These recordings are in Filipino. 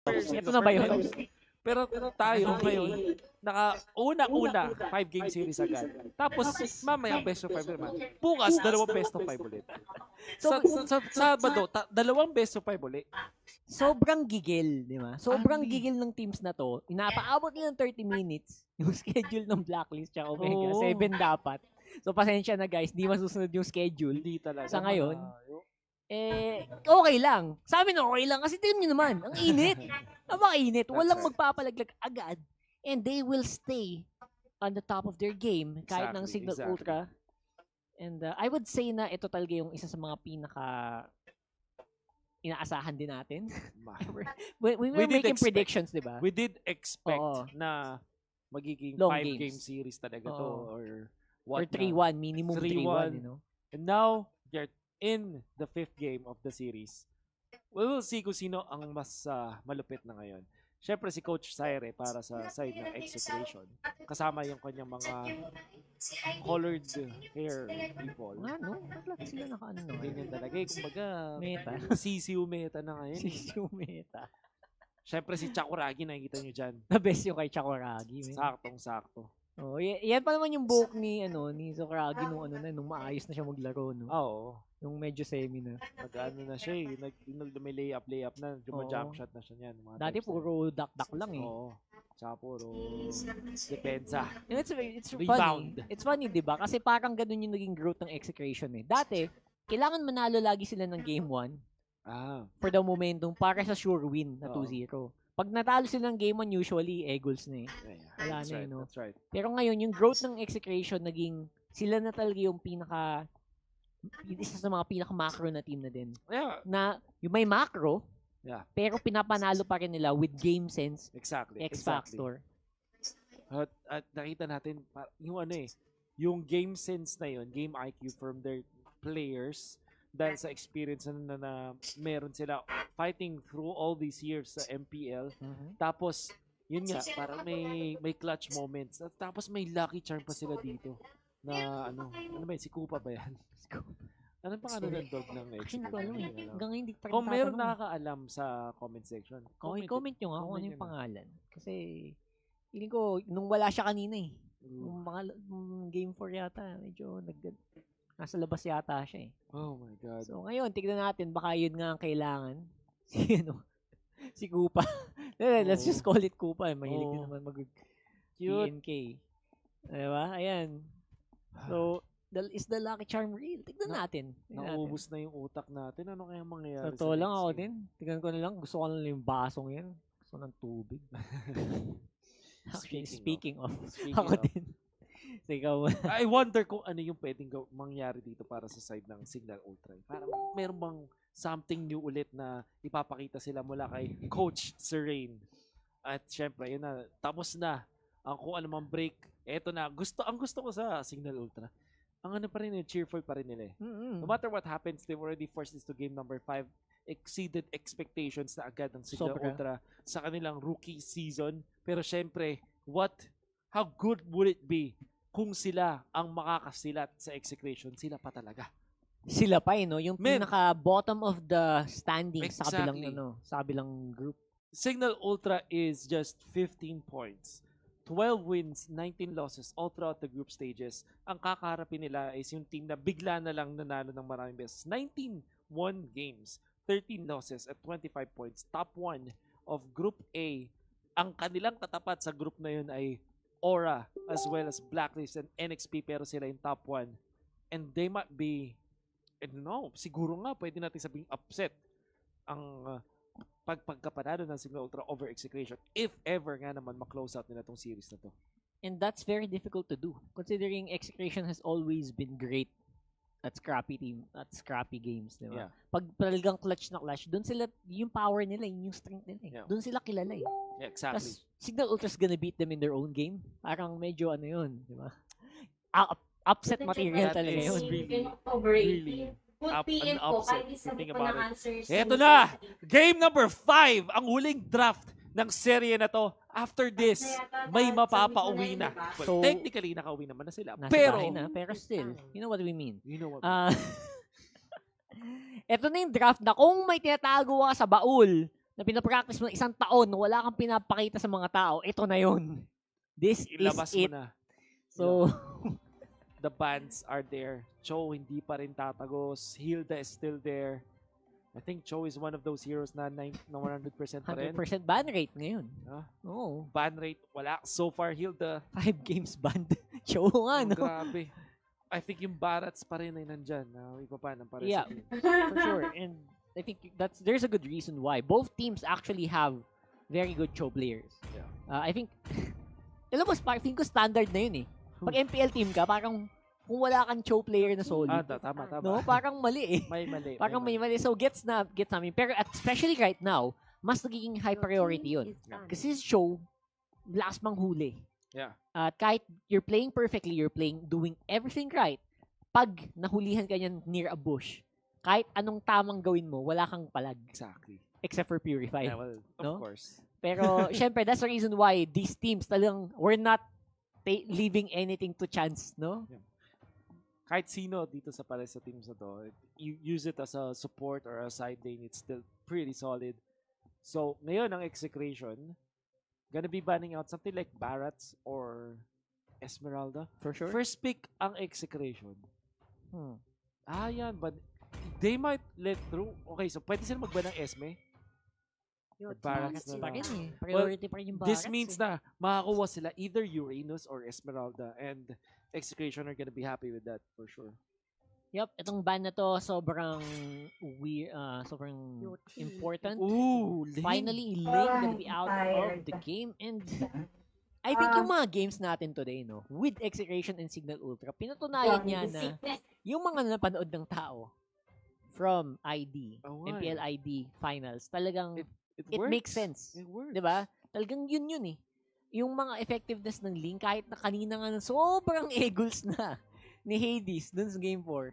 Ito na ba yun? Pero tayo ngayon, una 5-game series agad. Tapos, mamaya best of 5 naman. Bukas, dalawang best of 5 ulit. Sa Sabado, dalawang best of 5 ulit. Sobrang gigil, di ba? Sobrang gigil ng teams na to. Inapaabot nila ng 30 minutes yung schedule ng Blacklist tsaka Omega. 7 dapat. So, pasensya na guys, di masusunod yung schedule. Hindi talaga. Sa ngayon, okay lang. Sa amin okay lang kasi tingnan nyo naman, ang init. Napakainit. Walang magpapalaglag agad. And they will stay on the top of their game kahit ng Signal Ultra. And I would say na ito talaga yung isa sa mga pinaka inaasahan din natin. we were making predictions, di ba? We did expect na magiging 5-game series talaga to or what? Or 3-1, minimum 3-1, you know? And now, they're in the 5th game of the series. We will see kung sino ang mas malupit na ngayon. Siyempre si Coach Saire para sa side ng execution. Kasama yung kanyang mga colored hair people. Ano? Bakit sila naka-ano? Ganyan talaga. Kumbaga, meta. CCU meta na ngayon. CCU meta. Siyempre si Chakuragi, nakikita nyo dyan. The best yung kay Chakuragi. Saktong-sakto. Oh, yan pa naman yung buhok ni Sakuragi nung maayos na siya maglaro, no. Oo. Yung medyo semi na. Nag-ano na siya may layup na, jump shot na siya niyan. Dati puro dak-dak lang eh. Oo. Tsaka puro depensa. And it's funny. It's funny, di ba? Kasi parang ganun yung naging growth ng execution eh. Dati, kailangan manalo lagi sila ng game 1 for the momentum para sa sure win na 2-0. Pag natalo sila ng game 1, usually, goals na eh. Wala na no? That's right. Pero ngayon, yung growth ng execution, naging sila na talaga yung isa sa mga pinaka-macro na team na din. Yeah. Na yung may macro, pero pinapanalo pa rin nila with game sense, X-factor. At nakita natin, yung game sense na yun, game IQ from their players, dahil sa experience na meron sila fighting through all these years sa MPL. Tapos, yun nga, parang may clutch moments. At tapos may lucky charm pa sila dito. Na si Kupa ba yan? Ano pang ng dog ng Hanggang hindi pa rin kung meron nakakaalam sa comment section, comment nyo nga kung ano yung pangalan. Kasi, feeling ko, nung wala siya kanina eh. Nung game 4 yata, medyo nasa labas yata siya eh. Oh my God. So ngayon, tignan natin, baka yun nga ang kailangan. Si Kupa. Let's just call it Kupa. Mahilig din naman mag-TNK. Diba? Ayan. So, is the lucky charm real? Tignan natin. Naubos na yung utak natin. Ano kaya mangyayari? Totoo lang ako din. Tignan ko na lang. Gusto ko na lang yung basong yan. Gusto ng tubig. Actually, speaking of. Ako din. I wonder kung ano yung pwedeng mangyari dito para sa side ng Signal Ultra. Parang meron bang something new ulit na ipapakita sila mula kay Coach Serene. At syempre, yun na. Tapos na ang kung ano mang break. Eto na. Ang gusto ko sa Signal Ultra, ang ano pa rin, cheerful pa rin nila eh. No matter what happens, they've already forced this to game number 5. Exceeded expectations na agad ng Signal Ultra sa kanilang rookie season. Pero syempre, how good would it be kung sila ang makakasilat sa execution? Sila pa talaga. Sila pa no? Yung pinaka bottom of the standings sa kabilang group. Signal Ultra is just 15 points. 12 wins, 19 losses all throughout the group stages. Ang kakaharapin nila is yung team na bigla na lang nanalo ng maraming beses. 19 won games, 13 losses at 25 points. Top 1 of Group A. Ang kanilang katapat sa group na yun ay Aura as well as Blacklist and NXP, pero sila yung top 1. And they might be, I don't know, siguro nga pwede natin sabing upset ang pagkapanalo ng Signal Ultra over execution if ever nga naman ma-close out nila tong series na to. And that's very difficult to do considering execution has always been great at scrappy games, di ba? Yeah. Pag talagang clutch na clutch, doon sila, yung power nila, yung strength nila eh. Yeah. Doon sila kilala eh. Yeah, exactly. Tas, Signal Ultra's gonna beat them in their own game. Parang medyo yun, di ba? Upset material talaga yun. Really an upset. Think about it. Eto na! Game number 5! Ang huling draft ng serye na to. After this, may mapapauwi na. So, technically, nakauwi naman na sila. Pero still, you know what we mean. You know what Ito na yung draft na kung may tinatago ka sa baul na pinapractice mo ng isang taon, wala kang pinapakita sa mga tao, ito na yun. This Ilabas is mo it. na. So, The bans are there. Cho hindi pa rin tatagos. Hilda is still there. I think Cho is one of those heroes na 100% pa rin. 100% ban rate ngayon. Ah, Oo. ban rate, wala. So far, Hilda. 5 games banned. Show nga, no? Grabe. I think yung Barats pa rin ay nandyan. Ipapanan pa rin Yeah, sa team. for sure. And I think there's a good reason why. Both teams actually have very good Cho players. Yeah. I think, alam mo, feeling ko standard na yun eh. Pag MPL team ka, parang kung wala kang Cho player na solid, Tama. no? Parang mali eh. May mali. Parang may mali. So, gets namin. Pero especially right now, mas nagiging high priority yun. Kasi si Cho, last mang huli. Yeah. At kahit you're playing perfectly, doing everything right, pag nahulihan ka niyan near a bush, kahit anong tamang gawin mo, wala kang palag. Exactly. Except for Purify. Yeah, well, of course. Pero, syempre, that's the reason why these teams talagang were not leaving anything to chance, no? Yeah. Kahit sino dito sa pala sa teams na to, you use it as a support or a side lane, it's still pretty solid. So, ngayon ang execration, gonna be banning out something like Barats or Esmeralda. For sure. First pick ang execration. Yan, but they might let through. Okay, so pwede sila magban ng Esme. Or Barats na Pa lang. rin eh. Priority pa rin yung Barats. This means na makakuha sila either Uranus or Esmeralda, and execution are gonna be happy with that for sure. Yep, itong ban na to sobrang weird, sobrang important. Ooh, Ling. Finally, Ling gonna be out of the game, and I think yung mga games natin today, no, with Execration and Signal Ultra, pinatunayan niya na yung mga napanood ng tao from ID, MPL ID finals, talagang it makes sense. It works. 'Di ba? Talagang yun eh. Yung mga effectiveness ng Link, kahit na kanina nga sobrang eagles na ni Hades dun sa Game 4.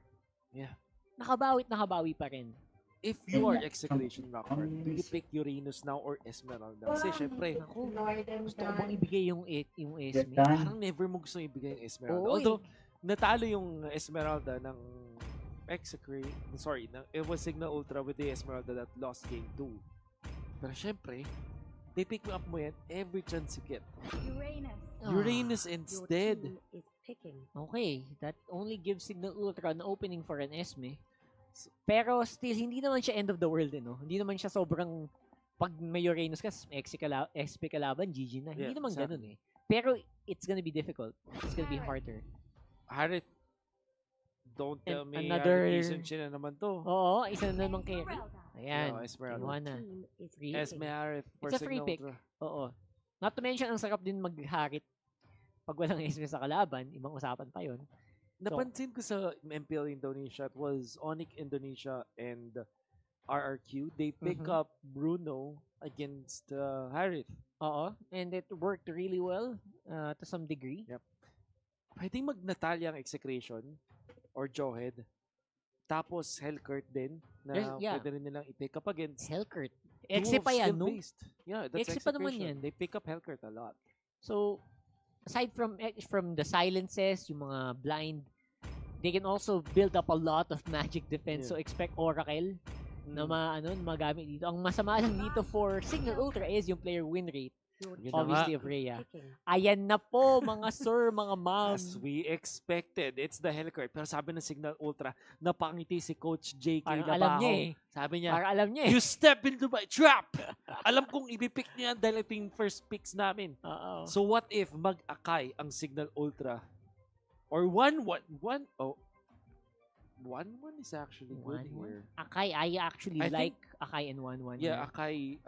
Yeah. Nakabawi pa rin. If you are Execration Rockford, do you pick Uranus now or Esmeralda? Kasi syempre, Gusto ko bang ibigay yung Esme? parang never mo gusto ibigay yung Esmeralda. Oo, Although, natalo yung Esmeralda ng it was Signal Ultra with the Esmeralda that lost game 2. Pero syempre, they pick up mo yan every chance you get. Uranus instead. Okay, that only gives Signal Ultra an opening for an Esme. Pero still, hindi naman siya end of the world, no? Hindi naman siya sobrang, pag may Uranus ka, SP kalaban, GG na. Hindi naman ganun eh. Pero it's gonna be difficult. It's gonna be harder. Harith, don't tell me another reason siya na naman to. Oo, isa na naman carry. Ayan, Esmeralda. kinuha na. Free. Esme Harith for It's a free Signal pick. Ultra. Oo. Not to mention, ang sarap din magharit pag walang Esme sa kalaban. Ibang usapan pa yun. Napansin ko sa MPL Indonesia, it was Onyx Indonesia and RRQ. They pick up Bruno against Harith. Oo. And it worked really well to some degree. Yep. Pwedeng mag-Natalia ang Execration or Johead. Tapos Hellcurt din na pwede rin nilang i-pick up against. Hellcurt. Exe pa yan, no? Yeah, that's Exe pa naman Execration. yan. They pick up Hellcurt a lot. So, aside from the silences, yung mga blind, they can also build up a lot of magic defense. So, expect Oracle na magamit dito. Ang masama lang dito for Signal Ultra is yung player win rate. Obviously of Rhea. Ayan na po, mga sir, mga ma'am. As we expected, it's the Hellcurt. Pero sabi ng Signal Ultra, napangiti si Coach JK Parang Labaho. alam niya eh. Sabi niya, Parang alam niya eh. you step into my trap! Alam kong ibipick niya dahil ito yung first picks namin. So what if mag-akay ang Signal Ultra? Or 1-1 is actually good here. Akai, I actually I like Akai and 1-1. Yeah, Akai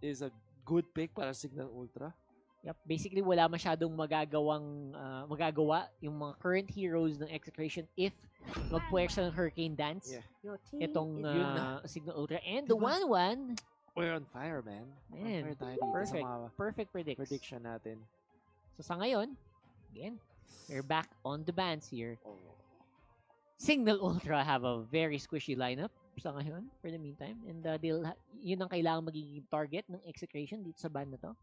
is a good pick para Signal Ultra. Yep, basically wala masyadong magagawa yung mga current heroes ng Execration if magpuwersa ng Hurricane Dance. Yeah. Itong Signal Ultra and the 1-1. We're on fire, man. Man, on fire tayo dito perfect. sa mga Perfect prediction natin. So sa ngayon, again, we're back on the bands here. Oh. Signal Ultra have a very squishy lineup sa ngayon for the meantime, and yun ang kailangan magiging target ng Execration dito sa band na to.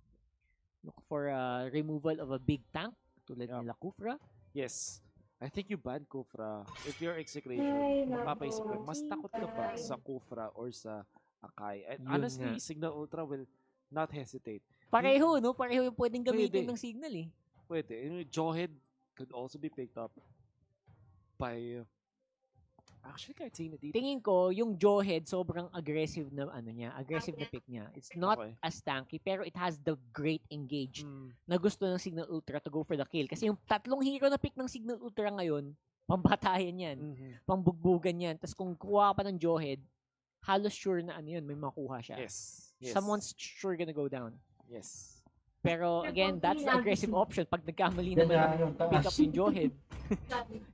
Look for removal of a big tank tulad nila Kufra. Yes. I think you ban Kufra. If you're Execration, mapapaisip ka, mas takot ka ba sa Kufra or sa Akai. And Yun honestly, nga. Signal Ultra will not hesitate. Pareho, no? Pareho yung pwedeng gamitin Pwede. ng signal eh. Pwede. Jawhead could also be picked up by actually kahit sino dito. Tingin ko, yung Jawhead, sobrang aggressive na aggressive na pick niya. It's not Okay. as tanky, pero it has the great engage Mm, na gusto ng Signal Ultra to go for the kill. Kasi yung tatlong hero na pick ng Signal Ultra ngayon, pambatayan yan, mhm. pambugbugan yan. Tapos kung kuha pa ng Jawhead, halos sure na may makuha siya. Yes. Yes. Someone's sure gonna go down. Yes. Pero again, that's the aggressive option. Pag nagkamali naman ng pick up yung Jawhead,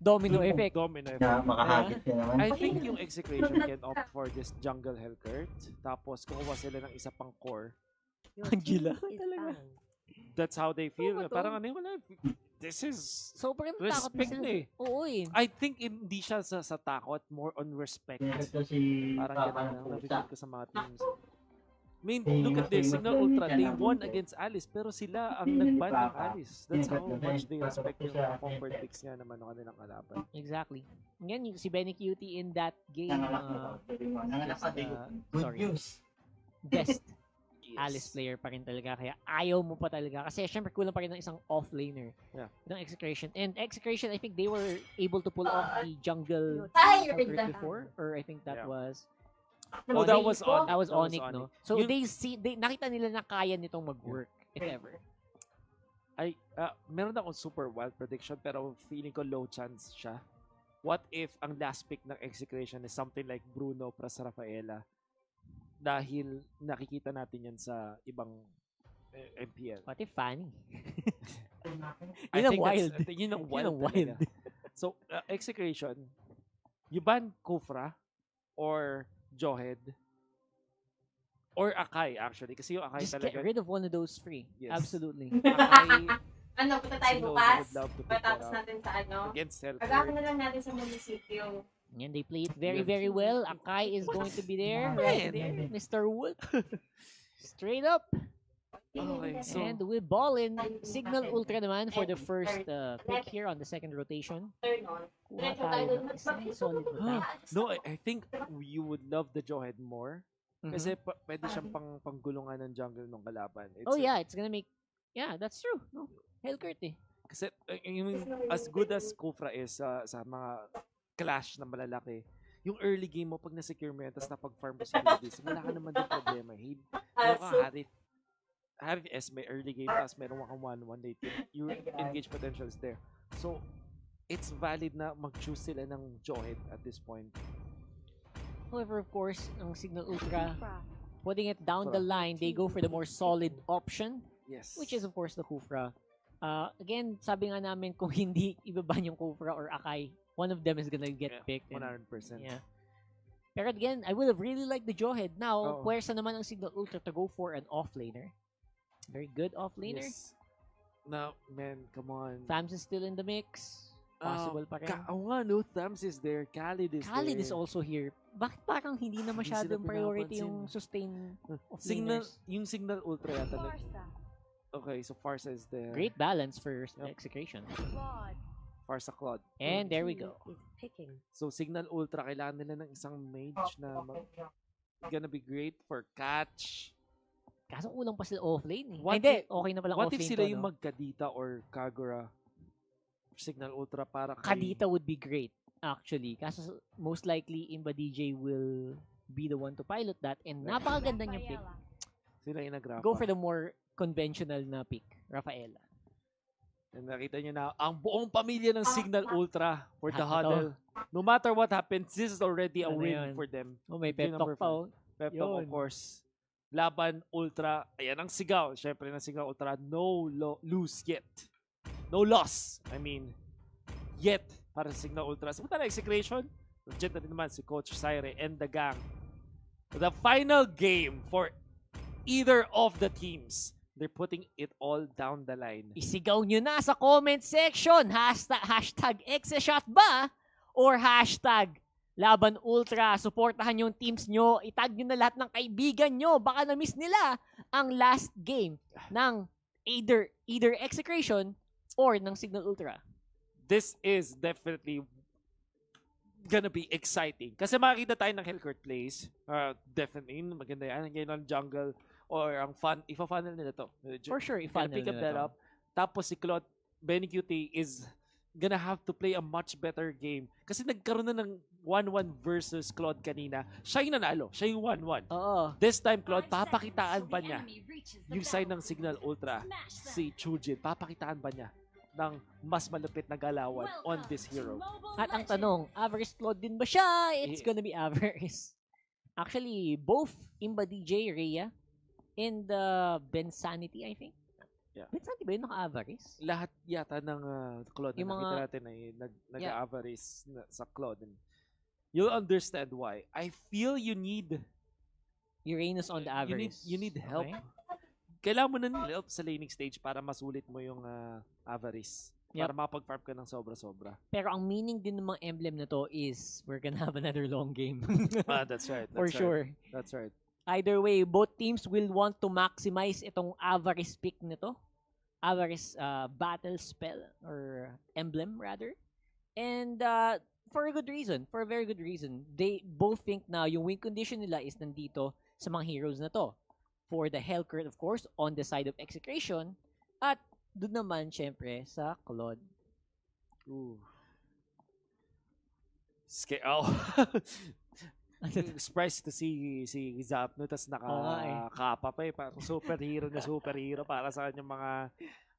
domino effect. Domino Na effect. makahagit ka naman. I think yung Execration can opt for this jungle Hellcurt. Tapos kukuha sila ng isa pang core. Angela. Talaga. That's how they feel. Ano ba to? Parang wala. This is Sobrang takot na respect sila. eh. Oo eh. I think hindi siya sa takot, more on respect. Ito si Parang Papa ganun ng lang pusa. na-feel ko sa mga teams. I mean, look at this. Signal Ultra, they won against Alice, pero sila ang nagban ng Alice. That's how much they respect yung mga comfort picks nga naman ng kanilang kalaban. Exactly. Ngayon, yung si Benny Cutie in that game, Nanganak na to. Nanganak ka din. Good sorry, news. best Yes. Alice player pa rin talaga. Kaya ayaw mo pa talaga. Kasi syempre kulang pa rin ng isang off-laner Yeah. ng Execration. And Execration, I think they were able to pull off the jungle Ay, conquer before. Or I think that Yeah. was... Oh, that was on. That was Onyx, Onyx. no? So Yun- nakita nila na kaya nitong mag-work, if ever. Meron akong super wild prediction, pero feeling ko low chance siya. What if ang last pick ng Execration is something like Bruno plus Rafaela? Dahil nakikita natin yan sa ibang MPL. What if Fanny? I Yun ang think wild. Yun ang Yun wild. ang wild. talaga. So, Execration, you ban Kufra or Jawhead or Akai actually. Kasi yung Akai Just get talaga. rid of one of those three. Yes. Absolutely. Akai, Ano, punta tayo Sino bukas. would love to pick Patapos that up? natin sa ano. against Agahan Hellfire. na lang natin sa munisipyo. And they play it very, Yun. very well. Akai is going to be there, right there. Mr. Wolf. Straight up. Okay, so And we ball in Signal Ultra naman for the first pick here on the second rotation. Turn on. Kuha tayo ng isang solid Huh. rotation. No, I think you would love the Jawhead more. Mhm. Kasi pwede siyang panggulungan ng jungle ng kalaban. Oh yeah, it's gonna make... Yeah, that's true. No, Hellcurt eh. Kasi as good as Kufra is sa mga clash na malalaki, yung early game mo, pag na-secure mo yan, tapos napag-farm mo sa Hades, wala ka naman din problema. Meron ka Harith S may early game, tapos meron kang 1-1 late game. Your engage potential is there. So, it's valid na mag-choose sila ng Jawhead at this point. However, of course, ang Signal Ultra, putting it down the line, they go for the more solid option, Yes. which is of course the Kufra. Again, sabi nga namin kung hindi ibaban yung Kufra or Akai, one of them is gonna get Yeah, picked. and- 100%. Yeah. Pero again, I would have really liked the Jawhead. Now, Oo. puwersa naman ang Signal Ultra to go for an offlaner. Very good offlaner. Yes. Now, man, come on. Thams is still in the mix. Possible pa rin. Nga, no, Thams is there. Khalid is Khalid there. is also here. Bakit parang hindi na Hindi masyadong sila priority pinapansin. yung sustain Signal, offlaners? yung Signal Ultra yata. Okay, so Farsa is there. Great balance for Yep. Execration. Farsa Claude. And there we go. So Signal Ultra, kailangan nila ng isang mage na gonna be great for catch. Kaso kulang pa sila offlane eh. What Hindi, if- okay na palang What offlane if sila to, yung no? magkadita or Kagura Signal Ultra para kay... Kadita would be great, actually. Kaso most likely, Imba DJ will be the one to pilot that. And napakaganda niyang pick. Sila yung nagrafa. Go for the more conventional na pick, Rafaela. And nakita nyo na, ang buong pamilya ng Signal Ultra for the Ito. huddle. No matter what happens, this is already a Ano win yun? for them. Oh, may Yun pep ang talk pa oh. Pep talk, of Yun. course. Laban Ultra. Ayan ang sigaw. Siyempre ng Signal Ultra. No lose yet. No loss. I mean, yet para sa Signal Ultra. Sa punta na execution, legit na din naman si Coach Syre and the gang. The final game for either of the teams. They're putting it all down the line. Isigaw nyo na sa comment section. Hashtag Exeshot ba? Or hashtag Laban Ultra. Suportahan yung teams nyo. Itag nyo na lahat ng kaibigan nyo. Baka na-miss nila ang last game ng either Execration or ng Signal Ultra. This is definitely gonna be exciting. Kasi makikita tayo ng Hellcourt plays. Definitely, maganda yan. Ngayon ang jungle or ang fun, ifa-funnel nila to. For sure, Gonna i-funnel pick up nila that to. up. Tapos si Claude, Benny QT is gonna have to play a much better game. Kasi nagkaroon na ng 1-1 versus Claude kanina. Siya yung nanalo. Siya yung 1-1. Oo. This time, Claude, papakitaan ba niya yung side ng Signal Ultra? Si Chujin, papakitaan ba niya ng mas malupit na galawan on this hero? At ang tanong, Avarice Claude din ba siya? It's gonna be Avarice. Actually, both Imba DJ, Rhea, and Bensanity, I think. Yeah. Bensanity ba yun naka-Avarice? Lahat yata ng Claude Yung na nakita mga- natin ay nag-avarice sa Claude. And you'll understand why. I feel you need Uranus on the Avarice. you need help. Okay. Kailangan mo na ng help sa laning stage para masulit mo yung avarice. Para mapag-farm ka ng sobra-sobra. Pero ang meaning din ng mga emblem na to is we're gonna have another long game. That's right. For sure. That's right. Either way, both teams will want to maximize itong Avarice pick nito. Avarice battle spell or emblem rather. And for a good reason, for a very good reason. They both think na yung win condition nila is nandito sa mga heroes na to. For the Hellcourt, of course, on the side of Execration. At doon naman, syempre, sa Claude. Ooh. Oh. Surprised to see si Zapno tas nakakapa pa eh. Parang superhero na superhero para sa kanyang mga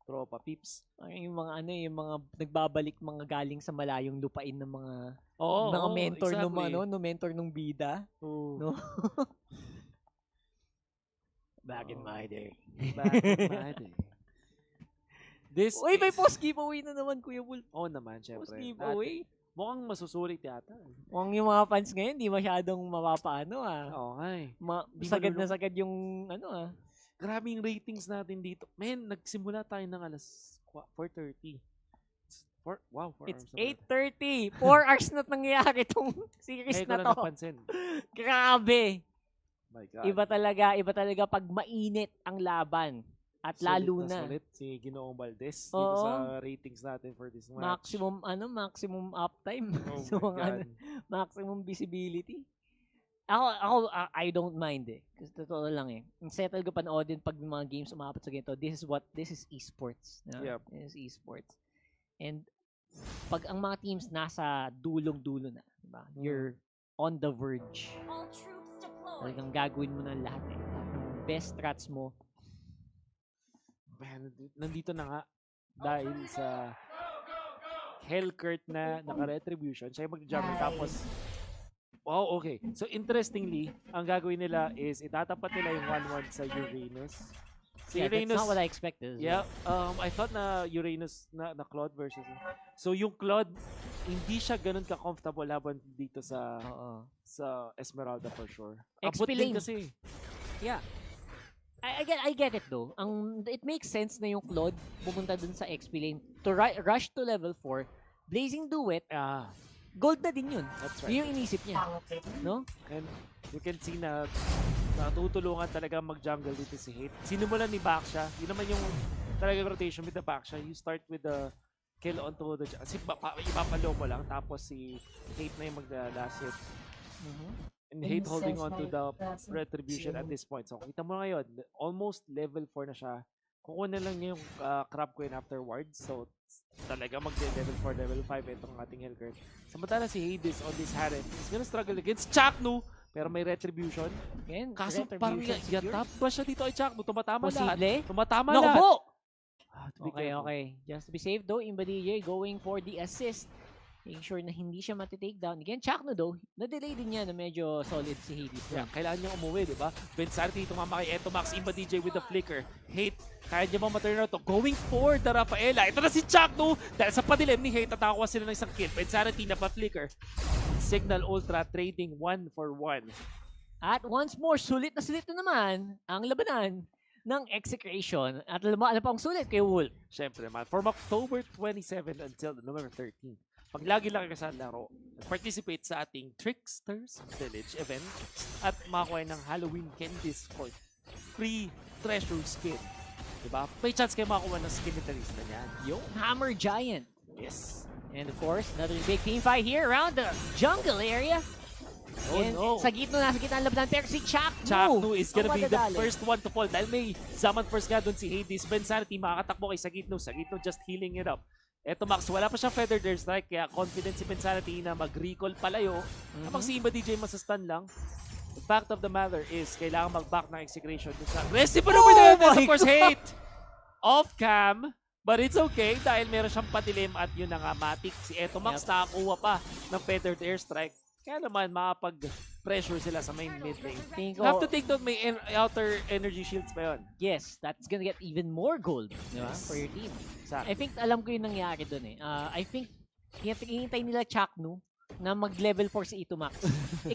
tropa peeps. Yung mga yung mga nagbabalik mga galing sa malayong lupain ng mga mentor exactly. no mentor nung bida. No? Back in my day. Back in my day. This Uy, may post giveaway na naman, Kuya Wolf. naman, syempre. Post giveaway. Mukhang masusulit yata. Mukhang yung mga fans ngayon, di masyadong mapapaano Oo nga eh. Sagad na sagad yung Grabe yung ratings natin dito. Man, nagsimula tayo ng alas 4:30. Wow, 4 It's hours. 8:30. 4 hours na nangyayari tong series Ngayon ko na lang to. napansin. Grabe. My God. Iba talaga pag mainit ang laban. At lalo na. Sulit si Ginoong Valdez dito Oo. sa ratings natin for this match. Maximum uptime. Oh So, my God. maximum visibility. Ako, I don't mind eh. Kasi totoo lang eh. Settle ko panoodin pag mga games umabot sa ganito. This is esports. No? Yep. This is esports. And pag ang mga teams nasa dulong-dulo na, diba? You're on the verge. Talagang gagawin mo ng lahat eh. Best strats mo. Man, nandito na nga dahil sa Hellcourt na naka-retribution. Siya yung mag-jungle tapos wow, okay. So interestingly, ang gagawin nila is itatapat nila yung 1-1 sa Uranus. Si That's not what I expected. Yeah, I thought na Uranus na Claude versus. So yung Claude hindi siya ganun ka-comfortable laban dito sa Esmeralda for sure. Abot din Explain. kasi. Yeah. I get it though. It makes sense na yung Claude pumunta dun sa XP lane to rush to level 4. Blazing Duet, gold na din yun. That's right. Yun yung inisip niya. No? And you can see na natutulungan talaga mag-jungle dito si Hate. Sinimulan ni Baksha. Yun naman yung talagang rotation with the Baksha. You start with the kill onto the... Ipapalo mo lang. Tapos si Hate na yung mag-last hit. And Hate holding on to the retribution at this point. So kita mo ngayon, almost level 4 na siya. Kukuha na lang niya yung Crab Queen afterwards. So talaga mag-level 4, level 5 itong ating Hellcourt. Samantala si Hades on this Harem is gonna struggle against Chaknu. Pero may retribution. Again, Kaso parang retribution secured. yatap ba siya dito kay Chaknu? Tumatama lahat. Posible? Tumatama Naku lahat. po! To be Okay, careful. okay. Just to be safe though, Imba DJ going for the assist. Making sure na hindi siya matitake down. Again, Chakno though, na-delay din niya na medyo solid si Hades. Yeah, kailangan niyang umuwi, di ba? Bensarti tumama kay Etomax, Imba DJ with the flicker. Hate, kaya niya ba ma-turn out to? Going for the Rafaela. Ito na si Chakno. Dahil sa padilim ni Hate, tatakuha sila ng isang kill. Bensarti na pa-flicker. Signal Ultra trading 1 for 1. At once more, sulit na naman ang labanan ng Execration. At ano pa ang sulit kay Wolf? Siyempre naman, from October 27 until November 13. Pag lagi lang ka sa laro, participate sa ating Tricksters Village event at makakuha ng Halloween candies for free treasure skin. Diba? May chance kayo makakuha ng skin nila niyan. Yung Hammer Giant. Yes. And of course, another big team fight here around the jungle area. Oh And no. sa gitna ang labanan. Pero si Chaknu Chaknu is gonna ang be the madadali. first one to fall dahil may Zaman first nga doon si Hades. Bensanity makakatakbo kay Sagitno. Sagitno just healing it up. Eto Max, wala pa siyang Feather Dare Strike kaya confident si Bensanity na mag-recall palayo. Kapag si Imba DJ masastan lang. The fact of the matter is kailangan mag-back ng execution dun sa aggressive maneuver Oh of my course God! Hate off cam. But it's okay dahil meron siyang patilim at yun na nga Matic. Si Eto Max nakakuha pa ng Feather Dare Strike. Kaya naman makapag-pressure sila sa main mid lane. Tingin You have ko, to take note may outer energy shields pa yun. yes, that's gonna get even more gold, di ba? Yes. For your team. Exactly. I think alam ko yung nangyari doon eh. I think hinihintay nila Chaknu na mag-level 4 si Itomax.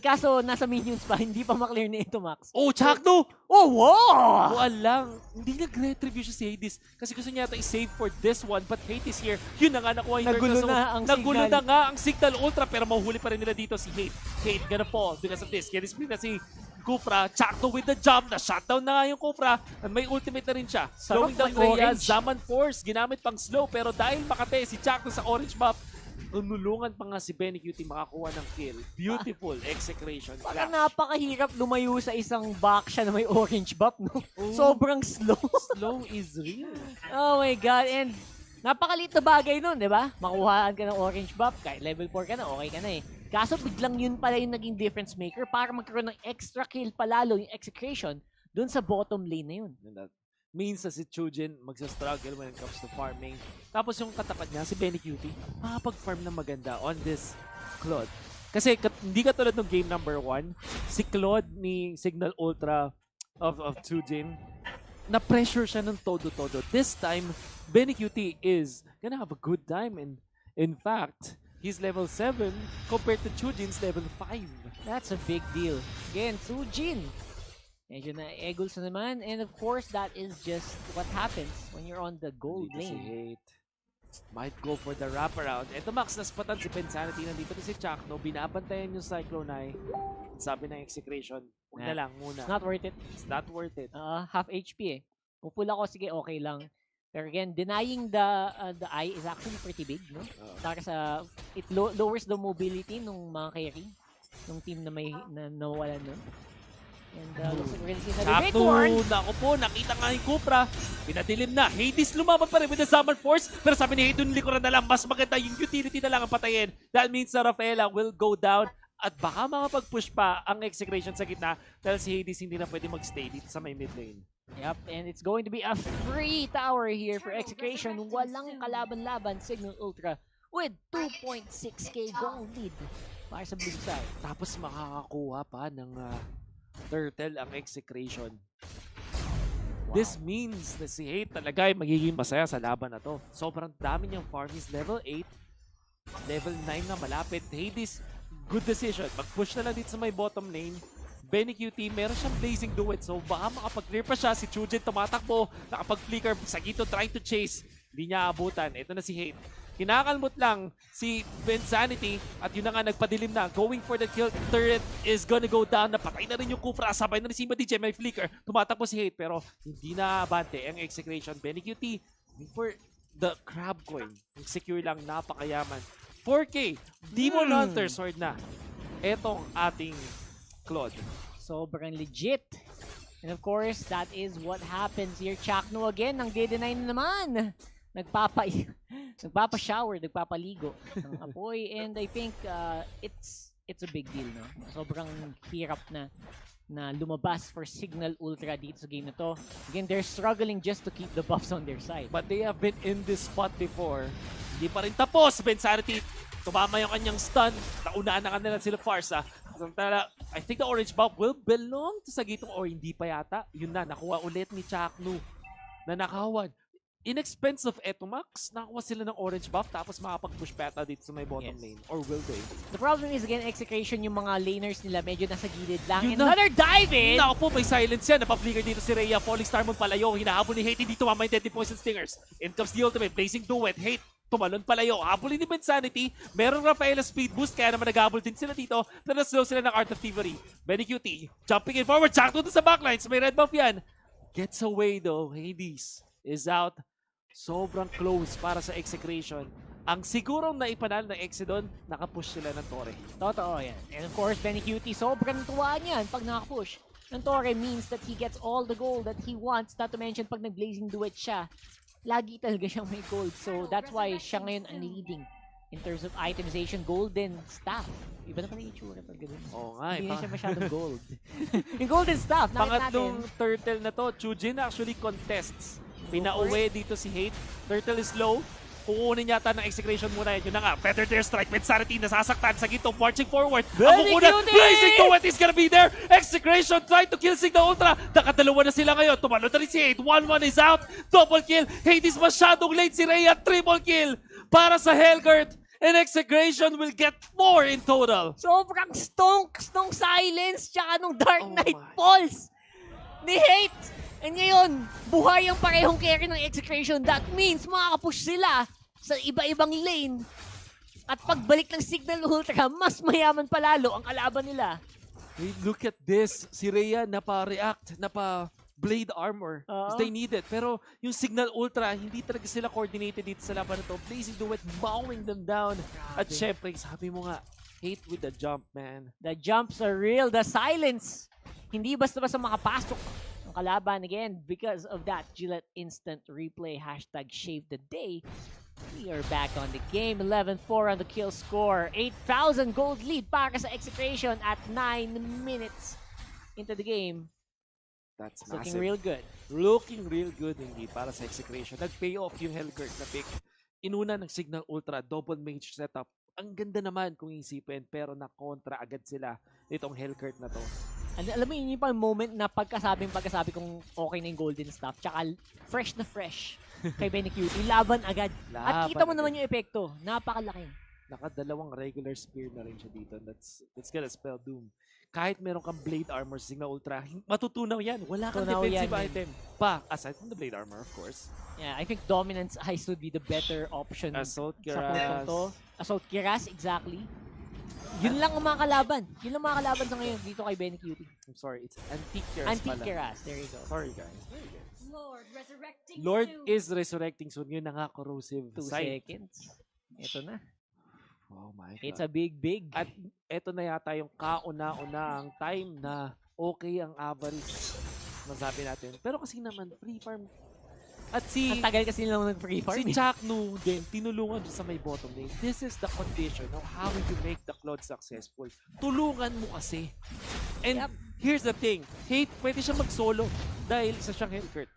Kaso nasa minions pa, hindi pa maklear ni Itomax. Oh, Chakno! Oh, wow! Buwan lang. Hindi nag-retribution si Hades kasi gusto niya ito i-save for this one but Hades here, yun na nga nakuha yung Nagulo turtle. na ang Nagulo signal. na nga ang signal ultra pero mahuhuli pa rin nila dito si Hate. Hate gonna fall because of this. Kaya split na si Kufra. Chakno with the jump. Na-shutdown na nga yung Kufra. And may ultimate na rin siya. Sarap Slowing down ng Rhea. orange. Zaman Force. Ginamit pang slow pero dahil makate si Chakno sa orange buff, unulungan pa nga si Benny Cutie makakuha ng kill. Beautiful execution. Parang Clash. napakahirap lumayo sa isang back siya na may orange buff, no? Oh. Sobrang slow. Slow is real. Oh my God, and napakaliit na bagay nun, di ba? Makuhaan ka ng orange buff, kahit level 4 ka na, okay ka na eh. Kaso biglang yun pala yung naging difference maker para magkaroon ng extra kill palalo yung execution dun sa bottom lane na yun. And that means na si Chujin magsa-struggle when it comes to farming. Tapos yung katapat niya, si Benny Cutie, makapag-farm na maganda on this Claude. Kasi hindi katulad ng game number 1, si Claude ni Signal Ultra of Chujin, na-pressure siya ng todo-todo. This time, Benny Cutie is gonna have a good time and in fact, he's level 7 compared to Chujin's level 5. That's a big deal. Again, Sujin. Medyo na egos na naman. And of course, that is just what happens when you're on the gold Dito si lane. Hate. Might go for the wraparound. Ito Max, naspatan si Pensanity. Nandito na si Chakno. Binabantayan yung Cyclone Eye. Sabi ng execration, huwag na lang muna. It's not worth it. It's not worth it. Half HP eh. Kung full ako, sige, okay lang. Pero again, denying the eye is actually pretty big, no? Para sa, it lowers the mobility ng mga carry, ng team na may nawawalan nun. And looks like we're gonna see another big one. Chakno, naku po, nakita nga yung Cupra. Pinadilim na. Hades lumaban pa rin with the Summon Force. Pero sabi ni Hades, likuran na lang. Mas maganda yung utility na lang ang patayin. That means na Rafaela will go down. At baka makapag-push pa ang execration sa gitna. Dahil si Hades hindi na pwede mag-stay dito sa may mid lane. Yep, and it's going to be a free tower here for execution. Walang kalaban-laban, Signal Ultra with 2.6k gold lead para sa blue side. Tapos makakakuha pa ng turtle ang execration. This means na si Hate talaga ay magiging masaya sa laban na to. Sobrang dami niyang farm. He's level 8. Level 9 na malapit. Hades, good decision. Mag-push na lang dito sa may bottom lane. Benny QT, meron siyang blazing duet. So baka makapag-clear pa siya. Si Chujin tumatakbo. Nakapag-flicker. Sagito trying to chase. Hindi niya abutan. Ito na si Hate. Kinakalmot lang si Bensanity at yun na nga nagpadilim na. Going for the kill. Turret is gonna go down. Napatay na rin yung Kufra. Sabay na rin si Imba DJ. May flicker. Tumatakbo si Hate pero hindi na abante ang execution. Benny QT for the crab coin. Secure lang. Napakayaman. 4K. Demon Hunter sword na. Etong ating Claude. Sobrang legit. And of course, that is what happens here. Chakno again, nang de-deny na naman. Nagpapa-shower, nagpapaligo ng apoy. And I think it's a big deal, no? Sobrang hirap na lumabas for Signal Ultra dito sa game na to. Again, they're struggling just to keep the buffs on their side. But they have been in this spot before. Hindi pa rin tapos. Bensanity, tumama yung kanyang stun. Naunaan na kanila sila Farsa. Samantala, I think the orange buff will belong to Sagitong or hindi pa yata. Yun na, nakuha ulit ni Chaknu na nakawan. In expense of Etomax, nakuha sila ng orange buff tapos makapag-push peta dito sa may bottom lane. Or will they? The problem is, again, execution, yung mga laners nila medyo nasa gilid lang. Yun And na. another dive in! Naku po, may silence yan. Napapflicker dito si Rhea. Falling Star Moon palayo. Hinahabol ni Hate. Hindi tumama yung Deadly Poison Stingers. In comes the ultimate. Blazing Duet. Hate. Tumalon palayo. Habulin ni Bensanity. Merong Rafaela speed boost. Kaya naman naghabol din sila dito. Pero slow sila ng Art of Thievery. Benny QT. Jumping in forward. Chakno doon sa backlines. May red buff yan. Gets away though. Hades is out. Sobrang close para sa execution. Ang sigurong naipanalo ng Exodon, nakapush sila ng Torre. Totoo yan. And of course, Benny Cutie, sobrang tuwa niyan pag nakapush. Ng Torre means that he gets all the gold that he wants. Not to mention, pag nag-blazing duet siya, lagi talaga siyang may gold. So that's why siya ngayon ang leading in terms of itemization. Golden staff. Iba na pala yung itsura pag ganun. Oo nga. Hindi na siya masyadong gold. Yung golden staff, nakita Pangatlong natin. turtle na to, Chujin actually contests. Pinauwi dito si Hate. Turtle is low. Kukunin yata ng execution muna yan. Yun na nga, Feather Dare Strike with Sanity nasasaktan sa gito, marching forward. Ang kukunan, Blazing Duet is gonna be there. Execution trying to kill Signal Ultra. Nakadalawa na sila ngayon. Tumalo na rin si Hate. 1-1 is out. Double kill. Hate is masyadong late. Si Rhea, triple kill para sa Hellgurt. And Execration will get 4 in total. Sobrang stonks nung silence tsaka nung Dark Oh Knight my. Pulse ni Hate. And ngayon, buhay ang parehong carry ng Execration. That means makakapush sila sa iba-ibang lane. At pagbalik ng Signal Ultra, mas mayaman palalo ang kalaban nila. Hey, look at this. Si Rhea napa-react, napa-blade armor. Because they need it. Pero yung Signal Ultra, hindi talaga sila coordinated dito sa laban na to. Blazing Duet, mowing them down. At syempre, sabi mo nga, Hate with the jump, man. The jumps are real. The silence. Hindi basta-basta makapasok ang kalaban. Again, because of that Gillette Instant Replay hashtag Shave the Day. We are back on the game. 11-4 on the kill score. 8,000 gold lead para sa Execration at 9 minutes into the game. That's It's looking massive. real good. Looking real good hindi para sa Execration. Nag-pay off yung Hellgurt na pick. Inuna ng Signal Ultra, double mage setup. Ang ganda naman kung isipin, pero na-contra agad sila nitong Hellgurt na to. Alam mo yun yung pang moment na pagkasabi kung okay na yung golden stuff, tsaka fresh na fresh kay Benny Cutie. Laban agad. At kita mo Laban naman agad. yung epekto. Napakalaki. Nakadalawang regular spear na rin siya dito. That's gonna spell doom. Kahit meron kang blade armor sa Signal Ultra, matutunaw yan. Wala kang Tunaw defensive yan, item. Pa, aside from the blade armor, of course. Yeah, I think Dominance Ice would be the better option Assault sa puntong Kiras. to. Assault Kiras, exactly. Yun lang ang mga kalaban. Yun lang mga kalaban sa ngayon dito kay Benny Cutie. I'm sorry, it's Antique Kiras Antique pala. Kiras, there you go. Sorry guys. Lord, resurrecting Lord soon. is resurrecting soon. Yun na nga, corrosive 2 sight. seconds. Ito na. Oh my God. It's a big. At eto na yata yung kauna-una ang time na okay ang average. Masabi natin. Pero kasi naman, free farm. At Ang tagal kasi nilang nag-free farm. si Chaknu din, tinulungan siya sa may bottom lane. This is the condition of how you make the Cloud successful. Tulungan mo kasi. And Yep. here's the thing. Hate, pwede siya mag-solo dahil isa siyang Hellgurt.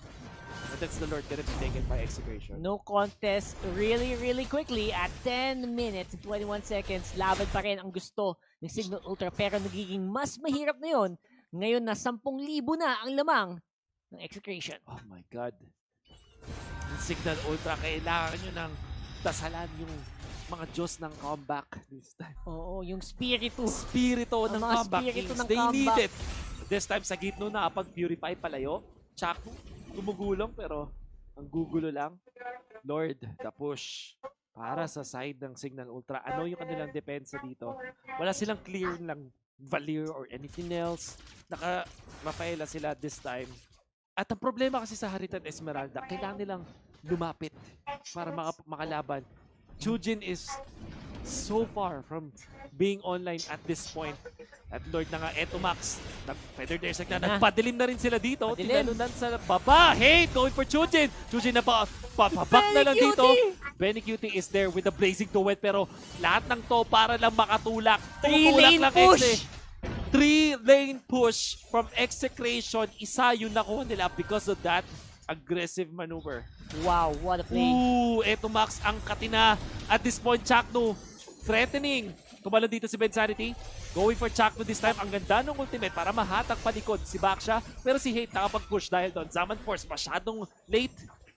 But that's the Lord gonna be taken by Execration. No contest really quickly at 10 minutes and 21 seconds. Laban pa rin ang gusto ng Signal Ultra pero nagiging mas mahirap na yun. Ngayon na 10,000 na ang lamang ng Execration. Oh my God. Yung Signal Ultra, kailangan nyo ng dasalan yung mga Diyos ng comeback this time. Oo, yung spiritu. Spirito Ang ng mga comeback spirito kings. ng They need comeback. it. This time sa gitno na pag-purify palayo. Chaku, gumugulong pero ang gugulo lang. Lord, the push. Para sa side ng Signal Ultra. Ano yung kanilang depensa dito? Wala silang clear lang Valir or anything else. Naka-Rafaela sila this time. At ang problema kasi sa Haritan Esmeralda, kailangan nilang lumapit para makalaban. Chujin is so far from being online at this point. At Lord na nga, eto Max, nag-Feather Dare Strike na, nagpadilim na rin sila dito. Padilim. Tinalunan sa baba. Hey, going for Chujin. Chujin na papabak na lang dito. Benny Cutie is there with the Blazing Duet pero lahat ng to para lang makatulak. Tumutulak 3-lane lang push. Exe. 3-lane push from Execration. Isa yung nakuha nila because of that aggressive maneuver. Wow, what a play. Ooh, eto Max ang katina. At this point, Chaknu threatening. Tumalon dito si Ben Sanity. Going for Chaknu this time. Ang ganda ng ultimate para mahatag palikod si Baksha. Pero si Hate nakapag-push dahil doon. Zaman Force masyadong late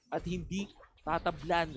at hindi tatablan.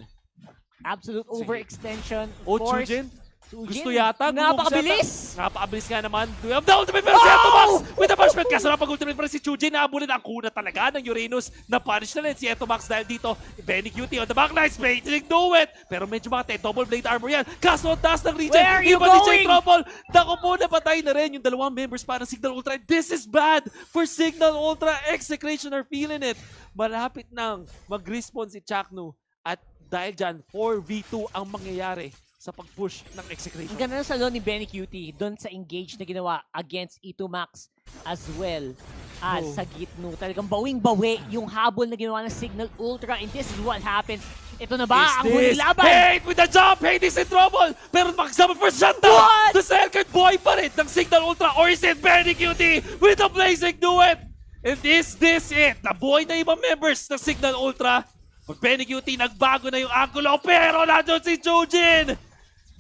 Absolute overextension. Oh, Of course, Chujin. Chujin, Gusto yata. napakabilis. Napakabilis nga naman. We have the ultimate pero si Eto Max with the punishment. Kaso na pag-ultimate pa rin si Chujin. Naabulan ang kuna talaga ng Uranus. Na-punish na rin si Eto Max dahil dito. Benny Cutie on the backline. Spacing do it. Pero medyo makate. Double blade armor yan. Kaso ang taas ng regen. Where are you Iba ni Jay going? Trouble. Naku po, napatay na rin yung dalawang members para Signal Ultra. This is bad for Signal Ultra. Execration are feeling it. Malapit nang mag-respawn si Chaknu. At Dahil dyan, 4v2 ang mangyayari sa pag-push ng Execration. Ang ganda ng salo ni Benny Cutie doon sa engage na ginawa against E2 Max as well as sa Gitno. Talagang bawing-bawi yung habol na ginawa ng Signal Ultra, and this is what happens. Ito na ba ang huling laban? Hate with the jump! Hate is in trouble! Pero makasama first shutdown! What? The second boy pa rin ng Signal Ultra, or is it Benny Cutie with the blazing duet? And is this it? Nabuhay na ibang members ng Signal Ultra. Pag Benny Cutie, nagbago na yung angulo, pero nandiyon si Chujin!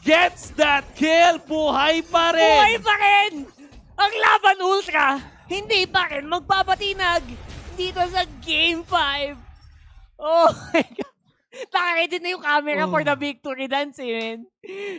Gets that kill! Buhay pa rin! Buhay pa rin! Ang laban Ultra, hindi pa rin magpapatinag dito sa Game 5. Oh my God. Nakaready na yung camera for the victory dance, man.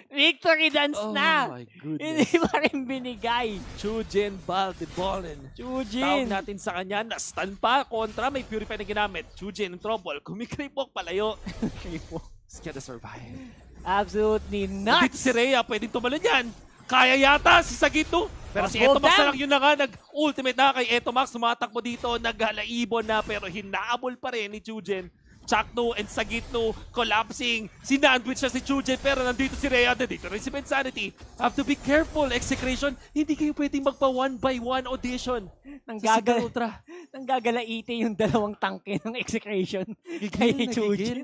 Victory dance na. Oh my goodness. Hindi pa rin binigay. Chujin Baldebolin. Tawag Chujin. natin sa kanya, na-stun pa kontra, may purify na ginamit. Chujin, trouble, kumikripok, palayo. He's gonna survive. Absolutely Dito nuts. si Rhea, pwedeng tumalon yan. Kaya yata si Sagito. Pero si Hold Eto Max them. na lang yun na nga, nag-ultimate na kay Eto Max. Tumatakbo dito, naghalaibon na, pero hinaabol pa rin ni Chujin. Chakno and Sagitno collapsing. Sinandwich siya si Chujin, pero nandito si Rhea, nandito rin si Bensanity. Have to be careful, Execration. Hindi kayo pwedeng magpa 1-by-1 audition. Sa Signal Ultra. Nanggagalaite yung dalawang tangke ng Execration Gigil kay na Chujin. gigil.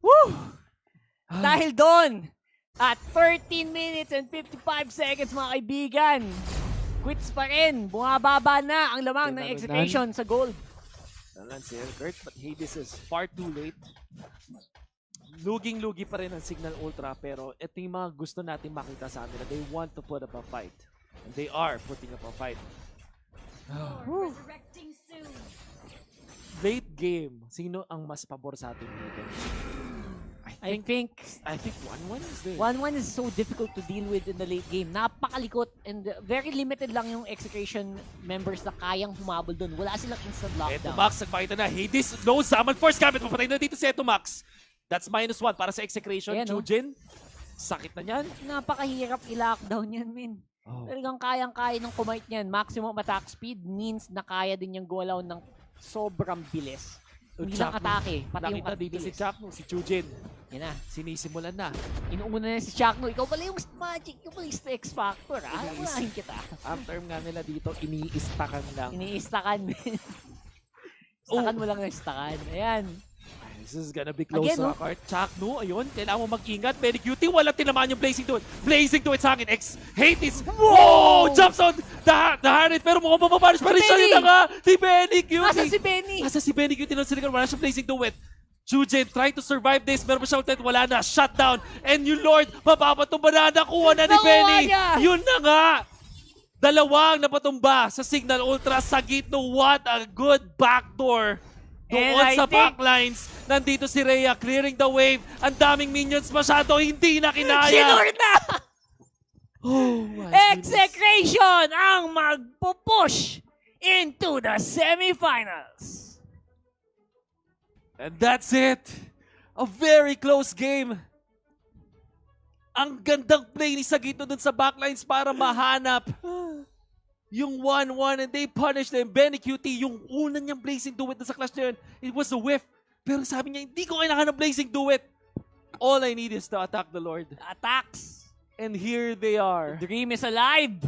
Woo! Dahil doon, at 13 minutes and 55 seconds mga kaibigan, quits pa rin. Bumababa na ang lamang ng Execration sa gold. Nalan si Elbert, but Hades is far too late. Luging-lugi pa rin ang Signal Ultra, pero ito yung mga gusto natin makita sa kanila. They want to put up a fight. And they are putting up a fight. Lord resurrecting soon. Late game, sino ang mas pabor sa atin dito? I think 1-1 is there. 1-1 is so difficult to deal with in the late game. Napakalikot and very limited lang yung Execration members na kayang humabol doon. Wala silang instant Eto lockdown. Max, nagpakita na. Hades, no summon force gamit. Papatay na dito si Eto Max. That's -1 para sa Execration. Ayan, no? Chujin, sakit na niyan. Napakahirap i-lockdown yan, min. Talagang kayang-kaya ng kumite niyan. Maximum attack speed means na kaya din niyang gumalaw ng sobrang bilis. Hindi lang Chakno. atake, pati yung Nakita dito si bilis. Chakno, si Chujin. Yan na. Sinisimulan na. Inuuna na si Chakno. Ikaw pala yung magic. Ikaw pala yung X Factor, ha? Unahin kita. Ang term nga nila dito, iniistakan lang. Iniistakan, min. Istakan mo lang na istakan. Ayan. This is gonna be close Again, to no? a card. Chakno, ayun, kailangan mo mag-ingat. Very cutie, walang tinamaan yung Blazing Duet. Blazing Duet sa akin, Hate is, whoa! Jumps on the Harriet, pero mukhang mapapanish pa rin siya. Benny! Yun na nga, si Benny Cutie. Asa si Benny? Asa si Benny Cutie, wala siyang Blazing Duet. Chujin trying to survive this, meron pa siya ultimate, wala na, shutdown. And yung Lord, mapapatumba na, nakuha na ni Nakuha Benny. niya! Yun na nga. Dalawang napatumba sa Signal Ultra sa Gitno. What a good backdoor. Doon And I sa think- backlines, nandito si Rhea clearing the wave. Ang daming minions, masyado hindi na kinaya. Sinur na! Oh my goodness. Execration ang magpupush into the semifinals. And that's it. A very close game. Ang gandang play ni Sagito dun sa backlines para mahanap yung 1-1 and they punished them. Benny Cutie, yung unang niyang Blazing Duet na sa clash na yun, it was a whiff. Pero sabi niya, hindi ko kailangan ng Blazing Duet. All I need is to attack the Lord. Attacks. And here they are. The dream is alive.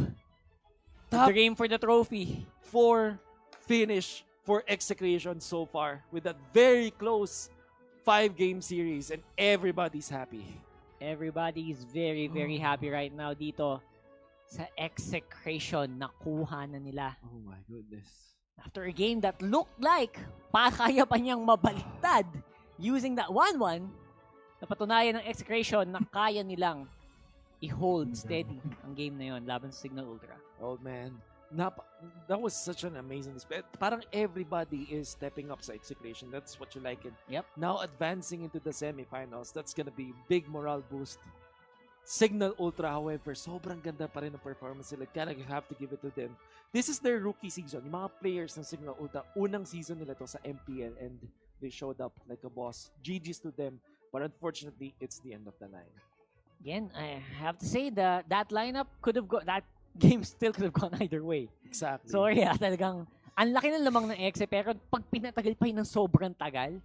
The Top dream for the trophy. 4 finish for Execration so far with that very close 5-game series and everybody's happy. Everybody is very, very happy right now dito sa Execration. Nakuha na nila. Oh my goodness. After a game that looked like kaya pa niyang mabaliktad using that 1-1, napatunayan ng Execration na kaya nilang i-hold steady ang game na yon laban sa Signal Ultra. Old man. That was such an amazing display. Parang everybody is stepping up sa Execration. That's what you like it. Yep. Now advancing into the semifinals, that's gonna be big morale boost. Signal Ultra, however, sobrang ganda pa rin ng performance nila. Kaya you have to give it to them. This is their rookie season. Yung mga players ng Signal Ultra, unang season nila to sa MPL and they showed up like a boss. GG's to them. But unfortunately, it's the end of the line. Again, I have to say that lineup could have gone, that game still could have gone either way. Exactly. Sorry talagang ang laki ng lamang ng Exe pero pag pinatagal pa yun ng sobrang tagal,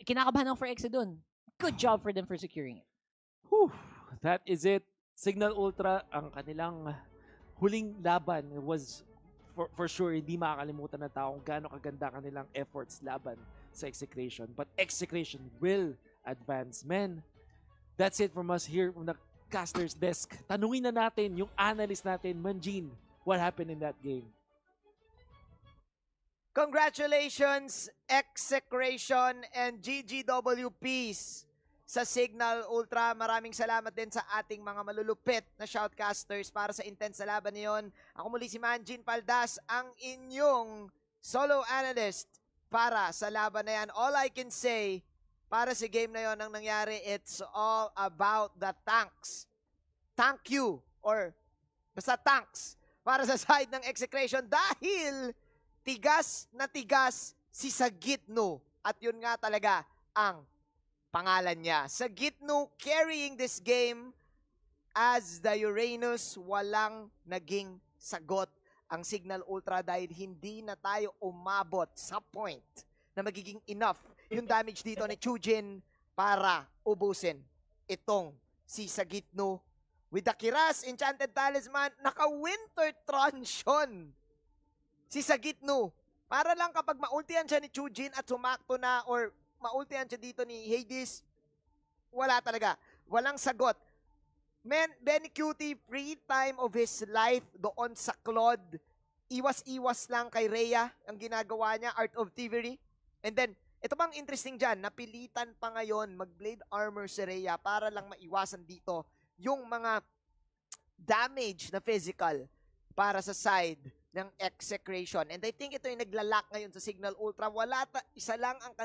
Kinakabahan ako for Exe dun. Good job for them for securing it. Whew, that is it. Signal Ultra, ang kanilang huling laban was for sure hindi makakalimutan ng tao kung gaano kaganda kanilang efforts laban sa Execration. But Execration will advance. Men, that's it from us here from the Caster's Desk. Tanungin na natin yung analyst natin, Manjin, what happened in that game? Congratulations, Execration and GGWPs sa Signal Ultra. Maraming salamat din sa ating mga malulupit na shoutcasters para sa intense na laban niyon. Ako muli si Manjin Paldas, ang inyong solo analyst para sa laban na yan. All I can say, para sa game na yon ang nangyari, it's all about the tanks. Thank you, or basta tanks, para sa side ng Execration dahil tigas na tigas si Sagitno. At yun nga talaga ang pangalan niya. Sagitno carrying this game as the Uranus. Walang naging sagot ang Signal Ultra dahil hindi na tayo umabot sa point na magiging enough yung damage dito ni Chujin para ubusin itong si Sagitno. With the Kiras Enchanted Talisman, naka-Winter Truncheon si Sagitno. Para lang kapag maultihan siya ni Chujin at sumakto na or maultihan siya dito ni Hades, wala talaga. Walang sagot. Benny Cutie, free time of his life doon sa Claude. Iwas-iwas lang kay Rhea ang ginagawa niya, Art of Thievery. And then, ito bang interesting dyan, napilitan pa ngayon mag-blade armor si Rhea para lang maiwasan dito yung mga damage na physical para sa side ng Execration. And I think ito yung naglalak ngayon sa Signal Ultra. Isa lang ang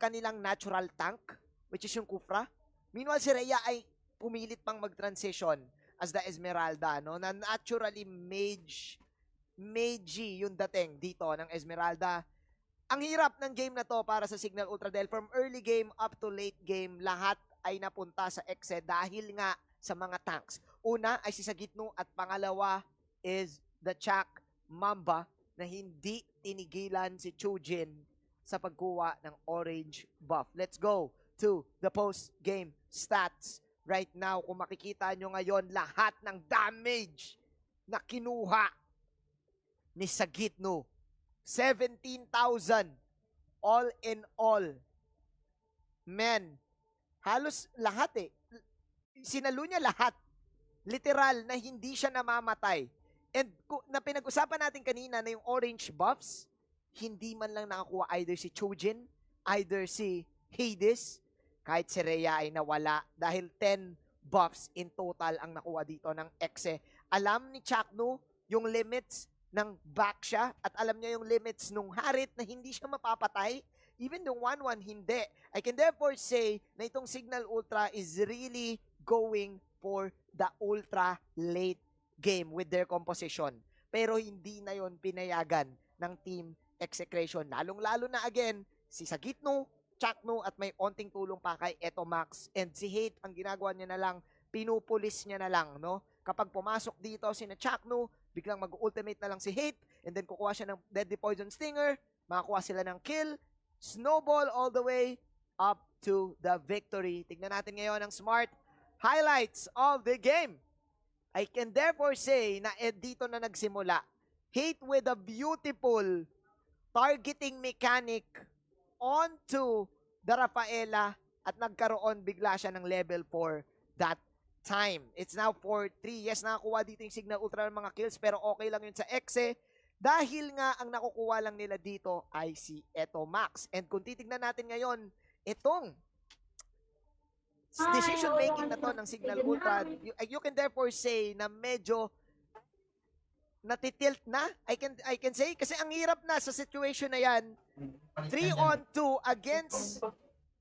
kanilang natural tank, which is yung Kufra. Meanwhile, si Rhea ay pumilit pang mag-transition as the Esmeralda, no? Na naturally magey yung dating dito ng Esmeralda. Ang hirap ng game na to para sa Signal Ultra dahil from early game up to late game, lahat ay napunta sa Exe dahil nga sa mga tanks. Una ay si Sagitno at pangalawa is the Chak Mamba na hindi tinigilan si Chujin sa pagkuha ng orange buff. Let's go to the post-game stats. Right now, kung makikita nyo ngayon, lahat ng damage na kinuha ni Sagitno. 17,000 all in all. Men, halos lahat sinalo niya lahat. Literal na hindi siya namamatay. And na pinag-usapan natin kanina na yung orange buffs, hindi man lang nakakuha either si Chujin, either si Hades, kahit si Rhea ay nawala dahil 10 buffs in total ang nakuha dito ng Exe. Alam ni Chakno yung limits ng back siya at alam niya yung limits nung Harit na hindi siya mapapatay. Even yung 1-1, hindi. I can therefore say na itong Signal Ultra is really going for the ultra late game with their composition. Pero hindi na yon pinayagan ng Team Execration. Lalong-lalo na again, si Sagitno, Chakno at may onting tulong pa kay Etomax. And si Hate, ang ginagawa niya na lang, pinupulis niya na lang, no? Kapag pumasok dito si na Chakno, biglang mag-ultimate na lang si Hate, and then kukuha siya ng Deadly Poison Stinger, makakuha sila ng kill, snowball all the way up to the victory. Tignan natin ngayon ang smart highlights of the game. I can therefore say na dito na nagsimula. Hate with a beautiful targeting mechanic onto the Rafaela at nagkaroon bigla siya ng level 4 that time. It's now 4-3. Yes, nakakuha dito yung Signal Ultra ng mga kills pero okay lang yun sa Exe dahil nga ang nakukuha lang nila dito ay si Etomax. And kung titignan natin ngayon, itong decision making na to ng Signal Ultra, you can therefore say na medyo natitilt na. I can say kasi ang hirap na sa situation na yan. 3-on-2 against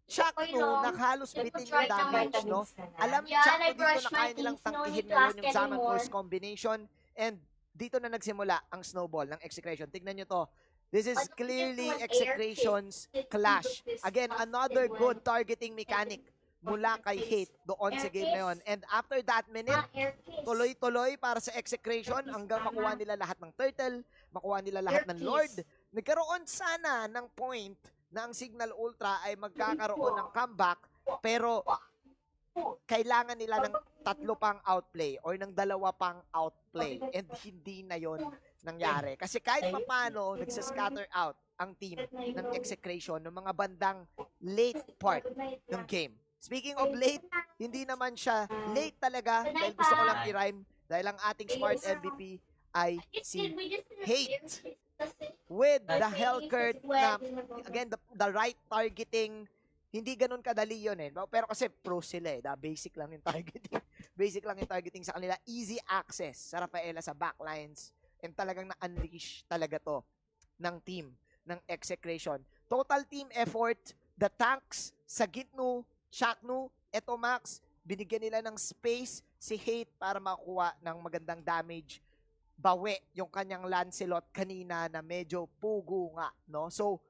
Chakno na halos bitin yung damage, no? Alam ni Chakno dito na kaya nilang tanggihin ngayon yung Zaman Force combination and dito na nagsimula ang snowball ng Execration. Tignan nyo to. This is clearly Execration's clash. Again, another good targeting mechanic mula kay Hate doon sa game na yun. And after that minute, tuloy-tuloy para sa Execration hanggang makuha nila lahat ng turtle, makuha nila lahat ng Lord. Nagkaroon sana ng point na ang Signal Ultra ay magkakaroon ng comeback, pero kailangan nila ng 3 pang outplay or ng 2 pang outplay, and hindi na yon nangyari. Kasi kahit papano nagsascatter out ang team ng Execration ng mga bandang late part ng game. Speaking of late, hindi naman siya late talaga dahil gusto ko lang i-rhyme dahil ang ating smart MVP ay si Hate with the Hellcurt na, again, the right targeting. Hindi ganun kadali yun eh. Pero kasi pro sila eh. Basic lang yung targeting. Basic lang yung targeting sa kanila. Easy access sa Rafaela sa backlines. And talagang na-unleash talaga to ng team, ng Execration. Total team effort, the tanks sa Gitnu, Shaknu, eto Max, binigyan nila ng space si Hate para makuha ng magandang damage. Bawi yung kanyang Lancelot kanina na medyo pugo nga, no? So,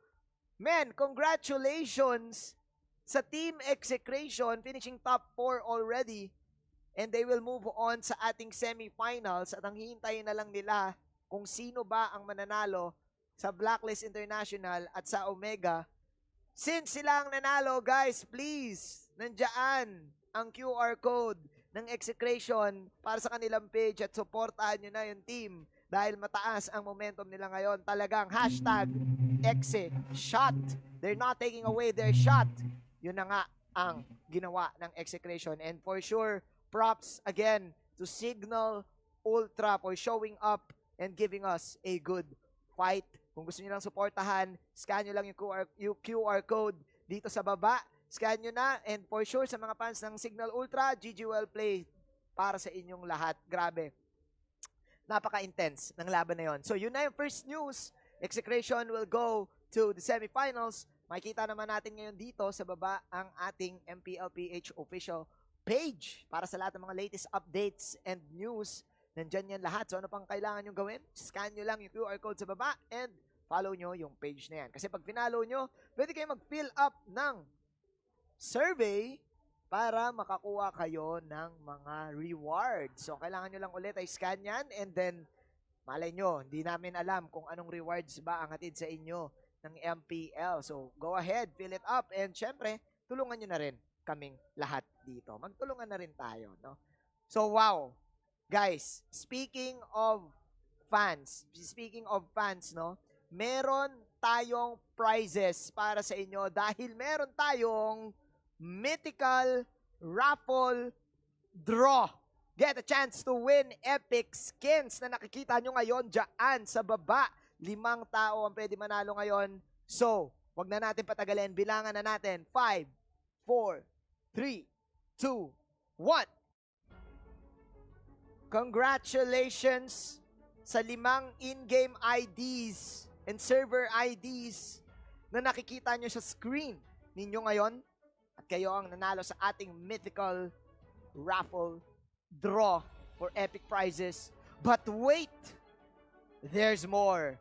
men, congratulations sa Team Execration, finishing top 4 already, and they will move on sa ating semifinals at ang hihintayin na lang nila kung sino ba ang mananalo sa Blacklist International at sa Omega. Since sila ang nanalo, guys, please, nandiyan ang QR code ng Execration para sa kanilang page at supportahan nyo na yung team dahil mataas ang momentum nila ngayon. Talagang hashtag Exe-shot. They're not taking away their shot. Yun na nga ang ginawa ng Execration. And for sure, props again to Signal Ultra for showing up and giving us a good fight. Kung gusto nyo lang supportahan, scan nyo lang yung QR code dito sa baba. Scan nyo na. And for sure, sa mga fans ng Signal Ultra, GG well played para sa inyong lahat. Grabe. Napaka-intense ng laban na yon. So yun na yung first news. Execration will go to the semifinals. Makikita naman natin ngayon dito sa baba ang ating MPLPH official page para sa lahat ng mga latest updates and news. Nandyan yan lahat. So ano pang kailangan nyo gawin? Scan nyo lang yung QR code sa baba and follow nyo yung page na yan. Kasi pag finalo nyo, pwede kayo mag-fill up ng survey para makakuha kayo ng mga rewards. So kailangan nyo lang ulit ay scan yan and then malay nyo, hindi namin alam kung anong rewards ba ang hatid sa inyo ng MPL. So, go ahead, fill it up. And syempre, tulungan nyo na rin kaming lahat dito. Magtulungan na rin tayo, no? So, wow. Guys, speaking of fans, no? Meron tayong prizes para sa inyo dahil meron tayong mythical raffle draw. Get a chance to win epic skins na nakikita nyo ngayon dyan sa baba. 5 tao ang pwede manalo ngayon. So, wag na natin patagalin. Bilangan na natin. 5, 4, 3, 2, 1. Congratulations sa 5 in-game IDs and server IDs na nakikita nyo sa screen ninyo ngayon. At kayo ang nanalo sa ating mythical raffle draw for epic prizes. But wait! There's more.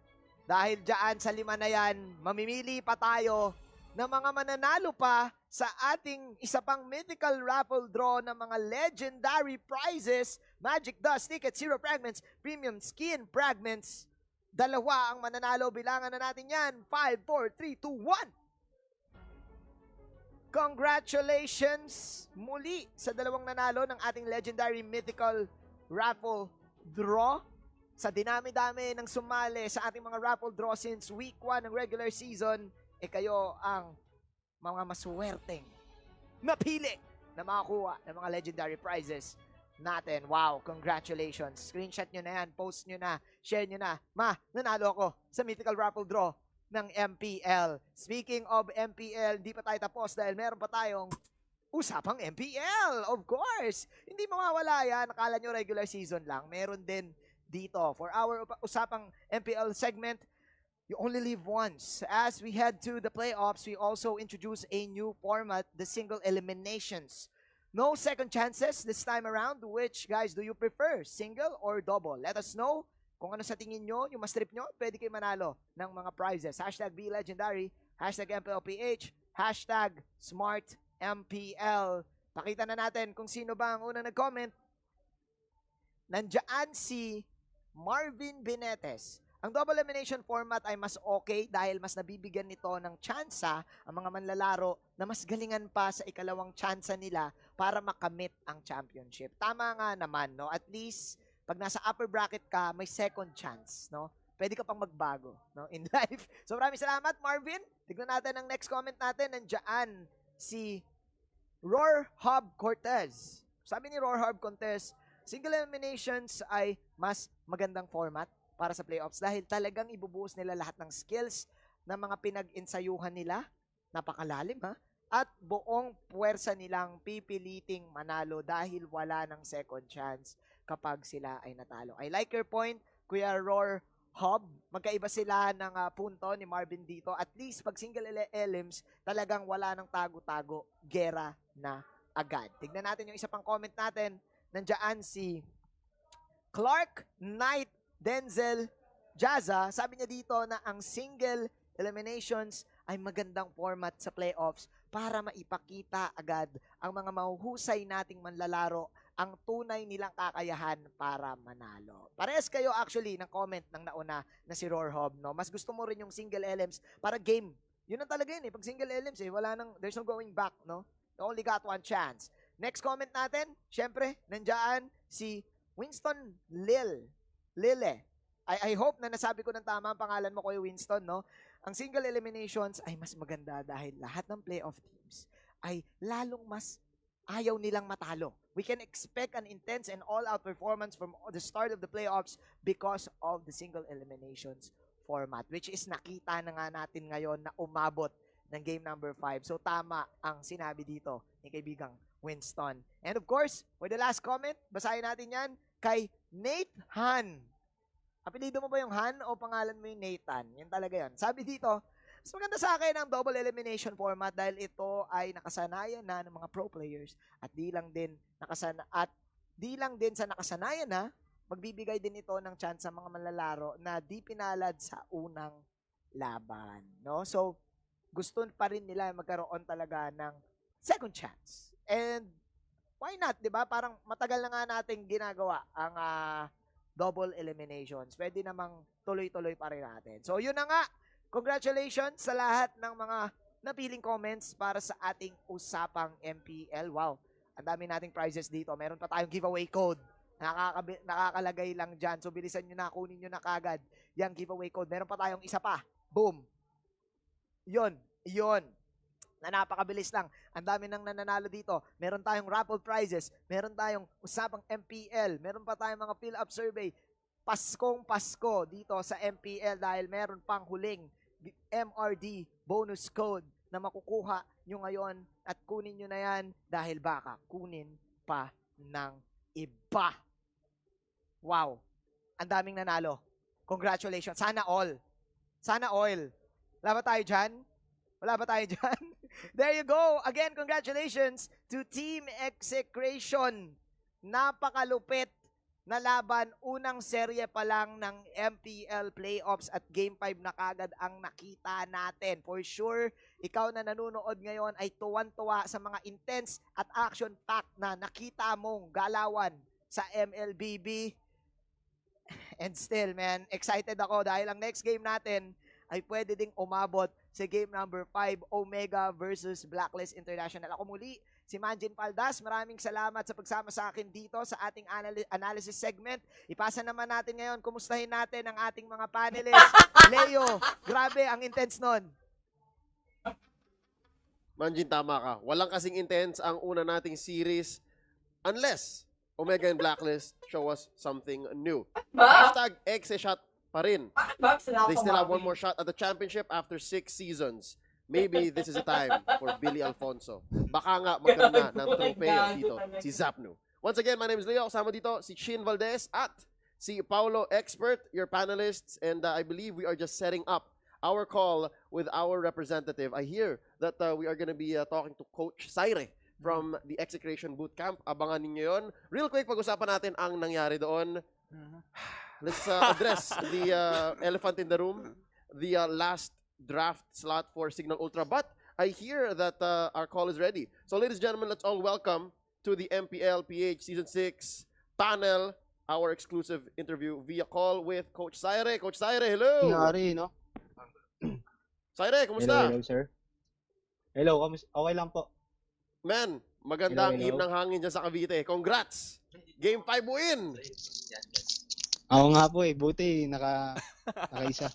Dahil dyan sa 5 na yan, mamimili pa tayo ng mga mananalo pa sa ating isa pang mythical raffle draw ng mga legendary prizes, Magic Dust, Ticket, Zero Fragments, Premium Skin Fragments. 2 ang mananalo. Bilangan na natin yan. 5, 4, 3, 2, 1. Congratulations muli sa 2 nanalo ng ating legendary mythical raffle draw. Sa dinami-dami ng sumali sa ating mga raffle draw since week 1 ng regular season, kayo ang mga maswerteng napili na makakuha ng mga legendary prizes natin. Wow, congratulations. Screenshot nyo na yan, post nyo na, share nyo na. Nanalo ako sa mythical raffle draw ng MPL. Speaking of MPL, di pa tayo tapos dahil meron pa tayong usapang MPL. Of course, hindi mawawala yan. Nakala nyo regular season lang. Meron din dito. For our usapang MPL segment, you only live once. As we head to the playoffs, we also introduce a new format, the single eliminations. No second chances this time around. Which, guys, do you prefer? Single or double? Let us know kung ano sa tingin nyo, yung mas trip nyo, pwede kayo manalo ng mga prizes. Hashtag BeLegendary, hashtag MPLPH, hashtag SmartMPL. Pakita na natin kung sino ba ang unang nag-comment. Nandiyan si Marvin Benetes. Ang double elimination format ay mas okay dahil mas nabibigyan nito ng tsansa ang mga manlalaro na mas galingan pa sa ikalawang tsansa nila para makamit ang championship. Tama nga naman, no? At least, pag nasa upper bracket ka, may second chance, no? Pwede ka pang magbago, no? In life. So, maraming salamat, Marvin. Tignan natin ang next comment natin. Nandiyan si Roar Hub Cortez. Sabi ni Roar Hub Cortez, single eliminations ay mas magandang format para sa playoffs dahil talagang ibubuhos nila lahat ng skills ng mga pinag-insayuhan nila, napakalalim ha, at buong puwersa nilang pipiliting manalo dahil wala ng second chance kapag sila ay natalo. I like your point, Kuya Roar Hub. Magkaiba sila ng punto ni Marvin dito. At least pag single elims, talagang wala ng tago-tago, gera na agad. Tignan natin yung isa pang comment natin. Nandiyan si Clark Knight Denzel Jaza, sabi niya dito na ang single eliminations ay magandang format sa playoffs para maipakita agad ang mga mahuhusay nating manlalaro ang tunay nilang kakayahan para manalo. Parehas kayo actually ng comment ng nauna na si Roar Hob, no? Mas gusto mo rin yung single elims para game. Yun ang talaga yun eh. Pag single elims wala nang, there's no going back, no? You only got one chance. Next comment natin, syempre, nandiyan si Winston Lille. I hope na nasabi ko ng tama ang pangalan mo, Kuya Winston, no? Ang single eliminations ay mas maganda dahil lahat ng playoff teams ay lalong mas ayaw nilang matalo. We can expect an intense and all-out performance from the start of the playoffs because of the single eliminations format, which is nakita na nga natin ngayon na umabot ng game number 5. So tama ang sinabi dito ni kaibigang Winston. And of course, for the last comment, basahin natin yan kay Nate Han. Apelido mo ba yung Han o pangalan mo yung Nathan? Yan talaga yan. Sabi dito, mas maganda sa akin ang double elimination format dahil ito ay nakasanayan na ng mga pro players at di lang din sa nakasanayan na magbibigay din ito ng chance sa mga manlalaro na di pinalad sa unang laban, no? So gusto pa rin nila magkaroon talaga ng second chance. And why not, 'di ba? Parang matagal na nga nating ginagawa ang double eliminations. Pwede namang tuloy-tuloy pa rin natin. So, yun na nga. Congratulations sa lahat ng mga napiling comments para sa ating usapang MPL. Wow, ang dami nating prizes dito. Meron pa tayong giveaway code. Nakakalagay lang dyan. So, bilisan nyo na, kunin nyo na kagad yung giveaway code. Meron pa tayong isa pa. Boom. Yun. Na napakabilis lang. Ang dami nang nananalo dito. Meron tayong raffle prizes. Meron tayong usapang MPL. Meron pa tayong mga fill-up survey. Paskong Pasko dito sa MPL dahil meron pang huling MRD bonus code na makukuha nyo ngayon at kunin nyo na yan dahil baka kunin pa ng iba. Wow. Ang daming nanalo. Congratulations. Sana all. Wala ba tayo dyan? There you go. Again, congratulations to Team Execration. Napakalupit na laban. Unang serye pa lang ng MPL playoffs at Game 5 na kagad ang nakita natin. For sure, ikaw na nanonood ngayon ay tuwan-tuwa sa mga intense at action-packed na nakita mong galawan sa MLBB. And still, man, excited ako dahil ang next game natin ay pwede ding umabot sa game number 5, Omega versus Blacklist International. Ako muli, si Manjin Paldas. Maraming salamat sa pagsama sa akin dito sa ating analysis segment. Ipasa naman natin ngayon, kumustahin natin ang ating mga panelists. Leo, grabe, ang intense nun. Manjin, tama ka. Walang kasing intense ang una nating series unless Omega and Blacklist show us something new. Hashtag Exeshot pa rin. They still have one more shot at the championship after 6 seasons. Maybe this is a time for Billy Alfonso. Baka nga magkaroon na ng tropeo dito si Zapnu. Once again, my name is Leo. Kasama dito si Shin Valdez at si Paulo Expert, your panelists. And I believe we are just setting up our call with our representative. I hear that we are going to be talking to Coach Saire from the Execration Bootcamp. Abangan ninyo yun. Real quick, pag-usapan natin ang nangyari doon. Let's address the elephant in the room, the last draft slot for Signal Ultra. But I hear that our call is ready. So ladies and gentlemen, let's all welcome to the MPL PH Season 6 panel, our exclusive interview via call with Coach Saire. Coach Saire, hello! Nangyari, no? Saire, Hello, kumusta? hello, sir. Hello, okay lang po. Man, magandang Hello, hello. himnang hangin dyan sa Cavite. Congrats! Game 5 win! Ako nga po buti nakaisa.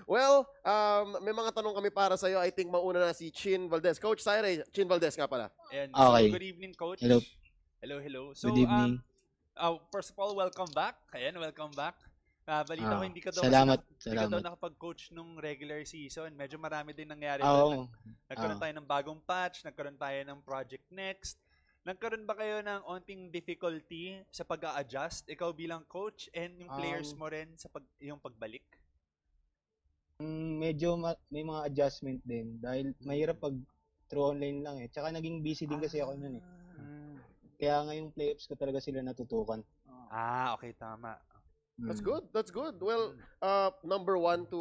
Well, may mga tanong kami para sa'yo. I think mauna na si Chin Valdez. Coach Saire, Chin Valdez nga pala. And Okay. so, good evening, Coach. Hello. Hello. So, Good evening. first of all, welcome back. Ayan, welcome back. Balita ko, hindi ka daw Salamat, hindi ka daw salamat. nakapag-coach nung regular season. Medyo marami din nangyari Oo. doon. Nagkaroon tayo ng bagong patch, nagkaroon tayo ng Project Next. Nagkaroon ba kayo ng onting difficulty sa pag-a-adjust? Ikaw bilang coach and yung players mo rin sa yung pagbalik? Medyo may mga adjustment din dahil mahirap pag through online lang Tsaka naging busy din kasi ako noon Kaya ngayong playoffs ko talaga sila natutukan. Okay, tama. That's good. That's good. Well, number one to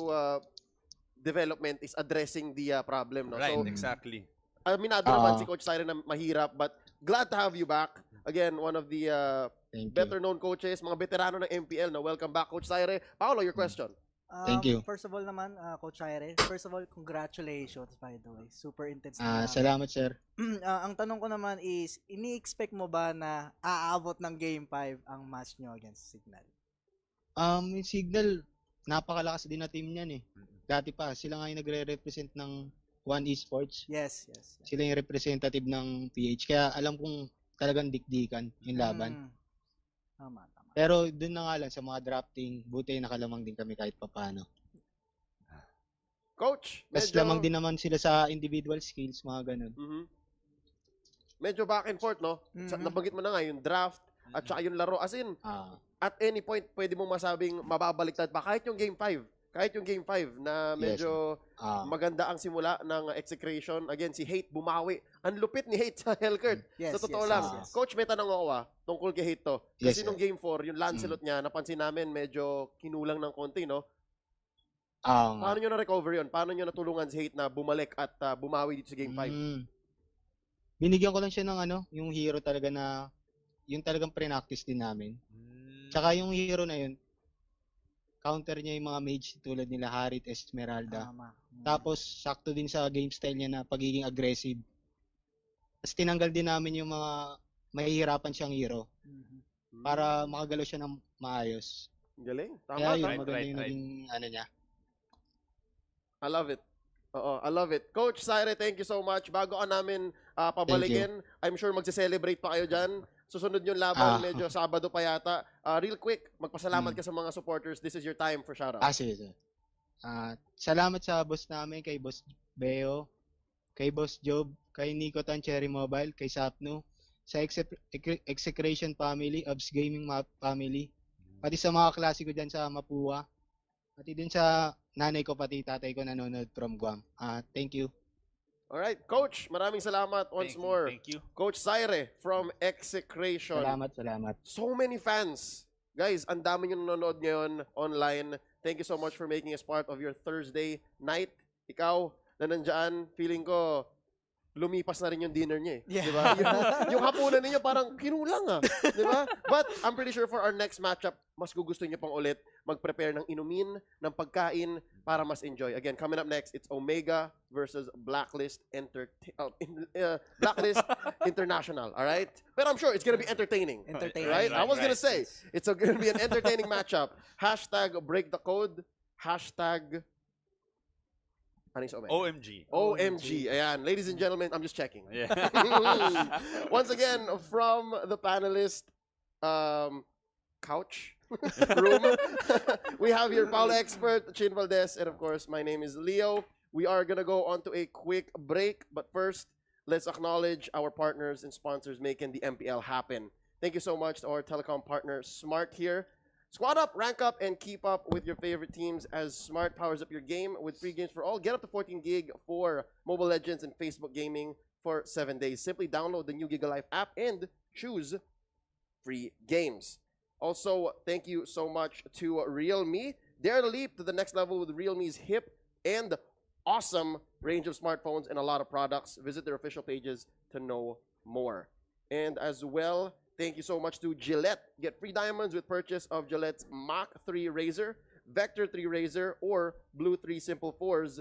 development is addressing the problem. No? Right, So, exactly. aminado naman si Coach Siren na mahirap, but glad to have you back. Again, one of the Thank you. better-known coaches, mga veterano ng MPL. No? Welcome back, Coach Siren. Paolo, your question. Thank you. First of all naman, Coach Aire, first of all, congratulations by the way. Super intense na. Salamat, sir. Ang tanong ko naman is, ini-expect mo ba na aabot ng Game 5 ang match nyo against Signal? Yung Signal, napakalakas din na team niyan Dati pa, sila nga yung nagre-represent ng One Esports. Yes. Sila yung representative ng PH. Kaya alam kong talagang dikdikan yung laban. Tama. Pero dun na nga lang sa mga drafting, buti nakalamang din kami kahit papano. Coach, Tapos lamang din naman sila sa individual skills, mga ganun. Medyo back and forth, no? Nabanggit mo na nga yung draft at saka yung laro. As in, at any point, pwede mo masabing mababaliktad pa. Kahit yung Game 5. Kahit yung Game 5 na medyo maganda ang simula ng execration. Again, si Hate bumawi. Ang lupit ni Hate sa Hellcurt. Sa totoo lang. Yes. Coach, may tanong ako tungkol kay Hate to. Kasi Yes, nung Game 4, yung Lancelot niya, napansin namin medyo kinulang ng konti, no? Paano nyo na-recover yun? Paano nyo natulungan si Hate na bumalik at bumawi dito sa Game 5? Binigyan ko lang siya ng yung hero talaga na yung talagang pre-practice din namin. Tsaka yung hero na yun, counter niya yung mga mage tulad nila Harit, Esmeralda. Tapos, sakto din sa game style niya na pagiging aggressive. Tapos tinanggal din namin yung mga mahihirapan siyang hero para makagalaw siya ng maayos. Galing. Kaya Tama. yun, maganda yung naging niya. I love it. I love it. Coach Saire, thank you so much. Bago ka namin pabalikin, I'm sure magse-celebrate pa kayo dyan. Susunod yung laban, medyo Sabado pa yata. Real quick, magpasalamat ka sa mga supporters. This is your time for shoutout. Sige. Salamat sa boss namin, kay Boss Beo, kay Boss Job, kay Nico Tan Cherry Mobile, kay Sapno, sa Execration Family, Obs Gaming Family, pati sa mga klase ko dyan sa Mapua, pati din sa nanay ko, pati tatay ko nanonood from Guam. Thank you. Alright, Coach, maraming salamat once more. Thank you. Coach Saire from Execration. Salamat. So many fans. Guys, ang dami nyo nanonood ngayon online. Thank you so much for making us part of your Thursday night. Ikaw na nandyan, feeling ko, lumipas na rin yung dinner niya Diba? Yung hapunan ninyo parang kinulang Diba? But I'm pretty sure for our next matchup, mas gugustuhin niyo pang ulit mag-prepare ng inumin, ng pagkain para mas enjoy. Again, coming up next, it's Omega versus Blacklist Blacklist International. Alright? But I'm sure it's gonna be entertaining. Right? I was gonna say, it's gonna be an entertaining matchup. Hashtag break the code. Hashtag OMG. OMG. Ayan. Ladies and gentlemen, I'm just checking. Yeah. Once again, from the panelist couch room, we have your Paolo expert, Chin Valdez, and of course, my name is Leo. We are going to go on to a quick break, but first, let's acknowledge our partners and sponsors making the MPL happen. Thank you so much to our telecom partner, Smart here. Squad up, rank up, and keep up with your favorite teams as Smart powers up your game with free games for all. Get up to 14 gig for Mobile Legends and Facebook Gaming for 7 days. Simply download the new GigaLife app and choose free games. Also, thank you so much to Realme. Dare to leap to the next level with Realme's hip and awesome range of smartphones and a lot of products. Visit their official pages to know more. And as well, Thank you so much to Gillette. Get free diamonds with purchase of Gillette's Mach 3 Razor, Vector 3 Razor, or Blue 3 Simple 4s.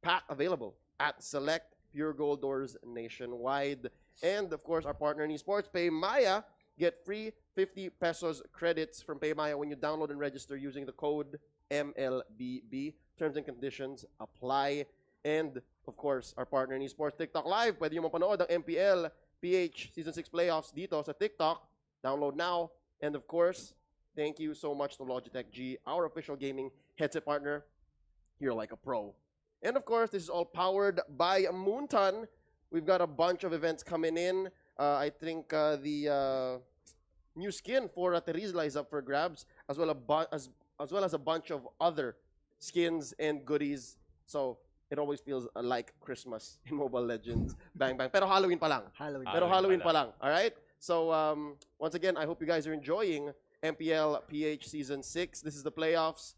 Pack available at select Pure Gold doors nationwide. And of course, our partner in esports, PayMaya. Get free 50 pesos credits from PayMaya when you download and register using the code MLBB. Terms and conditions apply. And of course, our partner in esports, TikTok Live. Pwede nyo mapanood ang MPL PH Season 6 playoffs dito sa TikTok. Download now. And of course, thank you so much to Logitech G, our official gaming headset partner. You're like a pro. And of course, this is all powered by Moonton. We've got a bunch of events coming in. I think the new skin for Terizla is up for grabs, as well as a bunch of other skins and goodies. So it always feels like Christmas in Mobile Legends. Bang bang. Pero Halloween pa lang. Halloween pa lang. All right. So once again, I hope you guys are enjoying MPL PH Season 6. This is the playoffs.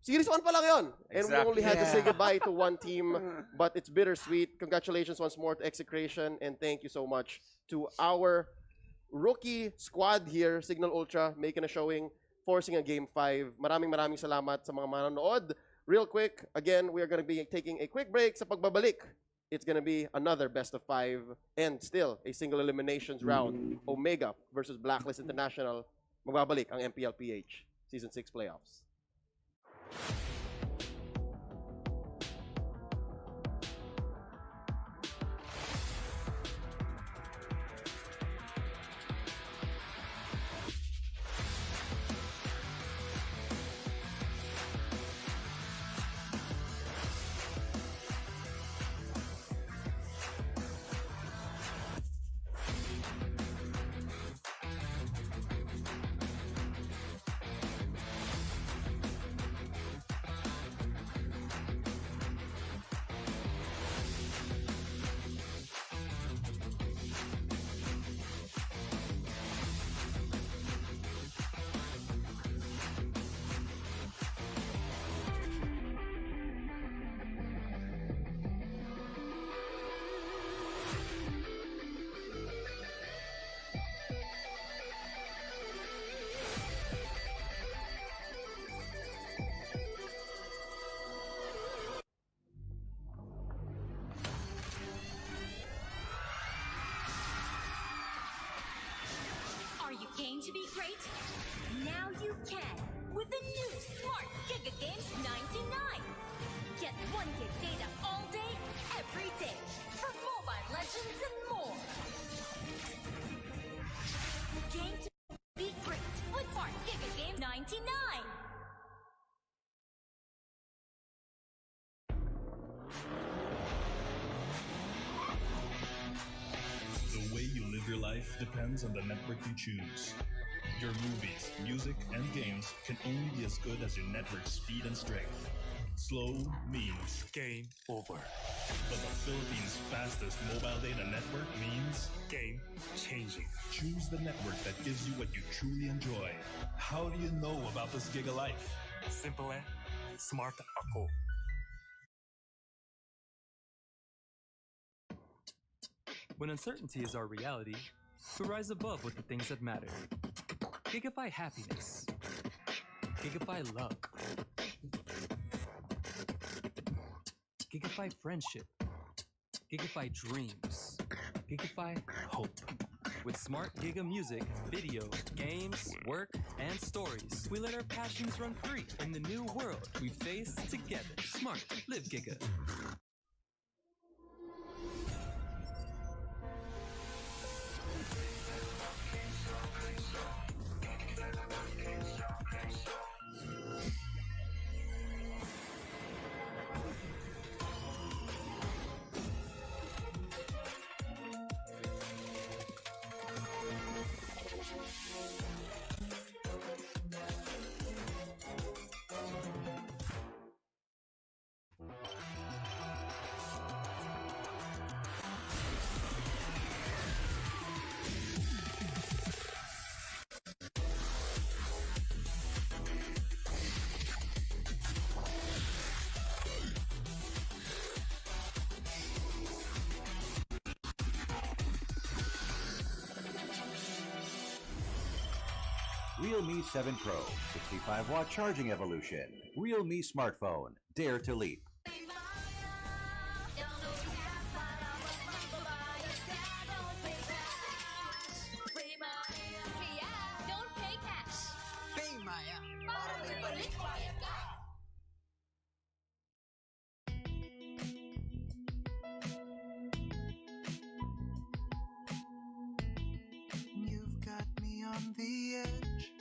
Series 1 pa lang yun. And we only had to say goodbye to one team, but it's bittersweet. Congratulations once more to Execration, and thank you so much to our rookie squad here, Signal Ultra, making a showing, forcing a Game 5. Maraming salamat sa mga manonood. Real quick, again, we are going to be taking a quick break. Sa pagbabalik, it's going to be another best of 5 and still a single eliminations round. Omega versus Blacklist International. Magbabalik ang MPL PH Season 6 playoffs. Game to be great? Now you can with the new Smart Giga Games 99. Get 1 gig data all day, every day for Mobile Legends and more. Game to be great with Smart Giga Game 99. The way you live your life depends on the network you choose. Your movies, music, and games can only be as good as your network speed and strength. Slow means game over. But the Philippines' fastest mobile data network means game changing. Choose the network that gives you what you truly enjoy. How do you know about this Giga Life? Simple eh? Smart ako. When uncertainty is our reality, we rise above with the things that matter. Gigafy happiness. Gigafy love. Gigafy friendship. Gigafy dreams. Gigafy hope. With smart Giga music, video, games, work, and stories, we let our passions run free in the new world we face together. Smart, live Giga. Realme 7 Pro, 65-watt charging evolution. Realme smartphone, dare to leap. Don't pay cash. Pay Maya. Para may balik bayad ka. You've got me on the edge.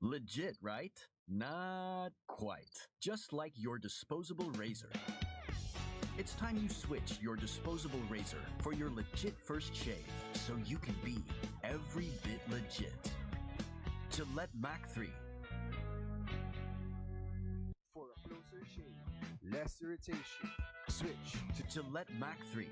Legit, right? Not quite. Just like your disposable razor. It's time you switch your disposable razor for your legit first shave so you can be every bit legit. Gillette Mac 3. For a closer shave, less irritation, switch to Gillette Mac 3.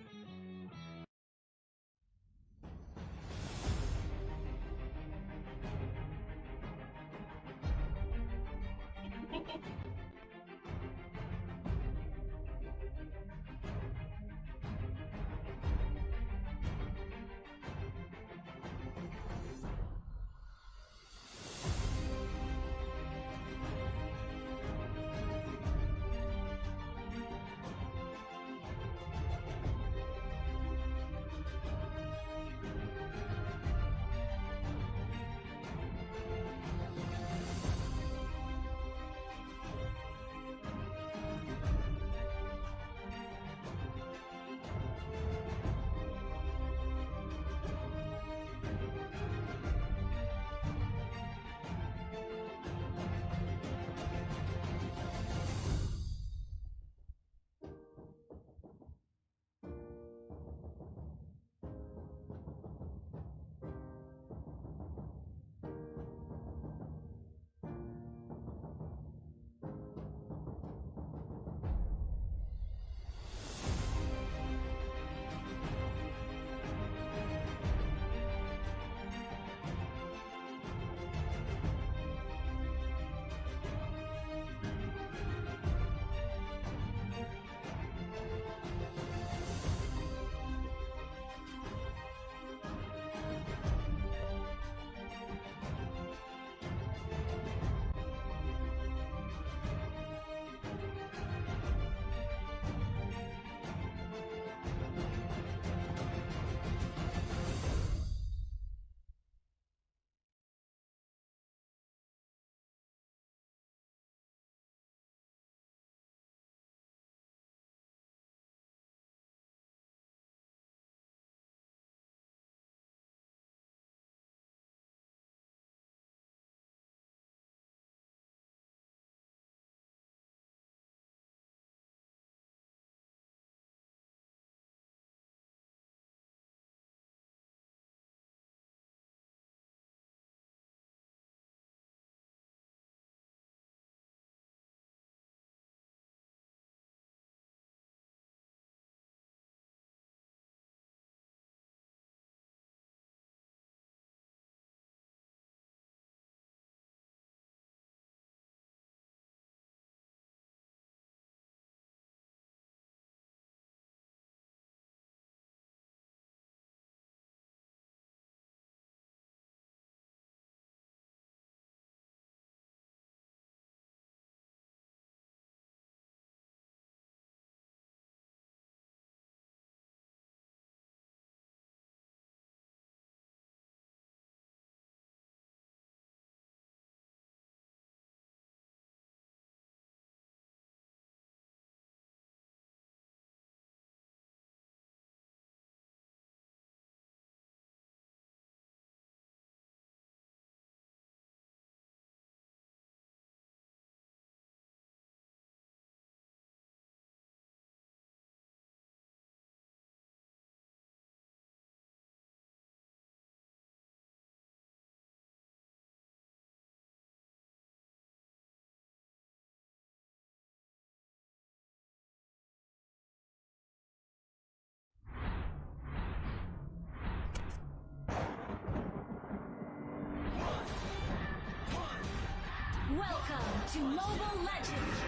Welcome to Mobile Legends!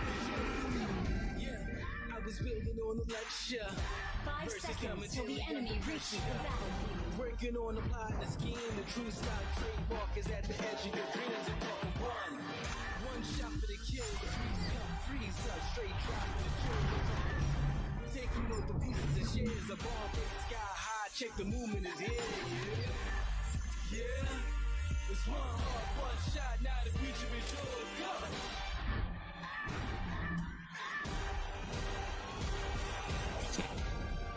I was building on the lecture. 5 seconds till the enemy reaches the battlefield. Working on a plot and a scheme. The true style trademark is at the edge of your dreams. And talking one shot for the kill. The freeze up, straight drop for the kill. Taking out the pieces and shares. A bomb in the sky high. Check the movement is here. Yeah. It's one heart, one shot. Now the future is yours. Go.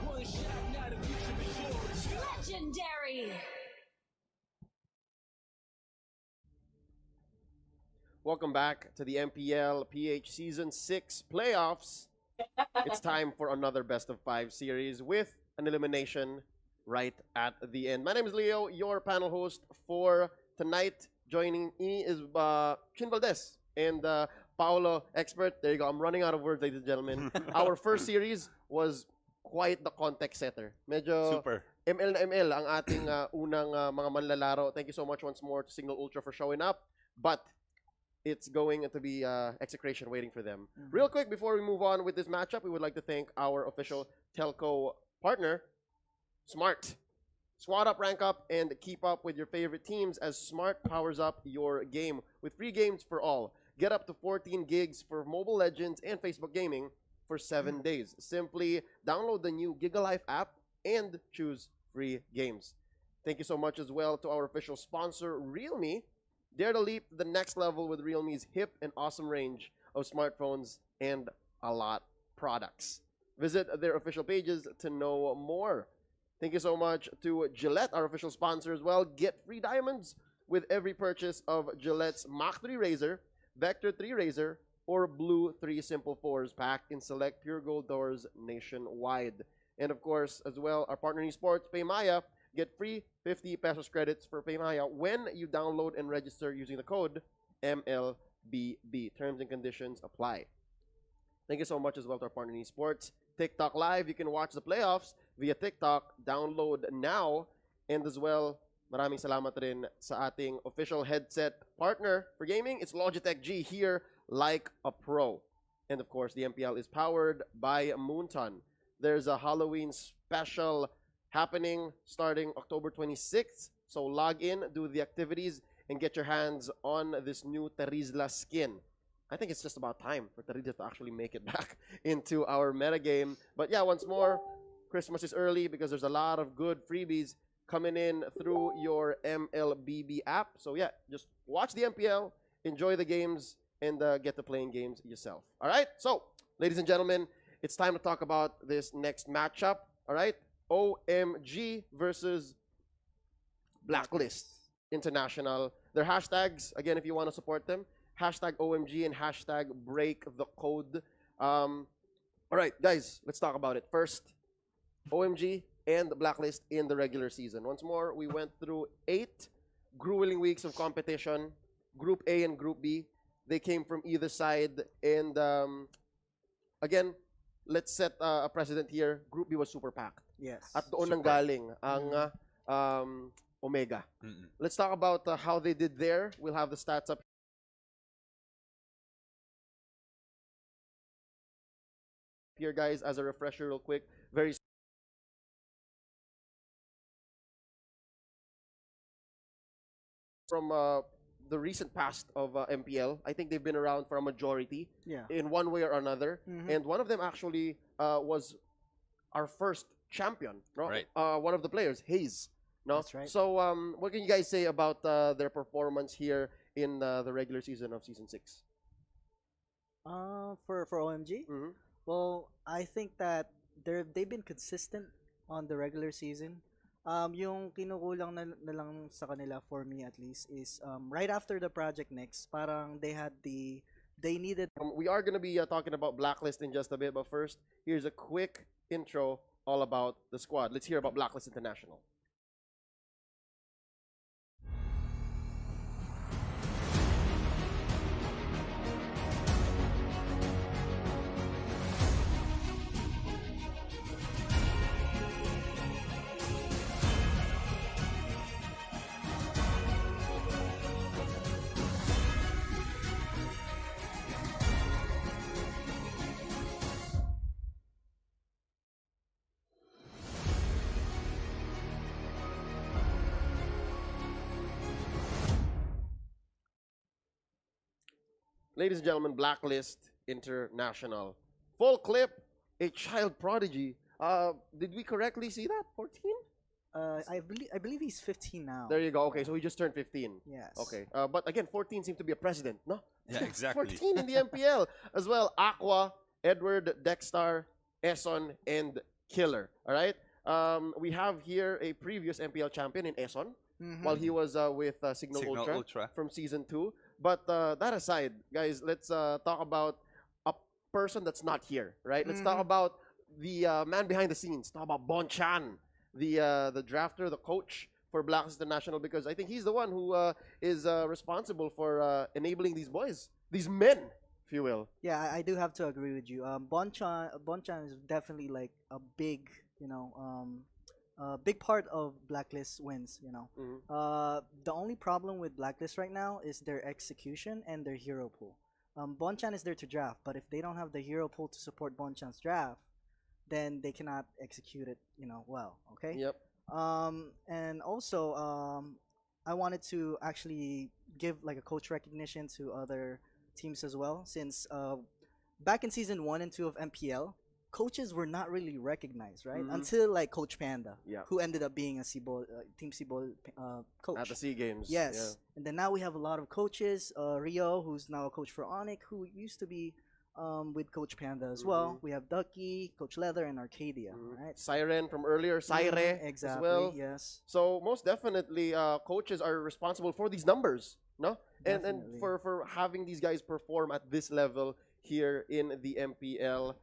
One shot. Now the future is yours. Legendary. Welcome back to the MPL PH Season 6 playoffs. It's time for another best of 5 series with an elimination right at the end. My name is Leo, your panel host for tonight. Joining me is Chin Valdez and Paolo Expert. There you go. I'm running out of words, ladies and gentlemen. Our first series was quite the context setter. Medyo Super. ML na ML ang ating unang mga manlalaro. Thank you so much once more to Signal Ultra for showing up. But it's going to be execration waiting for them. Real quick, before we move on with this matchup, we would like to thank our official telco partner, Smart. Squad up, rank up, and keep up with your favorite teams as Smart powers up your game with free games for all. Get up to 14 gigs for Mobile Legends and Facebook Gaming for 7 days. Simply download the new GigaLife app and choose free games. Thank you so much as well to our official sponsor, Realme. Dare to leap to the next level with Realme's hip and awesome range of smartphones and a lot products. Visit their official pages to know more. Thank you so much to Gillette, our official sponsor as well. Get free diamonds with every purchase of Gillette's Mach 3 Razor, Vector 3 Razor, or Blue 3 Simple 4s pack in select Pure Gold doors nationwide. And of course, as well, our partner in esports, Paymaya. Get free 50 pesos credits for Paymaya when you download and register using the code MLBB. Terms and conditions apply. Thank you so much as well to our partner in esports. TikTok Live, you can watch the playoffs via TikTok. Download now. And as well, maraming salamat rin sa ating official headset partner for gaming. It's Logitech G, here like a pro. And of course, the MPL is powered by Moonton. There's a Halloween special happening starting October 26th. So log in, do the activities, and get your hands on this new Terizla skin. I think it's just about time for Terizla to actually make it back into our metagame. But yeah, once more, Christmas is early because there's a lot of good freebies coming in through your MLBB app. So yeah, just watch the MPL, enjoy the games, and get to playing games yourself. All right? So, ladies and gentlemen, it's time to talk about this next matchup. All right? OMG versus Blacklist International. Their hashtags, again, if you want to support them, hashtag OMG and hashtag break the code. All right, guys, let's talk about it. First, OMG and Blacklist in the regular season. Once more, we went through 8 grueling weeks of competition, Group A and Group B. They came from either side. And again, let's set a precedent here. Group B was super packed. Yes. At doon nang galing ang Omega. Let's talk about how they did there. We'll have the stats up here, guys, as a refresher real quick. Very from the recent past of MPL. I think they've been around for a majority in one way or another. And one of them actually was our first champion, no? Right. One of the players, Hayes. No? That's right. So what can you guys say about their performance here in the regular season of Season 6? For OMG? Well, I think that they've been consistent on the regular season. Yung kinukulang na lang sa kanila, for me at least, is right after the Project Next, parang they needed. We are going to be talking about Blacklist in just a bit, but first, here's a quick intro all about the squad. Let's hear about Blacklist International. Ladies and gentlemen, Blacklist International. Full clip, a child prodigy. Did we correctly see that? 14? I believe he's 15 now. There you go. Okay, so he just turned 15. Yes. Okay. But again, 14 seemed to be a president, no? Yeah, exactly. 14 in the MPL as well. Aqua, Edward, Dexter, Eson, and Killer. All right. We have here a previous MPL champion in Eson while he was with Signal Ultra from season 2. But that aside, guys, let's talk about a person that's not here, right? Let's talk about the man behind the scenes. Talk about Bon Chan, the drafter, the coach for Blacklist International, because I think he's the one who is responsible for enabling these boys, these men, if you will. Yeah, I do have to agree with you. Bonchan is definitely like a big, big part of Blacklist wins. The only problem with Blacklist right now is their execution and their hero pool. Bonchan is there to draft, but if they don't have the hero pool to support Bonchan's draft, then they cannot execute it, well. Okay. Yep. And also, I wanted to actually give like a coach recognition to other teams as well, since back in season 1 and 2 of MPL, coaches were not really recognized, right? Until like Coach Panda, who ended up being a Team Cebol coach At the SEA Games. Yes, Yeah. and then now we have a lot of coaches. Rio, who's now a coach for Onic, who used to be with Coach Panda as well. We have Ducky, Coach Leather, and Arcadia. Right? Siren from earlier, Sire exactly, as well. yes. So most definitely, coaches are responsible for these numbers, no? And Definitely. for having these guys perform at this level here in the MPL.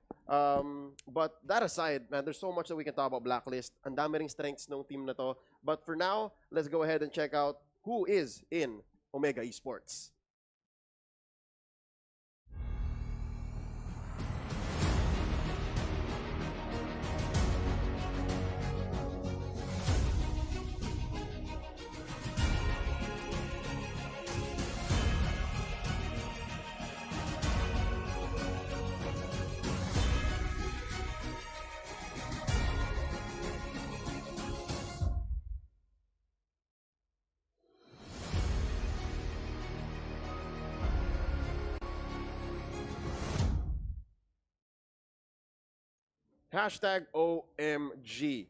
But that aside, man, there's so much that we can talk about Blacklist. Ang dami ring strengths ng team na to. But for now, let's go ahead and check out who is in Omega Esports. Hashtag OMG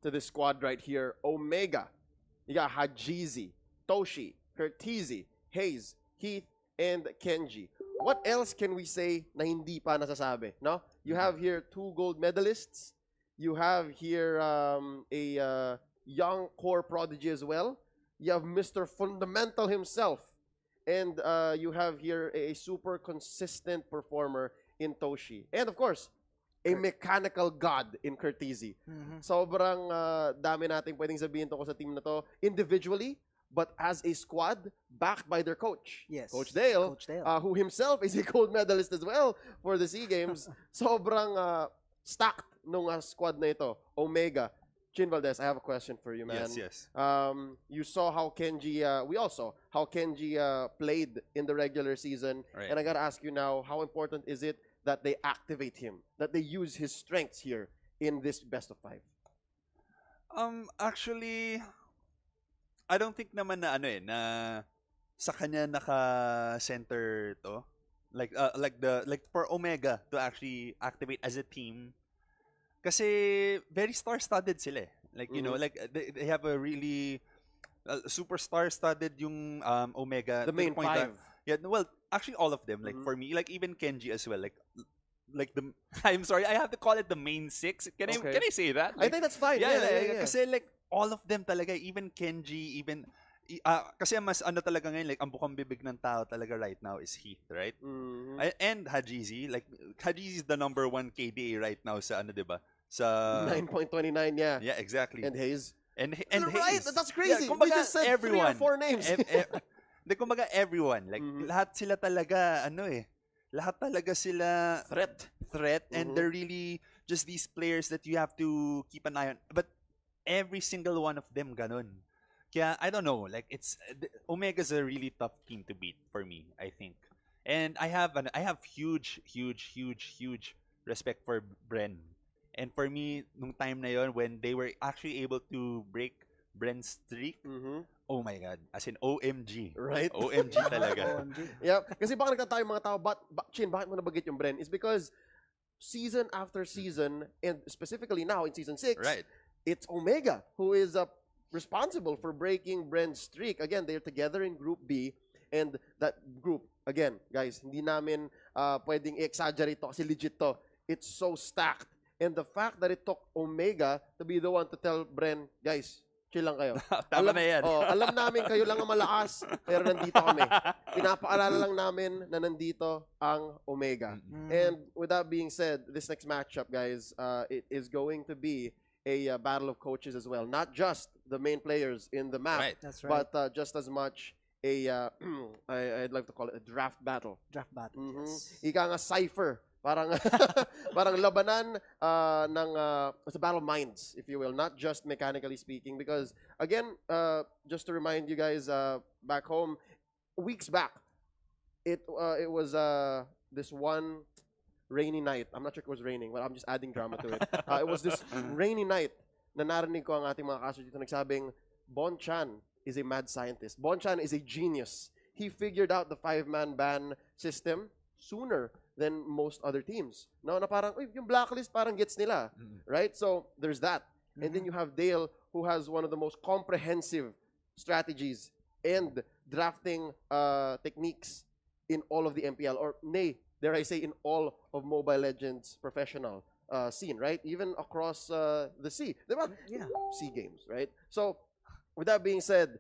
to this squad right here. Omega. You got Hajizi, Toshi, Curtizi, Hayes, Heath, and Kenji. What else can we say na hindi pa nasasabi? No? You have here 2 gold medalists. You have here a young core prodigy as well. You have Mr. Fundamental himself. And you have here a super consistent performer in Toshi. And of course, a mechanical god in Curtizi. Sobrang dami natin pwedeng sabihin to sa team na to individually, but as a squad, backed by their coach. Yes. Coach Dale, Coach Dale. who himself is a gold medalist as well for the SEA Games. Sobrang stacked nung squad na ito. Omega. Chin Valdez, I have a question for you, man. Yes. You saw how Kenji, we all saw how Kenji played in the regular season. Right. And I gotta ask you now, how important is it that they activate him, that they use his strengths here in this best of 5? Actually, I don't think naman na na sa kanya naka-center to. Like for Omega to actually activate as a team. Kasi very star-studded sila eh. Like, like they have a really super star-studded yung Omega. The main 5. Yeah, well, actually all of them. Like for me, like even Kenji as well. Like the I'm sorry, I have to call it the main 6. Can I say that? I think that's fine. Yeah. Kasi like all of them talaga, even Kenji, even kasi mas talaga ngayon, like ang bukang bibig ng tao talaga right now is Heath, right? And Hajizi, like Hajizi is the number 1 KDA right now sa diba? Sa 9.29, yeah. Yeah, exactly. And Hayes. And right, Hayes. that's crazy. Yeah, We just said everyone. 3 or 4 names. Kumbaga everyone, like lahat sila talaga lahat talaga sila threat and they're really just these players that you have to keep an eye on. But every single one of them ganon. Kaya I don't know, like Omega's a really tough team to beat for me, I think. And I have huge respect for Bren. And for me, nung time na yon when they were actually able to break Bren's streak, Oh my God. As in OMG. Right? OMG talaga. Yep. Kasi baka nagtatalo yung mga tao, Chin, bakit mo nabagit yung Bren? Is because season after season, and specifically now in season 6, Right. it's Omega who is responsible for breaking Bren's streak. Again, they're together in Group B, and that group, again, guys, hindi namin pwedeng i-exaggerate to kasi legit to. It's so stacked. And the fact that it took Omega to be the one to tell Bren, guys, chill lang kayo. Tama na yan. Alam namin kayo lang ang malakas, pero nandito kami. Pinapaalala lang namin na nandito ang Omega. And with that being said, this next matchup, guys, it is going to be a battle of coaches as well. Not just the main players in the map, Right. That's right. but just as much I'd like to call it a draft battle. Draft battle. Yes. Ika nga cipher. Parang parang labanan it's a battle of minds, if you will, not just mechanically speaking. Because again, just to remind you guys back home, weeks back, it was this one rainy night. I'm not sure if it was raining, but I'm just adding drama to it. It was this rainy night na narinig ko ang ating mga kaso dito nagsabing, Bon Chan is a mad scientist. Bon Chan is a genius. He figured out the 5-man ban system sooner than most other teams. No, na parang, yung Blacklist parang gets nila. Right? So, there's that. And then you have Dale, who has one of the most comprehensive strategies and drafting techniques in all of the MPL, or dare I say, in all of Mobile Legends professional scene, right? Even across the sea. Diba? Yeah. Sea games, right? So, with that being said,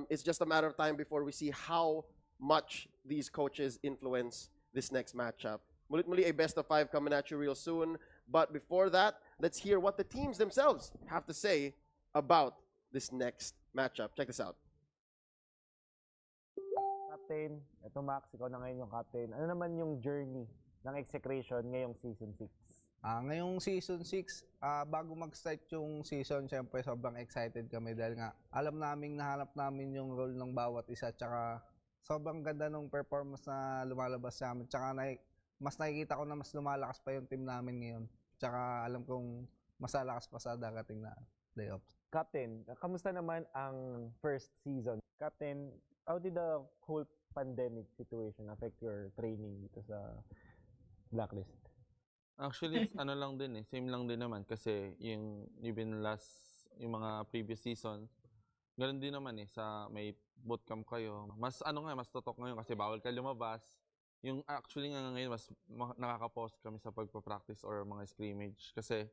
it's just a matter of time before we see how much these coaches influence this next matchup. Mulit-muli, a best of 5 coming at you real soon. But before that, let's hear what the teams themselves have to say about this next matchup. Check this out. Captain, ito Max, ikaw na ngayon yung captain. Ano naman yung journey ng execration ngayong season 6? Ngayong season 6, bago mag-start yung season, syempre sobrang excited kami dahil nga alam namin, nahanap namin yung role ng bawat isa, tsaka sobrang ganda ng performance na lumalabas sa amin. Tsaka mas nakikita ko na mas lumalakas pa yung team namin ngayon. Tsaka alam kong mas lalakas pa sa darating na playoffs. Captain, kamusta naman ang first season? Captain, how did the whole pandemic situation affect your training dito sa Blacklist? Actually, ano lang din same lang din naman kasi yung even yung mga previous season, ganoon din naman sa may bootcamp kayo. Mas mas totok ngayon kasi bawal ka lumabas. Yung actually ngayon mas nakaka-pause kami sa pagpa-practice or mga scrimmage kasi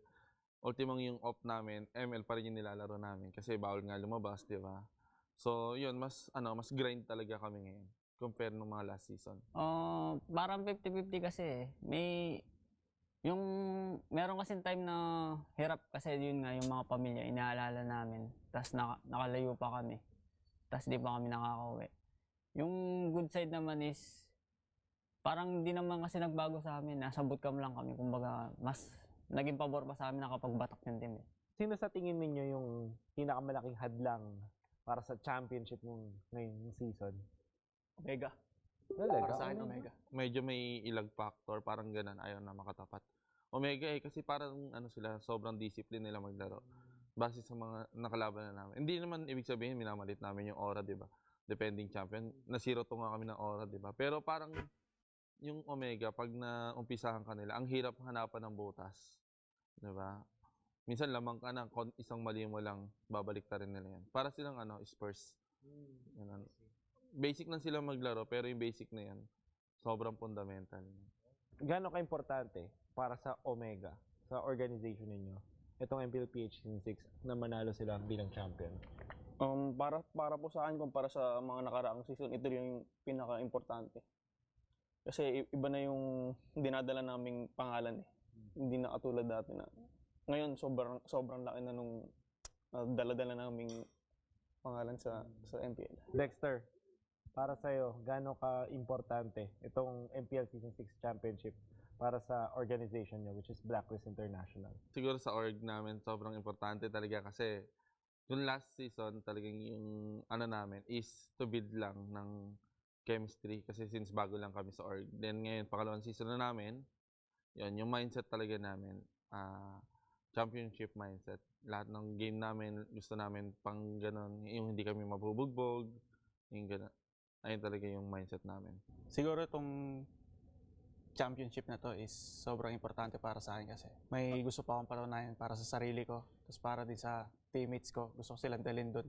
ultimong yung off namin, ML pa rin yung nilalaro namin kasi bawal nga lumabas, di ba? So, yun, mas grind talaga kami ngayon compare nung mga last season. Parang 50-50 kasi meron kasing time na hirap kasi yun nga yung mga pamilya inaalala namin. Tapos nakalayo pa kami. Tapos di pa kami nakakauwi. Yung good side naman is parang di naman kasi nagbago sa amin. Nasa bootcamp lang kami. Kumbaga mas naging pabor pa sa amin nakapagbatak yung team. Sino sa tingin ninyo yung pinakamalaking hadlang para sa championship ngayong season? Omega. Talaga? Para sa akin, Omega. Medyo may ilag factor, parang ganun, ayaw na makatapat. Omega kasi parang sila, sobrang discipline nila maglaro. Base sa mga nakalaban na namin. Hindi naman ibig sabihin minamalit namin yung aura, 'di ba? Defending champion, na 0-2 nga kami ng aura, 'di ba? Pero parang yung Omega pag naumpisahan kanila, ang hirap hanapan ng butas. 'Di ba? Minsan lamang ka na, isang mali mo lang, babalik ta rin nila yan. Para silang Spurs. Basic lang sila maglaro, pero yung basic na yan, sobrang fundamental. Gaano ka-importante para sa Omega, sa organization ninyo, itong MPLPH Season 6 na manalo sila bilang champion? Para po sa akin, kumpara sa mga nakaraang season, ito yung pinaka-importante. Kasi iba na yung dinadala naming pangalan . Hindi na katulad dati na. Ngayon, sobrang laki na nung dala-dala naming pangalan sa MPL. Dexter, para sa'yo, gaano ka-importante itong MPL Season 6 Championship para sa organization nyo, which is Blacklist International? Siguro sa org namin, sobrang importante talaga kasi yung last season, talagang yung namin is to build lang ng chemistry kasi since bago lang kami sa org. Then ngayon, pangalawang season na namin, yun, yung mindset talaga namin, championship mindset. Lahat ng game namin, gusto namin pang ganun, yung hindi kami mabubugbog, yung ganun. Ayun talaga yung mindset namin. Siguro itong championship na to is sobrang importante para sa akin kasi may gusto pa akong patunayan para sa sarili ko, tapos para din sa teammates ko. Gusto ko silang dalhin doon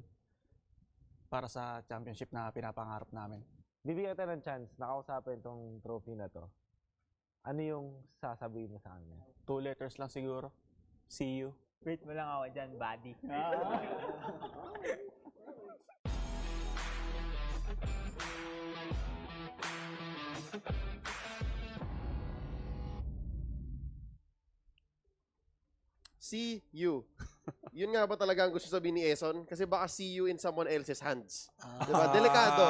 para sa championship na pinapangarap namin. Bibigyan kita ng chance na kausapin tong trophy na to. Ano yung sasabihin mo sa kanya? 2 letters lang siguro. See you. Wait mo lang ako dyan, buddy. See you. Yun nga ba talaga ang gusto sabihin ni Eson? Kasi baka see you in someone else's hands. Diba? Delikado.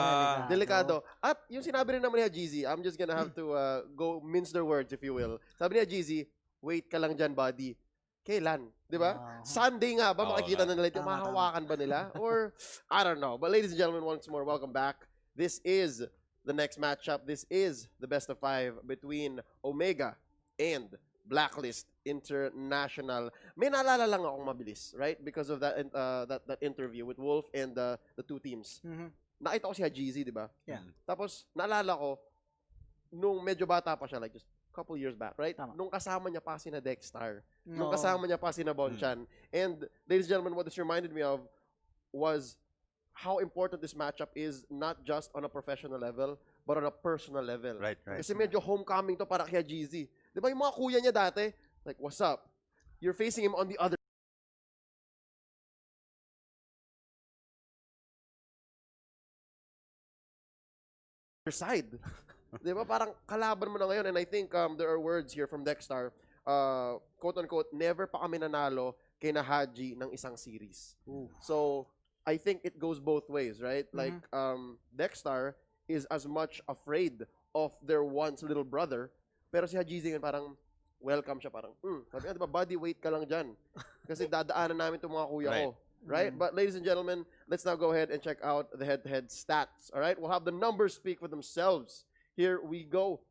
Delikado. At yung sinabi rin naman niya, Jeezy, I'm just gonna have to go mince their words, if you will. Sabi niya, Jeezy, wait ka lang dyan, buddy. Kailan? Diba? Sunday nga ba? Makikita na nila ito. Mahahawakan ba nila? Or, I don't know. But ladies and gentlemen, once more, welcome back. This is the next matchup. This is the best of 5 between Omega and Blacklist International. May naalala lang akong mabilis, right? Because of that that interview with Wolf and the two teams. Nakita ko si Hajizi, di ba? Yeah. Tapos, naalala ko, nung medyo bata pa siya, like just a couple years back, right? Nung kasama niya pa si na Dexstar. Nung kasama niya pa si na Bonchan. And, ladies and gentlemen, what this reminded me of was how important this matchup is not just on a professional level, but on a personal level. Right. Kasi medyo homecoming to para kay Hajizi. Di ba yung mga kuya niya dati, like, what's up? You're facing him on the other side. Di ba? Parang kalaban mo na ngayon. And I think there are words here from Dexstar, quote-unquote, never pa kami nanalo kay na Haji ng isang series. So, I think it goes both ways, right? Like, Dexstar is as much afraid of their once little brother, pero si Hajizi parang welcome siya, parang, sabi nga, diba, buddy, wait ka lang dyan. Kasi dadaanan namin itong mga kuya ko. Right? But ladies and gentlemen, let's now go ahead and check out the head-to-head stats. All right? We'll have the numbers speak for themselves. Here we go.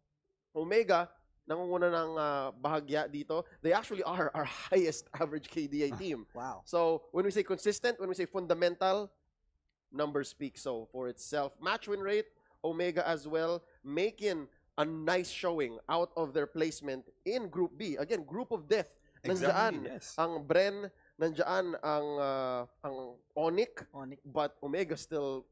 Omega, nangunguna ng bahagya dito. They actually are our highest average KDA team. Wow. So, when we say consistent, when we say fundamental, numbers speak so for itself. Match win rate, Omega as well, making a nice showing out of their placement in Group B. Again, Group of Death. Nandiyan ang Bren, nandiyan ang Onic, but Omega still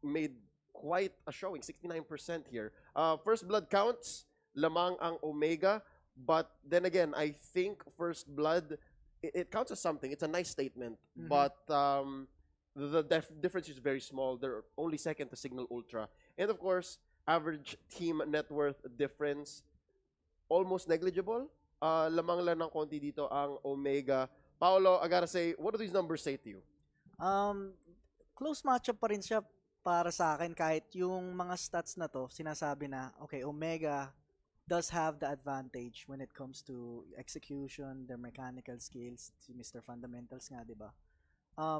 made quite a showing, 69% here. First blood counts, lamang ang Omega, but then again, I think First Blood, it counts as something. It's a nice statement, but the difference is very small. They're only second to Signal Ultra. And of course, average team net worth difference, almost negligible. Lamang lang ng konti dito ang Omega. Paolo, I gotta say, what do these numbers say to you? Close matchup pa rin siya para sa akin kahit yung mga stats na to, sinasabi na, okay, Omega does have the advantage when it comes to execution, their mechanical skills, si Mr. Fundamentals nga, di ba?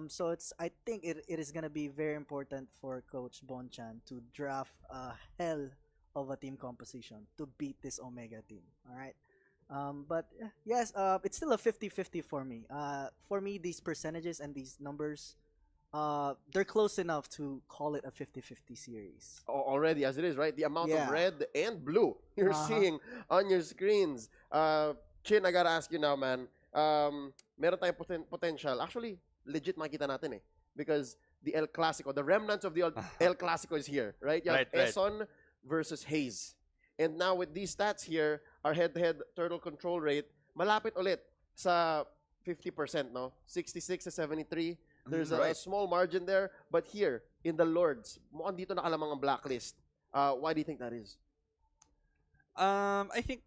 So I think it is gonna be very important for Coach Bonchan to draft a hell of a team composition to beat this Omega team. All right. But yes, it's still a 50-50 for me. For me, these percentages and these numbers, they're close enough to call it a 50-50 series. Already, as it is, right? The amount of red and blue you're seeing on your screens. Chin, I gotta ask you now, man. Meron tayong potential. Actually, legit makita natin eh. Because the El Clasico, the remnants of the El Clasico is here, right? You have Eson versus Hayes. And now with these stats here, our head-to-head turtle control rate, malapit ulit sa 50%, no? 66 to 73. There's a small margin there. But here, in the Lords, mukhang dito nakalamang ang Blacklist. Why do you think that is? I think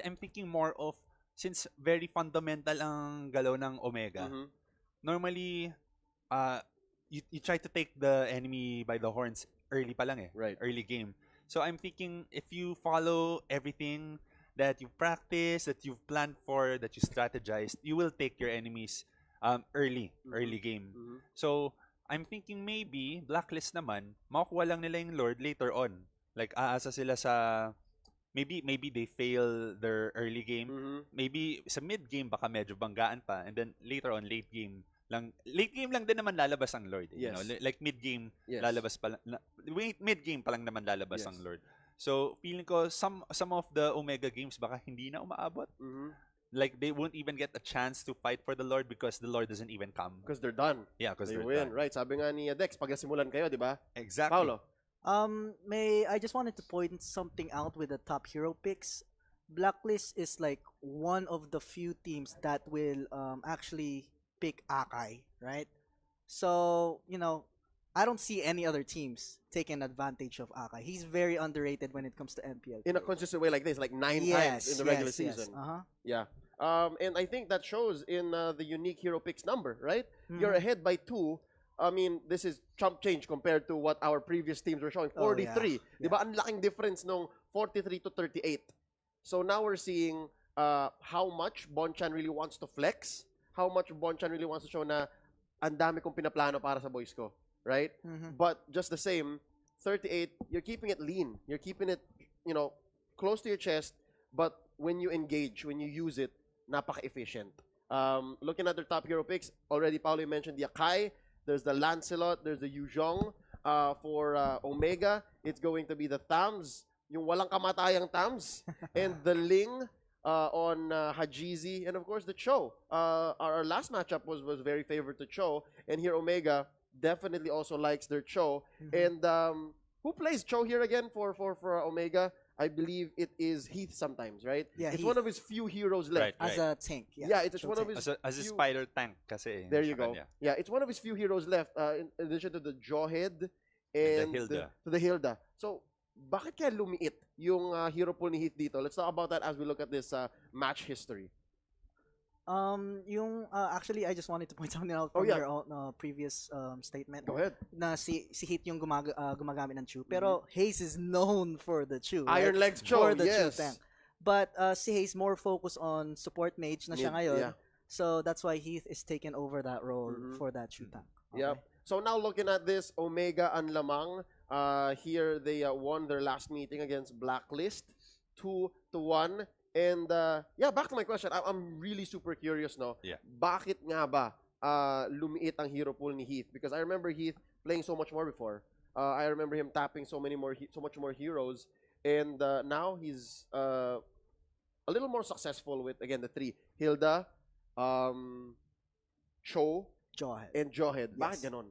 I'm thinking more of since very fundamental ang galaw ng Omega. Normally you try to take the enemy by the horns early pa lang eh. Early game. So I'm thinking if you follow everything that you practice, that you've planned for, that you strategized, you will take your enemies early game. So I'm thinking maybe Blacklist naman, makukuha lang nila yung Lord later on. Like aasa sila sa maybe they fail their early game. Maybe sa mid game baka medyo banggaan pa, and then later on late game lang din naman lalabas ang Lord. You know, like mid game lalabas pa mid game pa lang naman lalabas ang Lord. So feeling ko some of the Omega games baka hindi na umaabot. Like they won't even get a chance to fight for the Lord because the Lord doesn't even come. Because they're done. Yeah, because they they're win. done. Right. Sabi nga ni Dex, pag nasimulan kayo, di ba? Exactly. Paolo. I just wanted to point something out with the top hero picks. Blacklist is like one of the few teams that will actually pick Akai, right? So, you know, I don't see any other teams taking advantage of Akai. He's very underrated when it comes to MPL. In a consistent way like this, like 9 times in the regular season. Yeah. And I think that shows in the unique hero picks number, right? You're ahead by 2. I mean, this is chump change compared to what our previous teams were showing. 43. Diba? Ang laking difference nung 43 to 38. So now we're seeing how much Bonchan really wants to flex, how much Bonchan really wants to show na ang dami kong pinaplano para sa boys ko, right? But just the same, 38, you're keeping it lean. You're keeping it, you know, close to your chest, but when you engage, when you use it, napaka-efficient. Looking at their top hero picks, already Paolo mentioned the Akai, there's the Lancelot, there's the Yuzhong. For Omega, it's going to be the Tams, yung walang kamatayang Tams, and the Ling on Hajizi, and of course the Cho. Our last matchup was very favored to Cho, and here Omega definitely also likes their Cho. And who plays Cho here again for Omega? I believe it is Heath sometimes, right? Yeah, it's Heath. one of his few heroes left. As a tank. Yeah, it's one of his as a few- spider tank kasi. There you go. Yeah, it's one of his few heroes left in addition to the Jawhead and Hilda. to the Hilda. So, bakit kaya lumiit yung hero pool ni Heath dito? Let's talk about that as we look at this match history. Actually, I just wanted to point something out Oh, from yeah. your own, previous statement. Go ahead. Na si Heat yung gumagamit ng Chu. Pero Hayes is known for the Chu. Iron right? Legs Cho, For the yes. Chu tank. But si Hayes more focused on support mage na siya Mid, ngayon. yeah. So that's why Heath is taking over that role for that Chu tank. Yep. So now looking at this, Omega and Lamang, here they won their last meeting against Blacklist, 2-1. And yeah, back to my question. I'm really super curious, no? Yeah. Bakit nga ba lumiit ang hero pool ni Heath? Because I remember Heath playing so much more before. I remember him tapping so much more heroes, and now he's a little more successful with again the 3: Hilda, Cho, Jawhead. and Jawhead. Yes. Bakit ganon?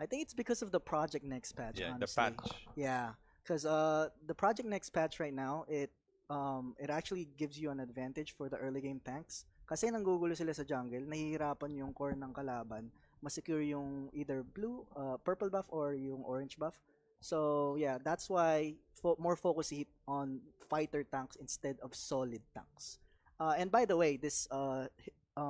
I think it's because of the Project Next patch, Yeah, the honestly. patch. Yeah, because the Project Next patch right now, it actually gives you an advantage for the early game tanks. Kasi nanggugulo sila sa jungle, nahihirapan yung core ng kalaban, masecure yung either purple buff or yung orange buff. So yeah, that's why more focus Heat on fighter tanks instead of solid tanks. And by the way, this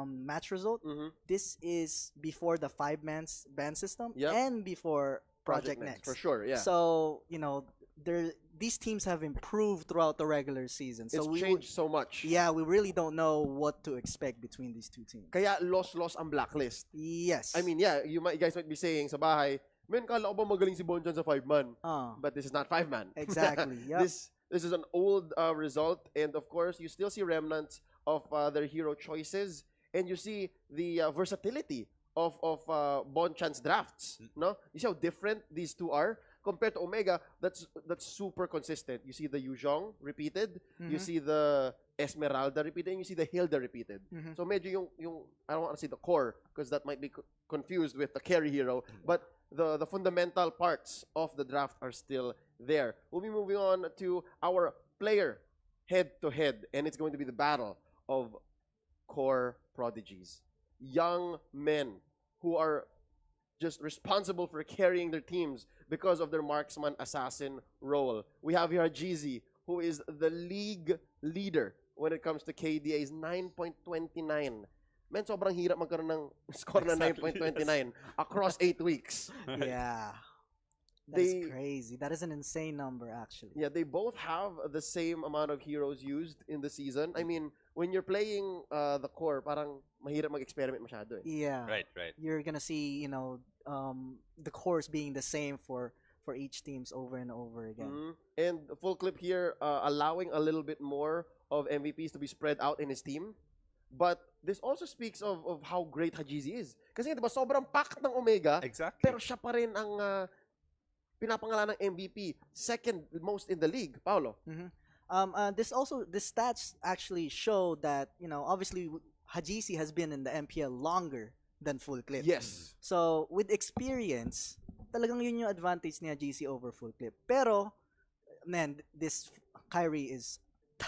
match result, this is before the 5-man ban system and before Project Next. For sure, yeah. So, you know, these teams have improved throughout the regular season. So It's changed so much. Yeah, we really don't know what to expect between these two teams. Kaya loss ang Blacklist. Yes. I mean, yeah, you guys might be saying sa bahay, men, kala ko ba magaling si Bonchan sa 5-man? But this is not 5-man. Exactly. Yep. This is an old result, and of course, you still see remnants of their hero choices, and you see the versatility of Bonchan's drafts. No, you see how different these two are compared to Omega. That's super consistent. You see the Yuzhong repeated, you see the Esmeralda repeated, and you see the Hilda repeated. So medyo yung I don't want to say the core because that might be confused with the carry hero, but the fundamental parts of the draft are still there. We'll be moving on to our player head-to-head, and it's going to be the battle of core prodigies. Young men who are just responsible for carrying their teams because of their marksman assassin role. We have here Jeezy, who is the league leader when it comes to KDA's 9.29. Men, sobrang hirap magkaroon ng score na 9.29 across 8 weeks. Yeah. That's crazy. That is an insane number, actually. Yeah, they both have the same amount of heroes used in the season. I mean, when you're playing the core, parang mahirap mag-experiment masyado eh. Yeah. Right. You're gonna see, you know, the cores being the same for for each teams over and over again. And full clip here, allowing a little bit more of MVPs to be spread out in his team. But this also speaks of how great Hajizi is. Kasi diba, sobrang packed ng Omega, pero siya pa rin ang pinapangalan ng MVP, second most in the league. Paolo? This stats actually show that, obviously Hajizi has been in the MPL longer than Full Clip. Yes. So with experience, talagang yun yung advantage ni Hajizi over Full Clip. Pero, man, this Kyrie is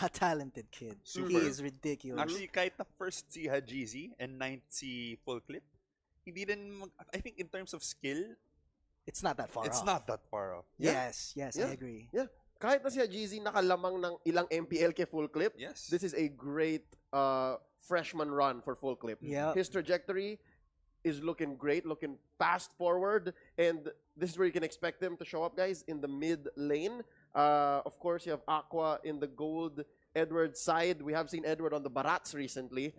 a talented kid. Super. He is ridiculous. Actually, kahit na first si Hajizi and ninth si Full Clip, hindi din, I think in terms of skill, it's not that far off. It's not that far off. Yes, I agree. Yeah. Kahit na si Hajizi nakalamang ng ilang MPL kay Full Clip, this is a great freshman run for Full Clip. Yeah. His trajectory is looking great, looking fast forward, and this is where you can expect them to show up, guys, in the mid lane. Of course, you have Aqua in the gold, Edward side. We have seen Edward on the Barats recently.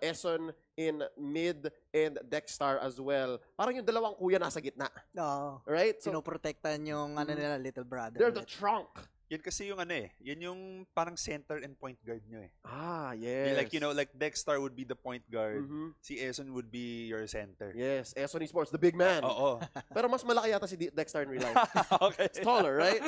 Eson in mid, and Dexstar as well. Parang yung dalawang kuya nasa gitna. Oo. Right? So, pinoprotektan yung nila, little brother. They're the trunk. Yun kasi yung yun yung parang center and point guard nyo Yes. Like Dexstar would be the point guard. Si Eson would be your center. Yes, Eson Esports, the big man. Oo. Pero mas malaki yata si Dexstar in real life. Okay. It's taller, right?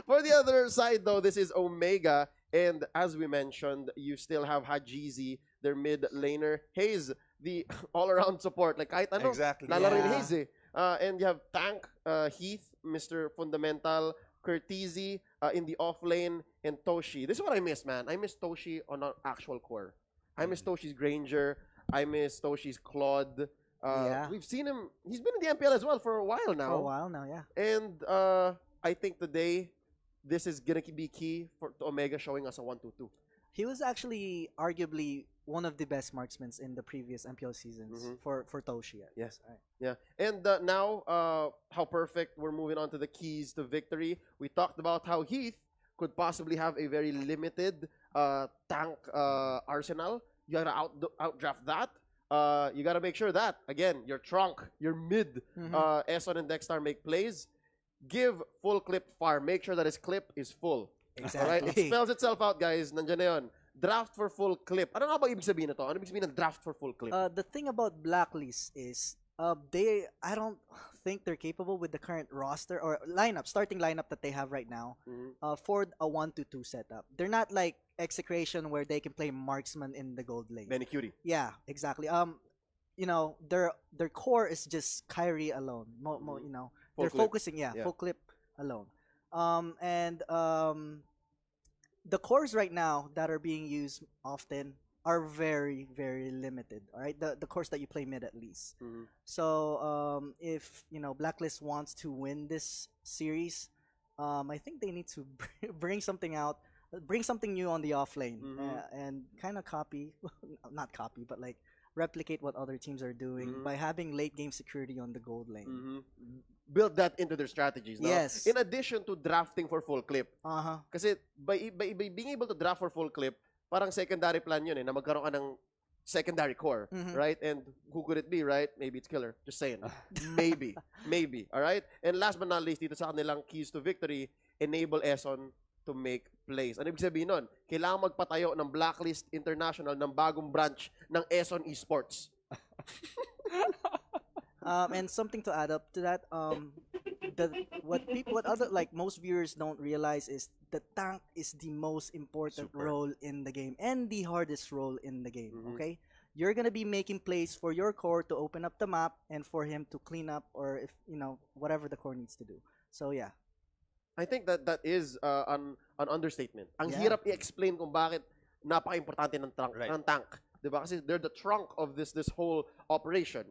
For the other side, though, this is Omega. And as we mentioned, you still have Hajizi, their mid laner. Hayes, the all-around support. Like kahit ano, lalaro ni Hayes eh. And you have Tank, Heath, Mr. Fundamental, Curtizi in the off lane, and Toshi. This is what I miss, man. I miss Toshi on an actual core. I miss Toshi's Granger. I miss Toshi's Claude. We've seen him. He's been in the MPL as well for a while now. Yeah. And I think today, this is going to be key to Omega showing us a 1-2-2. He was actually arguably one of the best marksmen in the previous MPL seasons for Toshi. Yes. Yeah. And now, how perfect. We're moving on to the keys to victory. We talked about how Heath could possibly have a very limited tank arsenal. You gotta outdraft that. You gotta make sure that, again, your trunk, your mid, Eson and Dexstar make plays. Give Full Clip farm. Make sure that his clip is full. Exactly. Alright? It spells itself out, guys. Nandiyan na yun. Draft for full clip. Ano nga ba ibig sabihin nito? Ano ibig sabihin ng draft for full clip? The thing about Blacklist is I don't think they're capable with the current roster or starting lineup that they have right now for a 1-2 setup. They're not like Execration where they can play marksman in the gold lane. Benny Cutie. Yeah, exactly. Their core is just Kyrie alone. They're focusing, full clip alone. The cores right now that are being used often are very, very limited. All right, the cores that you play mid at least. So if Blacklist wants to win this series, I think they need to bring something new on the off lane and kind of not copy, but like replicate what other teams are doing by having late game security on the gold lane. Build that into their strategies. No? Yes. In addition to drafting for full clip. Kasi by being able to draft for full clip, parang secondary plan yun na magkaroon ka ng secondary core, right? And who could it be, right? Maybe it's Killer. Just saying. Maybe. All right? And last but not least, dito sa kanilang keys to victory, enable Eson to make plays. Ano ibig sabihin nun? Kailangan magpatayo ng Blacklist International ng bagong branch ng Eson Esports. And something to add up to that, what other most viewers don't realize is the tank is the most important role in the game and the hardest role in the game. Okay, you're gonna be making plays for your core to open up the map and for him to clean up or if whatever the core needs to do. So yeah, I think that is an understatement. Ang hirap i-explain kung bakit napaka-importante ng tank. Diba? Kasi they're the trunk of this whole operation.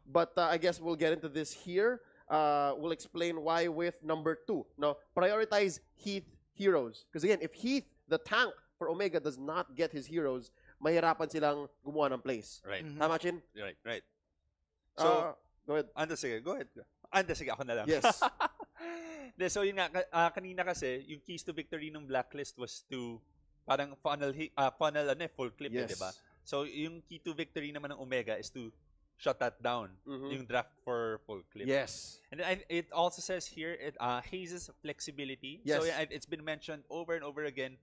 But I guess we'll get into this here. We'll explain why with number 2. No, prioritize Heath heroes. Because again, if Heath, the tank for Omega, does not get his heroes, mahirapan silang gumawa ng plays. Right. Tama, Chin? Right. So, go ahead. Go ahead. Sige, ako na lang. Yes. So yun nga, kanina kasi, yung keys to victory ng Blacklist was to parang funnel full clip, yes. Diba? So, yung key to victory naman ng Omega is to shut that down. Yung draft for full clip. Yes. And then it also says here Hayes' flexibility. Yes. So it's been mentioned over and over again.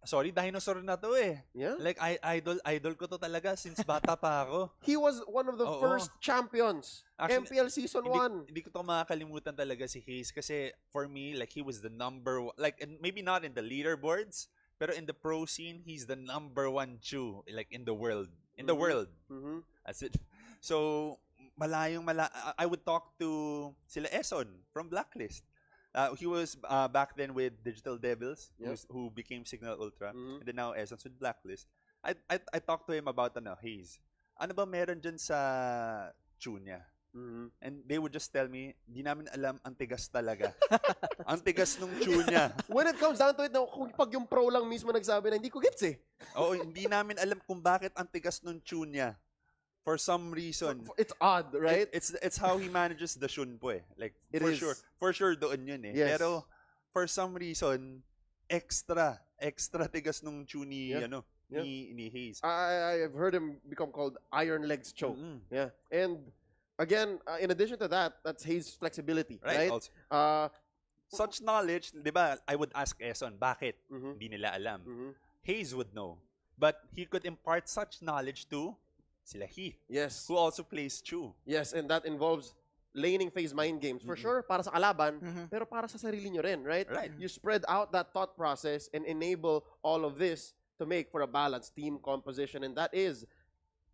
Sorry, dinosaur na to eh. Yeah. Like idol ko to talaga since bata pa ako. He was one of the first champions. Actually, MPL season 1. Hindi ko to makakalimutan talaga si Hayes kasi for me like he was the number one, like, and maybe not in the leaderboards, pero in the pro scene he's the number 1 Chu like in the world. In the world. That's it. So I would talk to sila Eson from Blacklist. He was back then with Digital Devils, who became Signal Ultra, and then now Essence with Blacklist. I talked to him about Hayes. Ano ba meron dyan sa tune niya? And they would just tell me, di namin alam, ang tigas talaga. Ang tigas nung tune niya. When it comes down to it, kung pag yung pro lang mismo nagsabi na, hindi ko gets eh. Oo, hindi namin alam kung bakit ang tigas nung tune niya. For some reason. It's odd, right? It's how he manages the shunpo eh. Like, for sure doon yun eh. Yes. Pero, for some reason, extra tigas nung tune ni Hayes. I've heard him become called Iron Legs Choke. Yeah. And again, in addition to that, that's Hayes' flexibility, right? Also, such knowledge, di ba, I would ask Eson, bakit? Hindi nila alam. Hayes would know. But he could impart such knowledge to sila He. Yes. Who also plays Chu. Yes, and that involves laning phase mind games. For sure, para sa kalaban, pero para sa sarili nyo rin, right? You spread out that thought process and enable all of this to make for a balanced team composition, and that is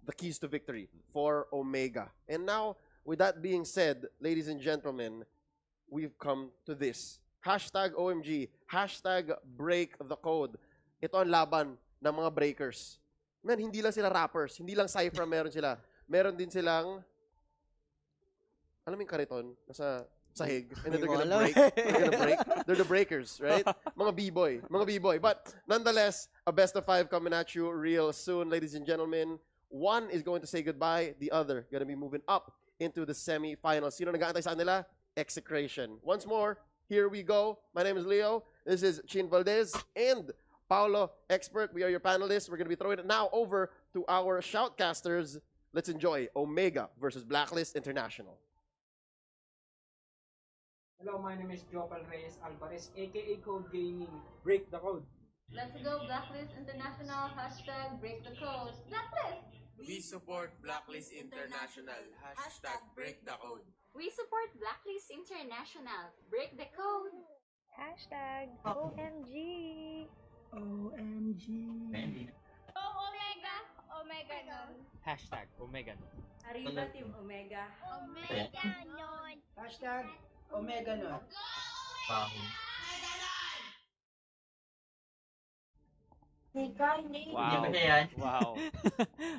the keys to victory for Omega. And now, with that being said, ladies and gentlemen, we've come to this. #OMG, #break the code. Ito ang laban ng mga breakers. Man, hindi lang sila rappers, hindi lang Cypher meron sila. Meron din silang, alam mo yung kariton, nasa sahig, and then they're gonna break. They're the breakers, right? Mga B-boy. But nonetheless, a best of 5 coming at you real soon, ladies and gentlemen. One is going to say goodbye, the other gonna be moving up into the semi-finals. Sino nag-aantay sa kanila? Execration. Once more, here we go. My name is Leo. This is Chin Valdez and Paolo Expert. We are your panelists. We're going to be throwing it now over to our shoutcasters. Let's enjoy Omega versus Blacklist International. Hello, my name is Jopel Reyes Alvarez, aka Code Gaming. Break the code. Let's go Blacklist International. #break the code. Blacklist! We support Blacklist International. #break the code. We support Blacklist International. Break the code. #OMG. OMG. Omega. Omega nun. #Omega nun. Arriba Team Omega. Omega nun. Omega nun. Wow.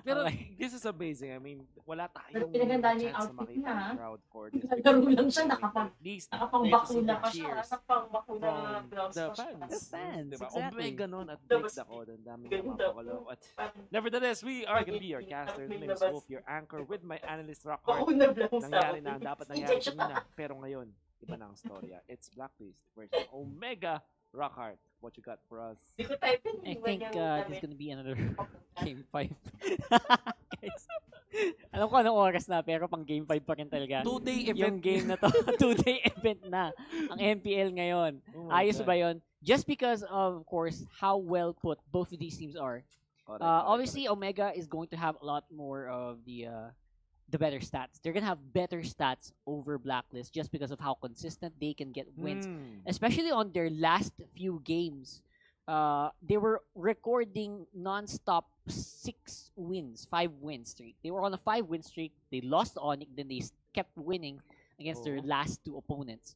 Pero this is amazing. I mean, wala tayong pinaganda niya yung chance na outfit makita niya, ng ha? crowd for this. Naglaro lang siya, At least, nakapangbakula pa siya. cheers Nakapangbakula from gloves the pa siya. fans. The fans, Diba? exactly. Omega nun at break the code. Ang daming napapakulo. At nevertheless, we are gonna be your casters. My name is Wolf, your anchor with my analyst Rockhart. Nangyari na ang dapat nangyari kanina. Pero ngayon, iba na ang storya. It's Blacklist versus Omega. Rockhart, what you got for us? I think there's gonna be another Game 5. Guys, alam ko anong oras na, pero pang Game 5 pa rin talaga. 2-day event. Yung game na to, 2-day event na ang MPL ngayon. Ayos ba yun? Just because of course, how well put both of these teams are. Obviously, Omega is going to have a lot more of the better stats. They're gonna have better stats over Blacklist just because of how consistent they can get wins, especially on their last few games. They were recording non-stop 5 wins streak. They were on a 5-win streak. They lost Onyx, then they kept winning against their last 2 opponents.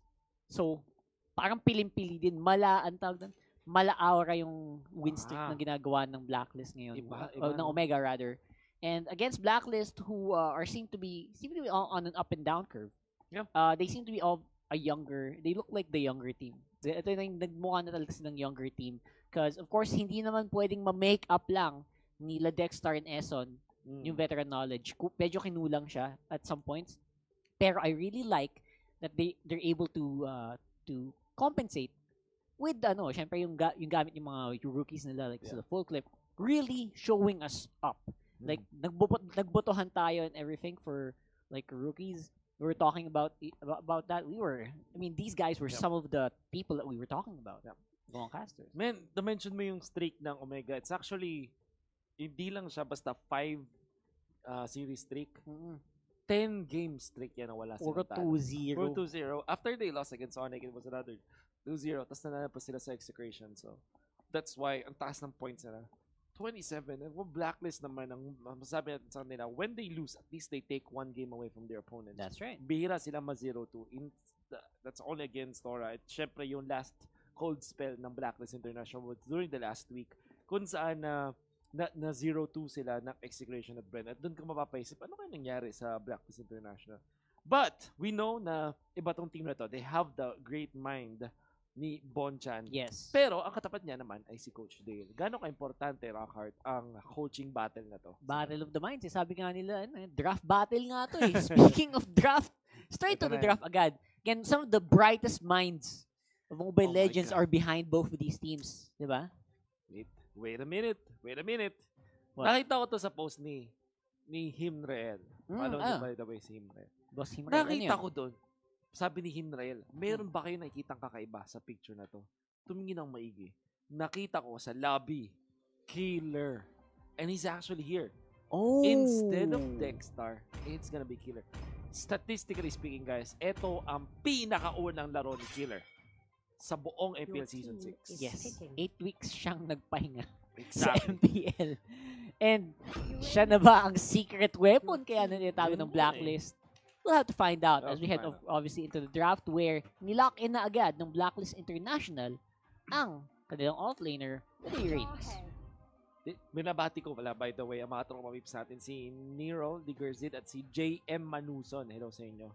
So, parang piling-pili din. Mala-aura yung win streak na ginagawa ng Blacklist ngayon. Ng Omega rather. And against Blacklist, who are seem to be on an up and down curve. Yeah. They seem to be all they look like the younger team. Ito na yung nagmukha na talaga silang younger team. Because, of course, hindi naman pwedeng ma-make up lang ni Dexter and Eson yung veteran knowledge. Medyo kinulang siya at some points. Pero I really like that they're able to compensate with, syempre yung gamit yung mga rookies nila, like the full clip, really showing us up. Like nagbotohan tayo and everything for like rookies. We were talking about that. I mean, these guys were some of the people that we were talking about. Mga casters. Man, na-mention mo yung streak ng Omega. It's actually, hindi lang siya basta 5 series streak. 10 game streak yan na wala silang talo. 4-2-0. 4-2-0. After they lost against Sonic, it was another 2-0. Tapos nanalo pa sila sa execration. So, that's why, ang taas ng points nila. 27. And Blacklist naman, ang masabi natin sa kanila, when they lose, at least they take 1 game away from their opponents. That's right. Bihira sila ma-0-2. That's only against Tora. At syempre, yung last cold spell ng Blacklist International was during the last week kung saan na 0-2 sila ng execution at Bren. At doon ka mapapaisip, ano kaya nangyari sa Blacklist International? But, we know na iba tong team na to. They have the great mind ni Bonchan. Yes. Pero, ang katapat niya naman ay si Coach Dale. Gano'ng ka-importante, Rockhart, ang coaching battle na to? Battle of the Minds. Sabi nga nila, draft battle nga to eh. Speaking of draft, straight to the draft agad. Again, some of the brightest minds of Mobile Legends are behind both of these teams. Diba? Wait a minute. What? Nakita ko to sa post ni Himrel. Follow niyo by the way si Himrel. Boss Himrel. Nakita ko doon. Sabi ni Himrel, meron ba kayo nakikitang kakaiba sa picture na to? Tumingin ng maigi. Nakita ko sa lobby, Killer. And he's actually here. Oh. Instead of Dexter, it's gonna be Killer. Statistically speaking, guys, ito ang pinakaunang laro ni Killer sa buong MPL Season 6. Yes. 8 weeks siyang nagpahinga sa Exactly. MPL. And siya na ba ang secret weapon kaya nanitawag ng Blacklist? We'll have to find out as we head obviously into the draft where nilock in na agad ng Blacklist International ang kanilang offlaner, Ray Reigns. Binabati ko pala, by the way, ang mga tropa whips natin, si Nero Digerzid at si JM Manuson. Hello sa inyo.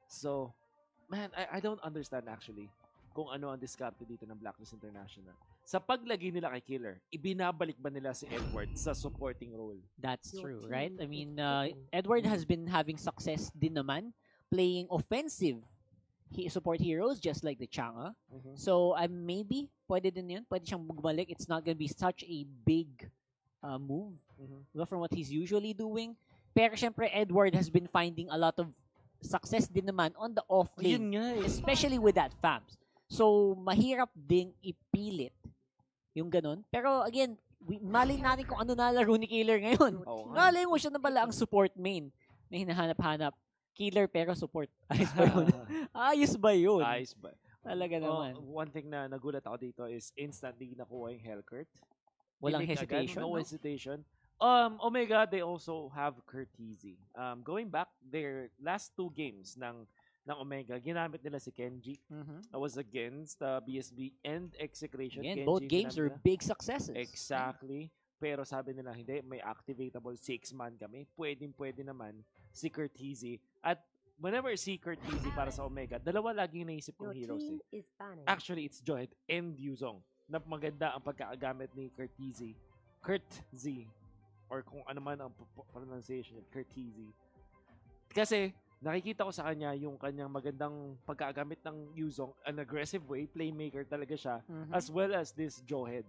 So, man, I don't understand actually kung ano ang diskarte dito ng Blacklist International. Sa paglagay nila kay Killer, ibinabalik ba nila si Edward sa supporting role? That's true, right? I mean, Edward has been having success din naman playing offensive support heroes just like the Chang'e. So, maybe pwede din yun. Pwede siyang bumalik. It's not gonna be such a big move from what he's usually doing. Pero syempre, Edward has been finding a lot of success din naman on the off lane. Especially with that FAMs. So, mahirap ding ipilit yung ganun. Pero again, malay natin kung ano nalaro ni Killer ngayon. Malay mo siya na pala ang support main na hinahanap-hanap. Killer pero support. Ayos ba yun? Ayos ba yun? Ayos ba? Talaga naman. One thing na nagulat ako dito is instantly nakuha yung Hellcurt. Walang Pilik hesitation. Agad, no hesitation. Omega, they also have Curtizy. Going back, their last 2 games ng Omega, ginamit nila si Kenji. That was against BSB and Execration. Again, Kenji, both games were big successes. Exactly. Pero sabi nila, hindi, may activatable 6-man kami. Pwede naman si Curtizy. At whenever si Curtizy para sa Omega, dalawa laging naisip kong heroes eh. Actually, it's Joed and Yuzong na maganda ang pagkakagamit ni Curtizy. Curtzy. Or kung ano man ang pronunciation, Curtizy. Kasi, nakikita ko sa kanya yung kanyang magandang pagkagamit ng Yuzong, an aggressive way, playmaker talaga siya, as well as this Johead.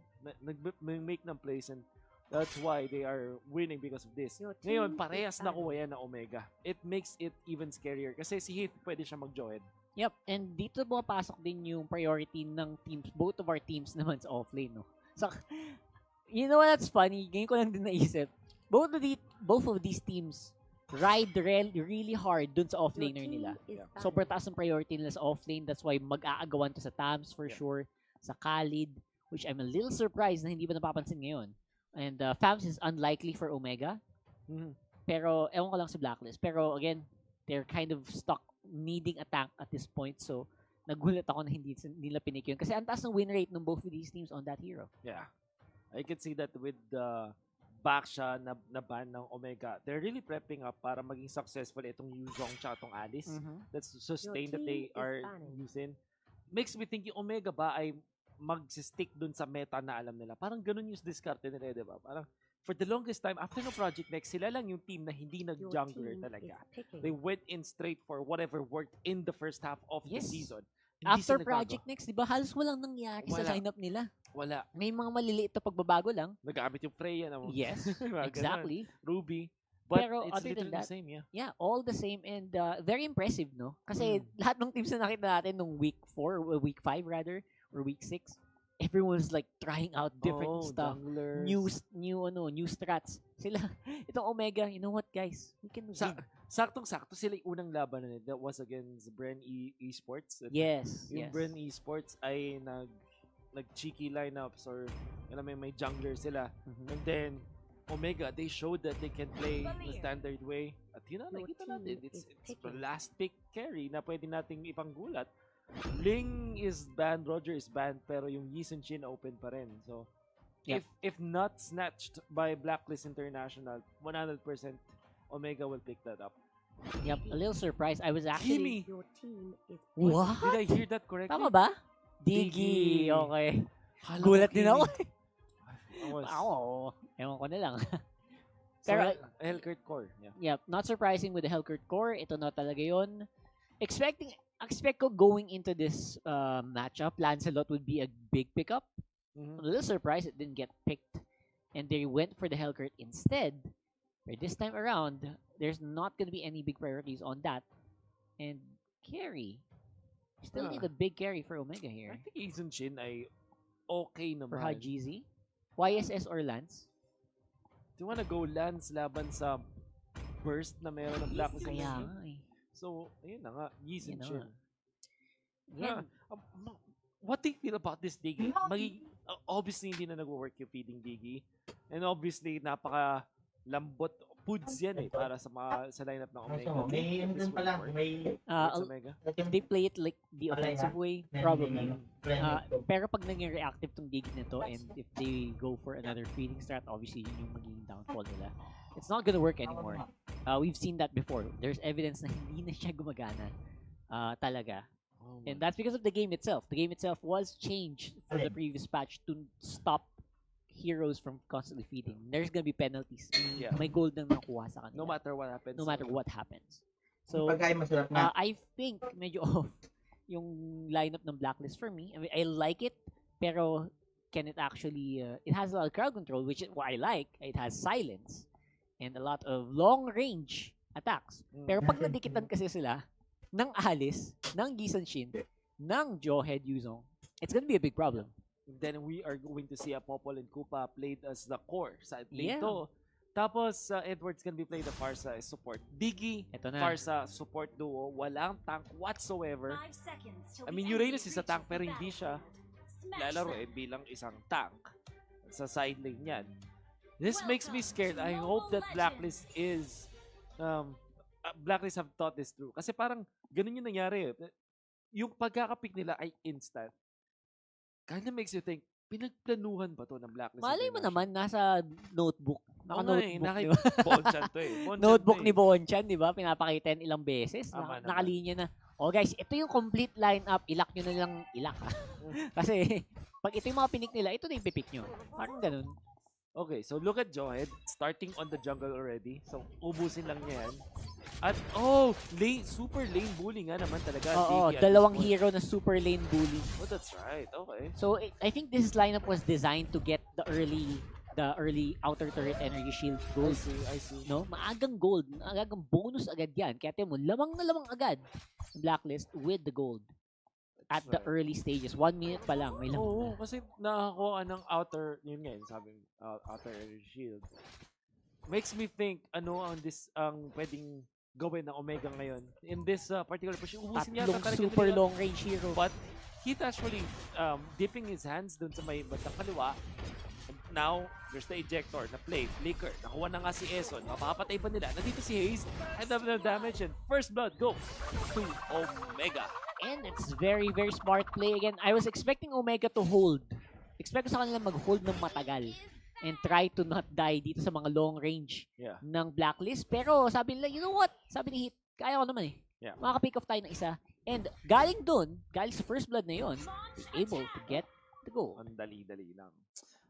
Nag-make ng plays and that's why they are winning because of this. Ngayon, parehas na kuha yan na Omega. It makes it even scarier kasi si Heath pwede siya mag-Johead. Yep, and dito pumapasok din yung priority ng teams, both of our teams naman sa offlane, no? So, you know what's funny? Ngayon ko lang din naisip, both of these teams ride really hard dun sa offlaner nila. Sobrang taas ang priority nila sa offlane. That's why mag-aagawan to sa Tams for sure. Sa Khalid, which I'm a little surprised na hindi ba napapansin ngayon. And Fams is unlikely for Omega. Pero, ewan ko lang sa Blacklist. Pero again, they're kind of stuck needing a tank at this point. So, nagulat ako na hindi nila pinik yun. Kasi ang taas ng win rate ng both of these teams on that hero. Yeah. I can see that with the back siya na ban ng Omega. They're really prepping up para maging successful itong Yuzong tsaka itong Alice. That's sustain that they are using. Makes me think yung Omega ba ay mag-stick dun sa meta na alam nila. Parang ganun yung discarte nila, di ba? Parang for the longest time, after no Project Next, sila lang yung team na hindi nag-jungler talaga. They went in straight for whatever worked in the first half of the season. After Project Next, di ba, halos walang nangyari sa lineup nila. Wala. May mga maliliit na pagbabago lang. Nagamit yung Freya na mo. Yes, exactly. Ruby. But Pero it's other literally than that, the same, yeah. Yeah, all the same and very impressive, no? Kasi lahat ng teams na nakita natin nung week 4, week 5 rather, or week 6, everyone's like trying out different stuff. Junglers. New strats. Sila, itong Omega, you know what guys? We can win. Saktong-sakto sila yung unang laban na that was against Bren Esports. Yes, Yung yes. Bren Esports ay nag-cheeky lineups or may jungler sila. And then Omega, they showed that they can play the standard way. At yun na, nakikita natin. It's the last pick carry na pwede nating ipanggulat. Ling is banned, Roger is banned, pero yung Yi Sun Shin open pa rin. So, if not snatched by Blacklist International, 100% Omega will pick that up. Yep, a little surprised. I was actually... Kimi! What? Did I hear that correctly? Tama ba? Diggy. Okay. Gulat din ako. Ewan ko na lang. Pero Hellcurt Core. Yeah, not surprising with the Hellcurt Core. Ito na talaga yun. Expect ko going into this matchup, Lancelot would be a big pickup. I'm a little surprised it didn't get picked. And they went for the Hellcurt instead. But this time around, there's not going to be any big priorities on that. And carry. Still need a big carry for Omega here. I think Yi Sun Shin ay okay naman. For Hajizi. YSS or Lance? Do you wanna go Lance laban sa burst na meron ng Blacklist? Kaya nga eh. So, ayun na nga. Yi Sun Shin. Yeah. What do you feel about this Diggy? Obviously, hindi na nag-work yung feeding Diggy. And obviously, napaka lambot foods yan eh para sa lineup ng Omega. If they play it like the offensive way, probably. Pero pag naging reactive tong Diggy nito and if they go for another feeding strat, obviously yun yung magiging downfall nila. It's not gonna work anymore. We've seen that before. There's evidence na hindi na siya gumagana talaga. And that's because of the game itself. The game itself was changed from the previous patch to stop heroes from constantly feeding. There's gonna be penalties. Yeah. May gold nang nakuha sa kanila. No matter what happens. No matter what happens. So, I think medyo off yung lineup ng Blacklist for me. I mean, I like it, pero can it actually... it has a lot of crowd control, which is what I like. It has silence and a lot of long-range attacks. Pero pag nadikitan kasi sila ng Alice, ng Yi Sun Shin, ng Jawhead Yuzong, it's gonna be a big problem. Then we are going to see a Popol and Koopa played as the core sa lane Yeah. 2. Tapos Edwards can be played the Farsa as support. Diggy, Farsa support duo, walang tank whatsoever. I mean, Uranus is a tank pero hindi siya lalaroin bilang isang tank sa side lane yan. This makes me scared. I hope that Blacklist is Blacklist have thought this through. Kasi parang ganun yung nangyari. Yung pagkakapick nila ay instant. Kind of makes you think, pinagplanuhan ba to ng Blacklist? Malay mo naman, nasa notebook. Naka-notebook ni Bonchan to eh. Notebook ni Bonchan, di ba? Pinapakita yan ilang beses. Nakalinya na. Oh guys, ito yung complete lineup. Ilak nyo na lang ilak ha. Kasi, pag ito yung mga pinik nila, ito na yung pipick nyo. Parang ganun. Okay, so look at Jawhead. Starting on the jungle already. So, ubusin lang niya yan. At, super lane bully nga naman talaga. Oo, dalawang hero na super lane bully. Oh, that's right. Okay. So, I think this lineup was designed to get the early outer turret energy shield gold. I see. No? Maagang gold. Maagang bonus agad yan. Kaya tiyan mo, lamang na lamang agad ang Blacklist with the gold. At the early stages. 1 minute pa lang. May Oo, kasi nakakuha ng outer, yun nga, sabi outer energy shield. Makes me think, ang pwedeng gawin ng Omega ngayon. In this particular push, ubusin niya super long range hero. But he's actually dipping his hands dun sa may batang kaliwa. And now, there's the ejector na play, flicker. Nakuha na nga si Eson. Mapapatay ba nila? Nandito si Haze. Head of the damage and first blood goes to Omega. And it's very, very smart play. Again, I was expecting Omega to hold. Expect ko sa kanila mag-hold ng matagal. And try to not die dito sa mga long range ng Blacklist. Pero sabi nila, you know what? Sabi ni Hit, kaya ko naman eh. Yeah. Makaka-pick off tayo ng isa. And galing sa first blood na yon, is able to get the goal. Ang dali-dali lang.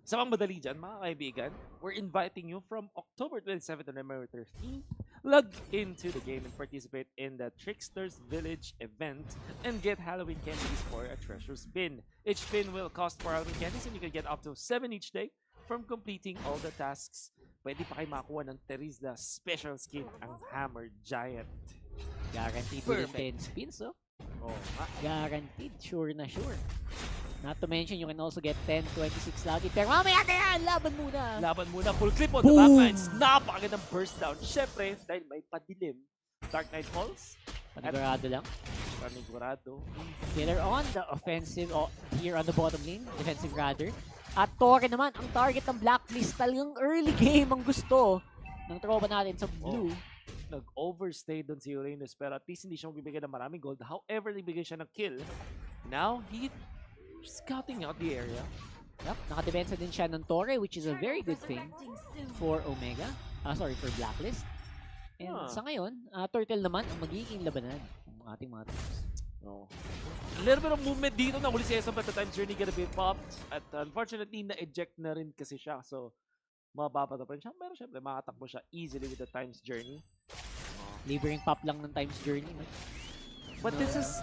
Sa mga madali dyan, mga kaibigan, we're inviting you from October 27 to November 13 log into the game and participate in the Trickster's Village event and get Halloween candies for a treasure spin. Each spin will cost 4 Halloween candies and you can get up to 7 each day from completing all the tasks. Pwede pa kayo makakuha ng Terizla special skin, ang Hammer Giant. Guaranteed within 10 spins, oh. Oh, guaranteed, sure na sure. Not to mention, you can also get 10, 26 lagi. Pero mamaya na yan! Laban muna! Laban muna. Full clip on the backlines. Napakagandang burst down. Syempre, dahil may padilim. Dark Knight Falls. Panigurado lang. Panigurado. Killer on the offensive here on the bottom lane. Defensive rather. At Torre naman, ang target ng Blacklist. Talagang early game ang gusto ng tropa natin sa blue. Nag-overstay doon si Uranus pero at least hindi siya magbibigay ng maraming gold. However, nabigay siya ng kill. Now, he scouting out the area. Yep, nakadepensa din siya ng Torre, which is a very good thing for Omega. Sorry, for Blacklist. And sa ngayon, Turtle naman ang magiging labanan ng ating mga teams. Oh. A little bit of movement dito na huli si Esam at the time journey gonna be popped. At unfortunately, na-eject na rin kasi siya. So, mababa na pa rin siya. Pero syempre, makatakbo siya easily with the time's journey. Libreng pop lang ng time's journey. No? But this is,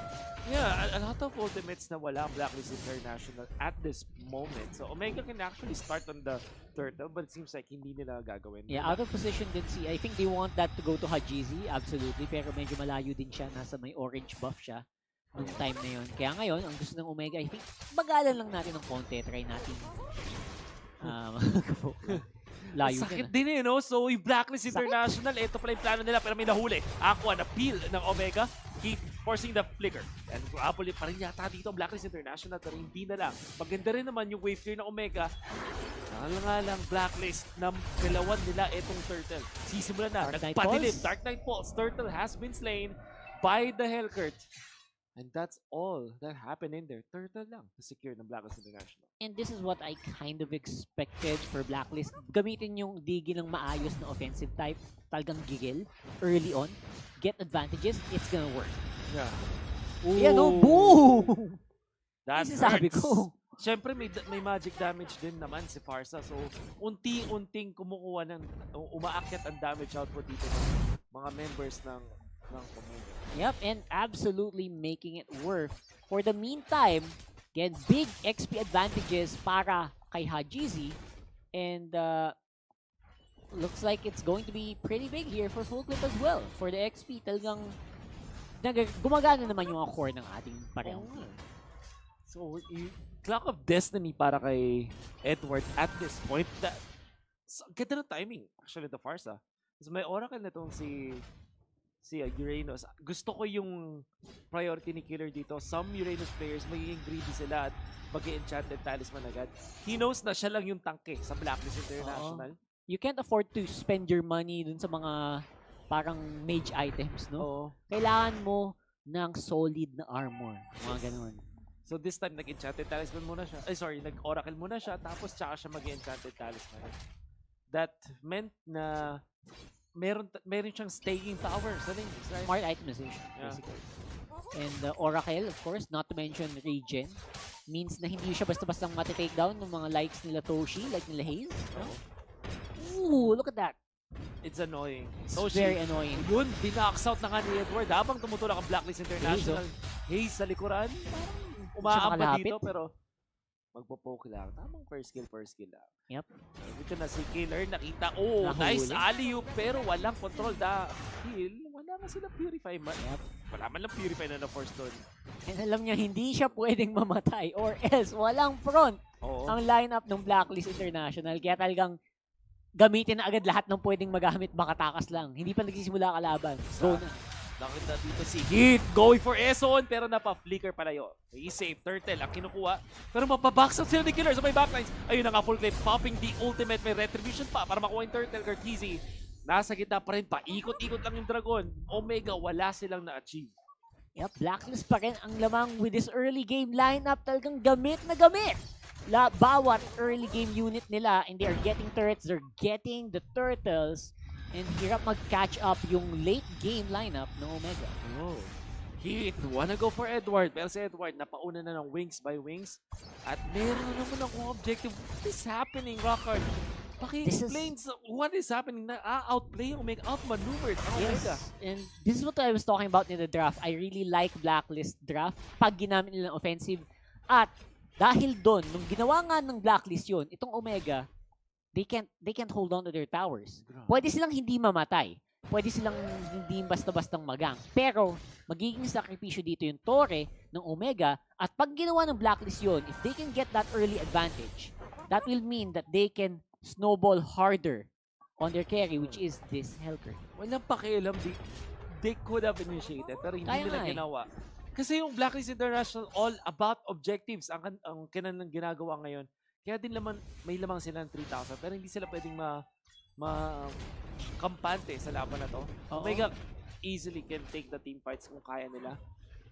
yeah, a lot of ultimates na wala ang Blacklist International at this moment. So Omega can actually start on the turtle, but it seems like hindi nila gagawin. Yeah, out of position din si, I think they want that to go to Hajizi, absolutely. Pero medyo malayo din siya, nasa may orange buff siya nung time na yun. Kaya ngayon, ang gusto ng Omega, I think, bagalan lang natin ng konti, try natin. Layo sakit din eh, no? So, yung Blacklist International, ito pala yung plano nila pero may nahuli. Aqua na peel ng Omega, keep forcing the flicker. And probably pa rin yata dito ang Blacklist International pero hindi na lang. Maganda rin naman yung wave clear ng Omega. Nga lang, Blacklist na kailawan nila itong Turtle. Sisimulan na, nagpadilim. Dark Knight Falls. Turtle has been slain by the Hellcurt. And that's all that happened in there. Turtle lang to secure ng Blacklist International. And this is what I kind of expected for Blacklist. Gamitin yung digi ng maayos na offensive type. Talagang gigil early on. Get advantages. It's gonna work. Yeah. Yeah, no, boom! That's sabi ko. Siyempre, may magic damage din naman si Farsa. So, unti-unting kumukuha ng, umaakyat ang damage output dito ng mga members ng community. Yep, and absolutely making it work. For the meantime, get big XP advantages para kay Hajizi. And looks like it's going to be pretty big here for Full Clip as well. For the XP, talagang gumagana naman yung core ng ating parehong team. So, Clock of Destiny para kay Edward at this point. Ganda ng timing, actually, the Farsa. So, may Oracle na itong si Uranus. Gusto ko yung priority ni Killer dito. Some Uranus players, magiging greedy sila at mag-enchanted talisman agad. He knows na siya lang yung tanke sa Blacklist International. You can't afford to spend your money dun sa mga parang mage items, no? Kailangan mo ng solid na armor. Mga ganun. So this time, nag-enchanted talisman muna siya. Nag-oracle muna siya, tapos tsaka siya mag-enchanted talisman. That meant na meron siyang staying power sa lane. Right? Smart itemization, basically. And Oracle, of course, not to mention regen, means na hindi siya basta-basta matitake down ng mga likes nila Toshi, like nila Haze. Ooh, look at that. It's annoying. It's very annoying. Yun, dinax out na nga ni Edward habang tumutulak ang Blacklist International. Haze sa likuran. Umaamba dito pero magpo-poke lang. Tamang first kill lang. Yep. Dito na si Killer. Nakita. Oh, nice alley-oop. Pero walang control. Dahil wala na sila Purify. Yep. Wala man lang Purify na na-force doon. And alam niya, hindi siya pwedeng mamatay. Or else, walang front ang lineup ng Blacklist International. Kaya talagang gamitin na agad lahat ng pwedeng magamit. Baka takas lang. Hindi pa nagsisimula kalaban. Go na. Nakita dito si Heath going for Eson pero napa-flicker pala yun. I-save Turtle ang kinukuha. Pero mapabox out sila ni Killer sa may backlines. Ayun na nga, Full Clip popping the ultimate. May retribution pa para makuha yung Turtle. Curtizy nasa gitna pa rin. Paikot-ikot lang yung Dragon. Omega, wala silang na-achieve. Yep, Blacklist pa rin ang lamang with this early game lineup. Talagang gamit na gamit. Bawat early game unit nila, and they are getting turrets. They're getting the Turtles. And hirap mag-catch up yung late game lineup ng Omega. Oh. Heath wanna go for Edward. Pero si Edward napauna na ng wings by wings. At meron naman akong objective. What is happening, Rockard? Paki-explain what is happening na outplay yung Omega, outmaneuvered ang Omega. Yes, and this is what I was talking about in the draft. I really like Blacklist draft pag ginamit nila ng offensive. At dahil doon, nung ginawa nga ng Blacklist yun, itong Omega, they can't hold on to their towers. Pwede silang hindi mamatay. Pwede silang hindi basta-bastang magang. Pero, magiging sakripisyo dito yung Torre ng Omega. At pag ginawa ng Blacklist yun, if they can get that early advantage, that will mean that they can snowball harder on their carry, which is this Helper. Walang pakialam. They could have initiated, pero hindi nila ginawa. Kasi yung Blacklist International, all about objectives ang kanilang ginagawa ngayon. Kaya din may lamang sila ng 3,000, pero hindi sila pwedeng kampante sa laban na to. Omega easily can take the team fights kung kaya nila.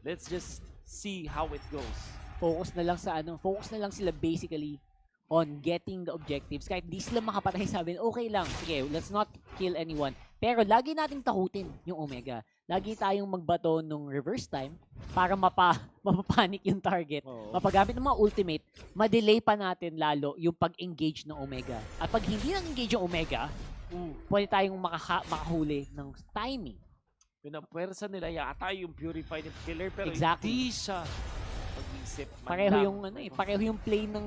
Let's just see how it goes. Focus na lang sila basically on getting the objectives. Kahit di sila makapatay, sabi, okay lang, sige, let's not kill anyone. Pero lagi nating takutin yung Omega. Lagi tayong magbato nung reverse time para mapapanik yung target. Mapagamit ng mga ultimate, ma-delay pa natin lalo yung pag-engage ng Omega. At pag hindi nang-engage yung Omega, pwede tayong makahuli ng timing. Pinapwersa nila yata yung Purified Killer, pero exactly. Hindi siya mag-isip. Pareho yung play ng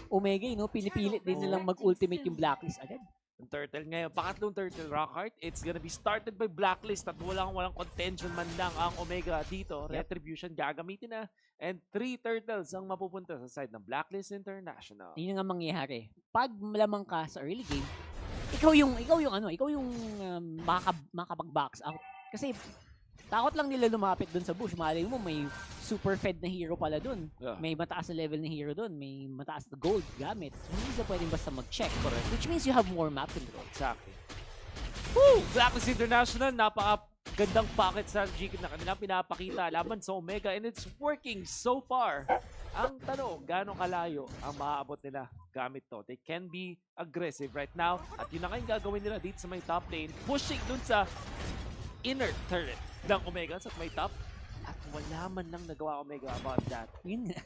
Omega, pinipilit din nilang mag-ultimate yung Blacklist agad. Yung turtle ngayon, pangatlong turtle, Rockheart, it's gonna be started by Blacklist at walang contention man lang ang Omega dito. Retribution gagamitin na, and 3 turtles ang mapupunta sa side ng Blacklist International. Yun nga mangyayari. Pag malamang ka sa early game, ikaw yung makakapag-box out. Kasi takot lang nila lumapit dun sa bush. Malay mo, may super fed na hero pala dun. Yeah. May mataas na level na hero dun. May mataas na gold gamit. So, hindi ka pwedeng basta mag-check. Correct. Which means you have more map control. Exactly. Woo! Blacklist International, napaka-gandang pocket strategy na kanilang pinapakita laban sa Omega, and it's working so far. Ang tanong, gano'ng kalayo ang maaabot nila gamit to? They can be aggressive right now. At yun na kayong gagawin nila dito sa may top lane. Pushing dun sa inner turret ng Omega sa may top. At wala man lang nagawa Omega about that. Yun nga.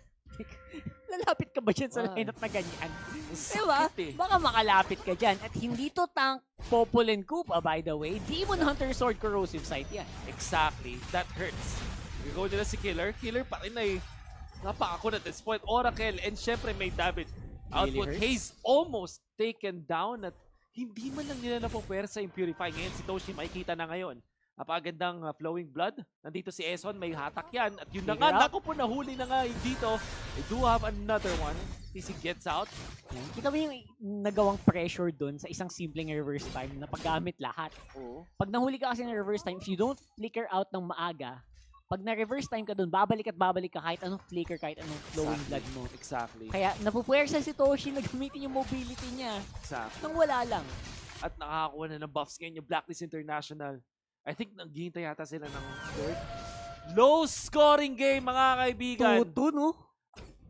Lalapit ka ba dyan sa lineup na ganyan? Diba? Eh. Baka makalapit ka dyan. At hindi to tank Popol and Koopa, by the way. Demon Hunter Sword Corrosive Sight yan. Exactly. That hurts. Go nila si Killer. Killer pa rin ay napakakunat at this point. Oracle, and syempre may damage output. Really Haze almost taken down at hindi man lang nila napapwersa yung Purify. Ngayon si Toshi makikita na ngayon. Napagandang flowing blood. Nandito si Eson, may hatak yan. At yun na nga, naku po, nahuli na nga dito. They do have another one. He gets out. Kita mo yung nagawang pressure dun sa isang simpleng reverse time na paggamit lahat. Pag nahuli ka kasi ng reverse time, if you don't flicker out ng maaga, pag na-reverse time ka dun, babalik ka kahit anong flicker, kahit anong flowing blood mo. Exactly. Kaya napupwersa si Toshi na gamitin yung mobility niya. Exactly. Nang wala lang. At nakakakuha na ng buffs ngayon yung Blacklist International. I think naghihintay yata sila ng third. Low scoring game, mga kaibigan. 2-2, no?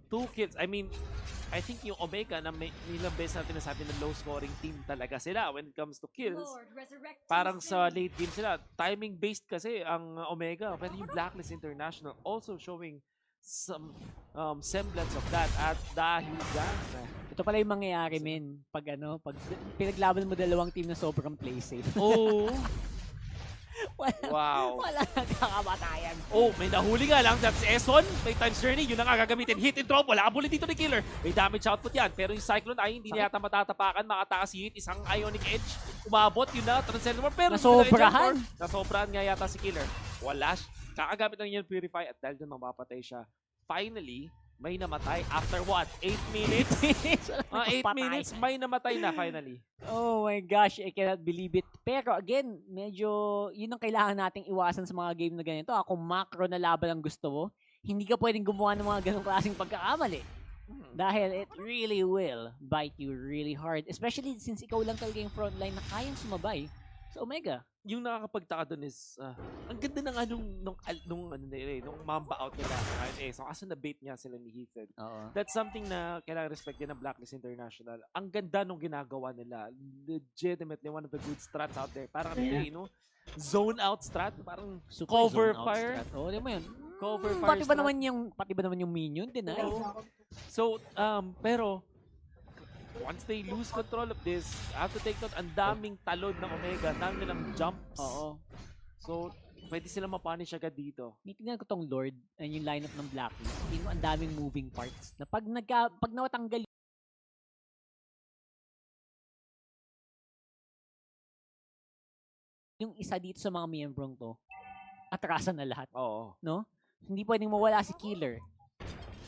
2 kills. I mean, I think yung Omega na ilang beses natin nasabi na low scoring team talaga sila when it comes to kills. Parang sa late game sila. Timing based kasi ang Omega. Pero yung Blacklist International also showing some semblance of that. At dahil dyan, ito pala yung mangyayari, men. Pag pinaglaban mo dalawang team na sobrang play safe. Oh. Wala nagkakamatayan. Oh, may nahuli nga lang. That's Eson. May times journey. Yun na nga gagamitin. Hit and drop. Wala bullet dito ni Killer. May damage output yan. Pero yung Cyclone ay hindi niya yata matatapakan. Makatakas si Hit. Isang Ionic Edge. Umabot. Yun na. Transcender. Pero nasobrahan nga yata si Killer. Wala. Kakagamit lang yung Purify. At dahil dun mapapatay siya. Finally, may namatay after what? 8 minutes? 8 minutes, may namatay na finally. Oh my gosh, I cannot believe it. Pero again, medyo yun ang kailangan nating iwasan sa mga game na ganito. Kung macro na laban ang gusto mo, hindi ka pwedeng gumawa ng mga ganong klaseng pagkakamali. Dahil it really will bite you really hard. Especially since ikaw lang talaga yung frontline na kayang sumabay sa Omega. Yung nakakapagtaka doon is, ang ganda na nga nung mamba out nila. So, kaso na-bait niya sila ni Heath. That's something na kailangan respect din ng Blacklist International. Ang ganda nung ginagawa nila. Legitimately, one of the good strats out there. Parang zone out strat. Parang super cover fire. Oo, di mo yun. Cover fire Pati ba naman yung minion din, So, pero, once they lose control of this, have to take note, ang daming talon ng Omega, ang dami nilang jumps. Oo. So, pwede sila mapunish agad dito. Tingnan ko tong Lord and yung lineup ng Blacklist. Tingnan mo ang daming moving parts. Na pag nawatanggal yung isa dito sa mga miyembrong to, atrasan na lahat. Oo. No? Hindi pwedeng mawala si Killer.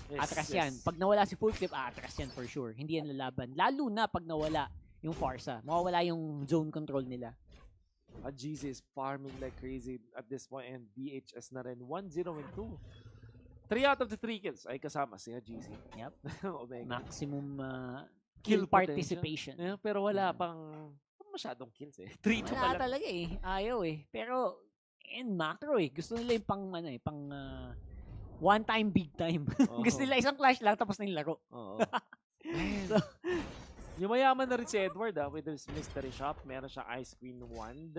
Yes, Atras yan. Pag nawala si Full Clip, atras yan for sure. Hindi yan lalaban. Lalo na pag nawala yung Farsa. Mawawala yung zone control nila. GZ is farming like crazy at this point and DHS na rin 1-0 and 2. 3 out of the 3 kills ay kasama si GZ. Yep. Omega. Maximum kill participation. Yeah, pero wala pang masyadong kills eh. 3 to wala pala. talaga eh. Ayaw eh. Pero in macro eh. Gusto nila yung pang one time big time. Gusto nila isang clash lang tapos na yung laro. Oo. So, yung mayaman na rin si Edward with his mystery shop. Meron siyang ice queen wand.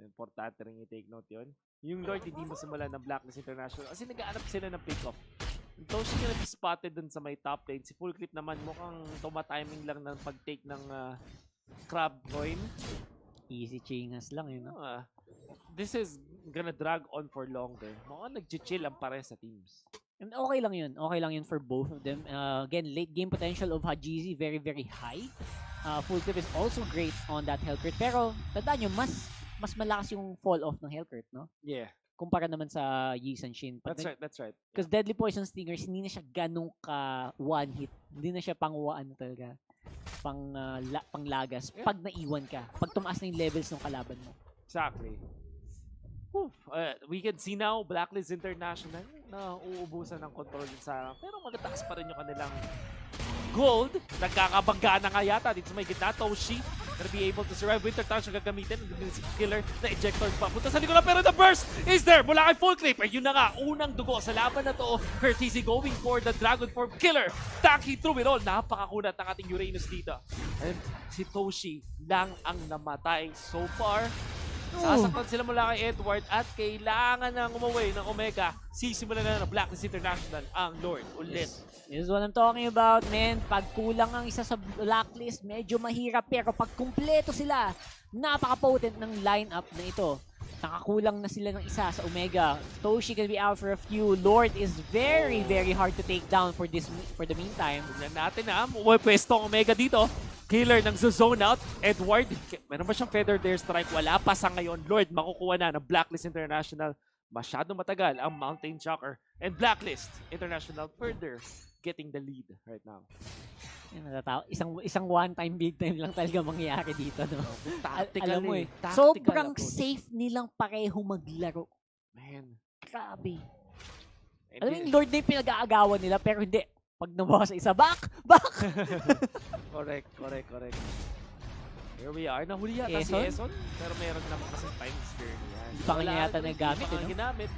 Importante rin i-take note yun. Yung Lord hindi mo simula ng Blacklist International kasi nag-aanap sila ng pick-off. Toshi na spotted dun sa may top lane. Si Full Clip naman mukhang tuma-timing lang ng pag-take ng crab coin. Easy chingas lang yun. This is gonna drag on for longer. Mukhang nag-chill ang pare sa teams. And okay lang yun. Okay lang yun for both of them. Again, late game potential of Hajizi very, very high. Full Clip is also great on that Hellcurt. Pero, tandaan nyo, mas malakas yung fall off ng Hellcurt, no? Yeah. Kumpara naman sa Yi San Shin. That's right. Because Deadly Poison Stingers, hindi na siya ganong ka one hit. Hindi na siya pang ano talaga. Panglagas. Pag naiwan ka. Pag tumaas na yung levels ng kalaban mo. Exactly. We can see now Blacklist International na uubusan ng control sa pero magataas pa rin yung kanilang gold. Nagkakabangga na nga yata dito sa may gitna. Toshi gonna be able to survive. Winter Touch ang gagamitin. Si Killer na ejector pa. Punta sa likod pero the burst is there mula kay Full Clip. Ayun na nga, unang dugo sa laban na to. Courtesy going for the Dragon Form. Killer tanky through it all. Napakakunat ng ating Uranus dito. And si Toshi lang ang namatay so far. Sasaktan sila mula kay Edward at kailangan nang umuwi ng Omega. Sisimula na ng Blacklist International ang Lord ulit. This is what I'm talking about, man. Pag kulang ang isa sa Blacklist, medyo mahirap. Pero pag kumpleto sila, napaka-potent ng lineup na ito. Nakakulang na sila ng isa sa Omega. Toshi can be out for a few. Lord is very, very hard to take down for the meantime. Tignan natin may pwesto ang Omega dito. Killer ng zone out. Edward, meron ba siyang Feather Dare Strike? Wala pa sa ngayon. Lord, makukuha na ng Blacklist International. Masyado matagal ang Mountain Shocker. And Blacklist International further getting the lead right now. Isang one-time, big-time lang talaga mangyayari dito. No? Alam mo Tactical sobrang approach. Safe nilang pareho maglaro. Man. Grabe. Alam mo yung Lord na yung pinag-aagawan nila pero hindi. Pag nabawa sa isa, back! Correct. Here we are. Nahuli yata si Eson. Pero meron naman kasi time spare niyan. Hindi pa kanya yata nagamit. Ginamit.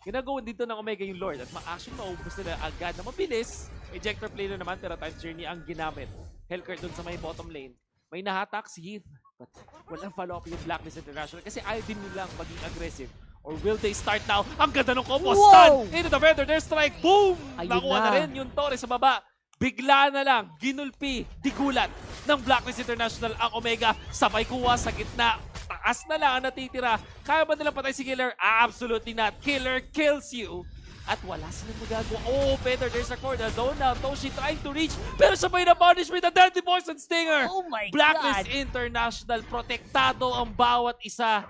Ginagawan dito ng Omega yung Lord. At actually maubos nila agad na mabilis. Ejector player naman pero time journey ang ginamit. Hellcurt dun sa may bottom lane. May nahatak si Heath. But walang follow-up yung Blacklist International. Kasi ayaw din nilang maging aggressive. Or will they start now? Ang ganda ng combo. Stun into the Feather Dare Strike. Boom! Nakuha na rin yung Torre sa baba. Bigla na lang, ginulpi, digulat ng Blacklist International ang Omega. Sabay kuha sa gitna. Taas na lang ang natitira. Kaya ba nilang patay si Killer? Absolutely not. Killer kills you. At wala silang magagawa. Feather Dare Strike for the zone now. Toshi trying to reach. Pero sabay na punish with the Deadly Poison Stinger. Oh my Blacklist God. International. Protektado ang bawat isa.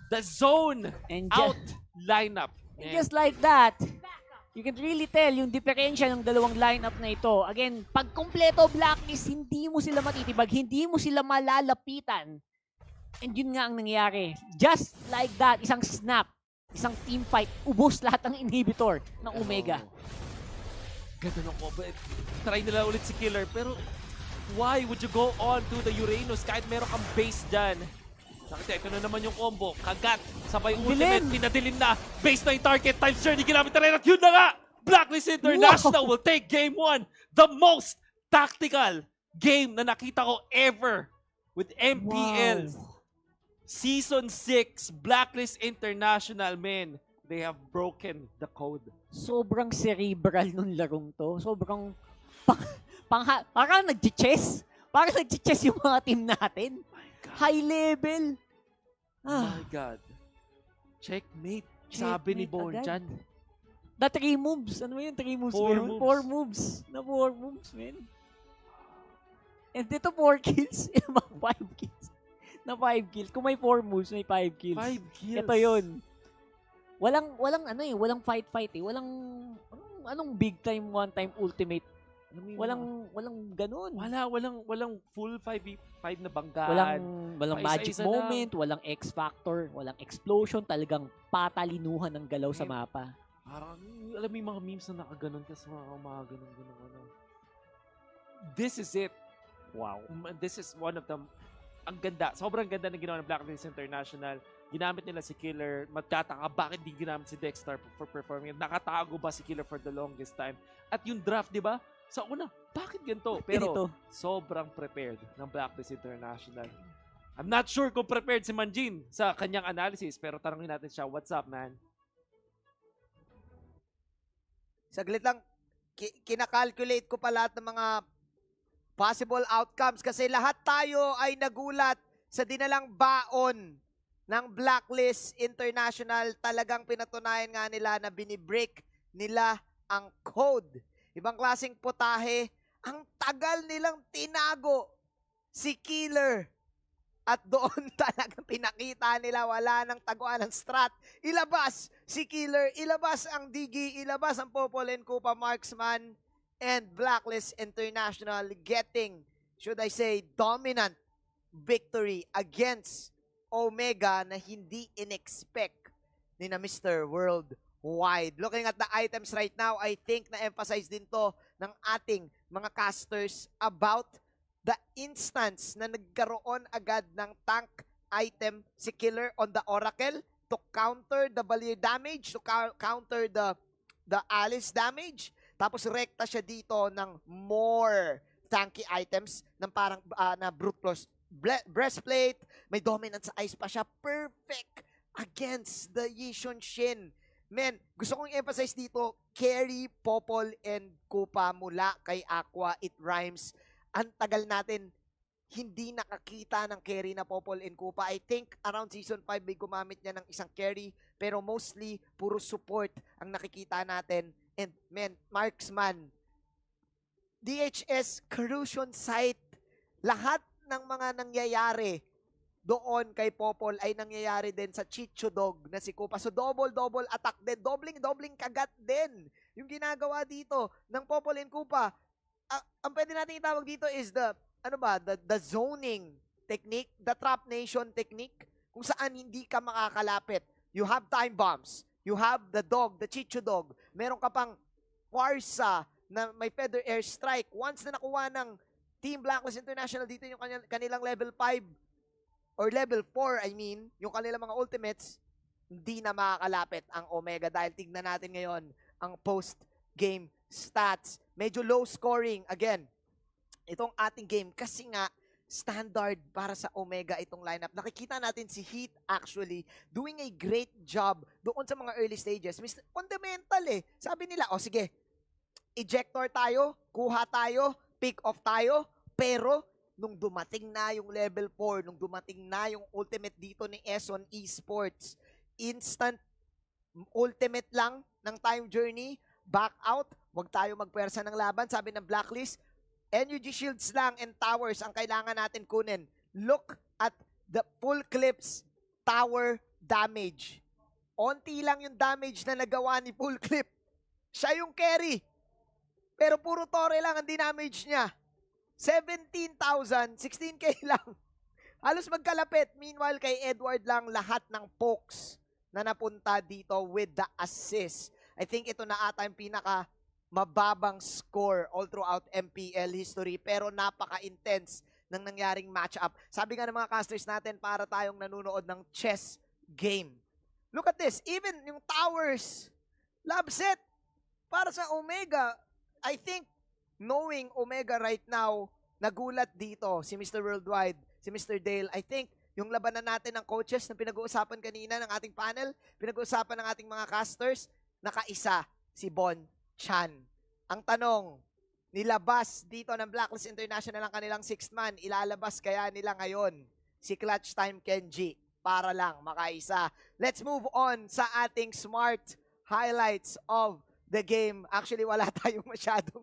The zone out lineup. And just like that, you can really tell yung diferensya ng dalawang lineup na ito. Again, pag kumpleto Blacklist, hindi mo sila matitibag, hindi mo sila malalapitan. And yun nga ang nangyayari. Just like that, isang snap, isang team fight, ubos lahat ng inhibitor ng Omega. Ganda ng combo. Try nila ulit si Killer, pero why would you go on to the Uranus kahit meron kang base dyan? Nakita, ito na naman yung combo. Kagat, sabay ultimate, pinadilim na. Base na yung target, times journey, ginamit na rin. At yun na nga, Blacklist International will take Game 1. The most tactical game na nakita ko ever with MPL. Season 6, Blacklist International, men. They have broken the code. Sobrang cerebral nung larong to. Sobrang Parang nag-chess. Parang nag-chess yung mga team natin. High level. Oh my God. Checkmate. Sabi ni Bon dyan. The 3 moves. Ano yun? 3 moves. 4 moves. 4 moves. Na 4 moves, man. And dito 4 kills. 5 kills. Na 5 kills. Kung may 4 moves, may 5 kills. 5 kills. Ito yun. Walang fight eh. Anong big time, one time ultimate. Walang ganun. Walang full 5 na banggaan. Walang magic moment, walang X factor, walang explosion, talagang patalinuhan ng galaw sa mapa. Parang, alam mo yung mga memes na nakaganon kasi mga ganun. This is it. Wow. This is one of them. Ang ganda. Sobrang ganda na ginawa ng Blacklist International. Ginamit nila si Killer. Magtataka, bakit di ginamit si Dexter for performing? Nakatago ba si Killer for the longest time? At yung draft, di ba? Sa una, bakit ganito? Pero sobrang prepared ng Blacklist International. I'm not sure kung prepared si Manjin sa kanyang analysis, pero tanongin natin siya, what's up, man? Saglit lang, kinakalculate ko pa lahat ng mga possible outcomes kasi lahat tayo ay nagulat sa dinalang baon ng Blacklist International. Talagang pinatunayan nga nila na binibreak nila ang code. Ibang klaseng putahe, ang tagal nilang tinago si Killer. At doon talagang pinakita nila wala nang taguan ng strat. Ilabas si Killer, ilabas ang Digi, ilabas ang Popol and Kupa Marksman, and Blacklist International getting, should I say, dominant victory against Omega na hindi in-expect ni na Mr. Worldwide. Looking at the items right now, I think na-emphasize din to ng ating mga casters about the instance na nagkaroon agad ng tank item si Killer on the Oracle to counter the Valier damage, to counter the Alice damage. Tapos rekta siya dito ng more tanky items ng parang na Brute Plus breastplate, may dominance sa ice pa siya. Perfect against the Yishun Shin. Men, gusto kong emphasize dito, carry, Popol, and Kupa mula kay Aqua. It rhymes. Ang tagal natin hindi nakakita ng carry na Popol and Kupa. I think around Season 5 may gumamit niya ng isang carry, pero mostly puro support ang nakikita natin. And men, Marksman, DHS, Corrosion Site, lahat ng mga nangyayari doon kay Popol ay nangyayari din sa Chicho Dog na si Kupa. So double attack din, dobling kagat din yung ginagawa dito ng Popol and Kupa. Ang pwede natin itawag dito is the zoning technique, the trap nation technique, kung saan hindi ka makakalapit. You have time bombs, you have the dog, the Chicho Dog, meron ka pang Warsa na may feather airstrike. Once na nakuha ng Team Blacklist International dito yung kanilang level 5 or level 4, I mean, yung kanilang mga ultimates, hindi na makakalapit ang Omega dahil tignan natin ngayon ang post-game stats. Medyo low scoring. Again, itong ating game kasi nga standard para sa Omega itong lineup. Nakikita natin si Heat actually doing a great job doon sa mga early stages. Fundamental eh. Sabi nila, sige, ejector tayo, kuha tayo, pick off tayo, pero nung dumating na yung level 4, nung dumating na yung ultimate dito ni Eson Esports, instant ultimate lang ng time journey, back out, wag tayo magpwersa ng laban, sabi ng Blacklist, energy shields lang and towers ang kailangan natin kunin. Look at the full clips tower damage. Onti lang yung damage na nagawa ni full clip. Siya yung carry. Pero puro tore lang ang dinamage niya. 17,000, 16k lang. Halos magkalapit. Meanwhile, kay Edward lang lahat ng pokes na napunta dito with the assist. I think ito na ata yung pinaka mababang score all throughout MPL history, pero napaka-intense ng nangyaring matchup. Sabi nga ng mga casters natin, para tayong nanonood ng chess game. Look at this. Even yung towers, lab set para sa Omega. I think knowing Omega right now, nagulat dito si Mr. Worldwide, si Mr. Dale. I think yung labanan natin ng coaches na pinag-uusapan kanina ng ating panel, pinag-uusapan ng ating mga casters, nakaisa si Bon Chan. Ang tanong, nilabas dito ng Blacklist International ang kanilang 6th man. Ilalabas kaya nila ngayon si Clutch Time Kenji para lang makaisa. Let's move on sa ating smart highlights of the game. Actually, wala tayong masyadong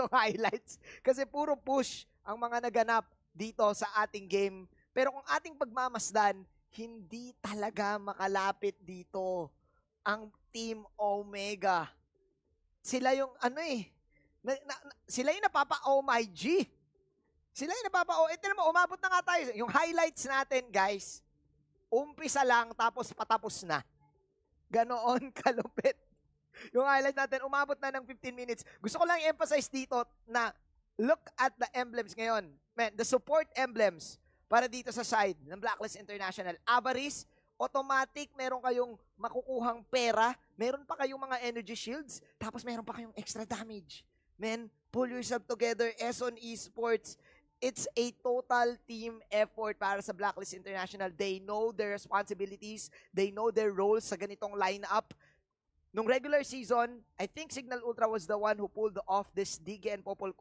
highlights kasi puro push ang mga naganap dito sa ating game. Pero kung ating pagmamasdan, hindi talaga makalapit dito ang Team Omega. Sila yung sila yung napapa-oh my G. Sila yung napapa-oh. Ito naman, umabot na nga tayo. Yung highlights natin, guys, umpisa lang tapos patapos na. Ganoon kalupit. Yung highlights natin, umabot na ng 15 minutes. Gusto ko lang i-emphasize dito na look at the emblems ngayon. Man, the support emblems para dito sa side ng Blacklist International. Avarice, automatic, meron kayong makukuhang pera, meron pa kayong mga energy shields, tapos meron pa kayong extra damage. Man, pull yourself together, Eson Esports. It's a total team effort para sa Blacklist International. They know their responsibilities, they know their roles sa ganitong lineup. Nung regular season, I think Signal Ultra was the one who pulled off this Dige and Popol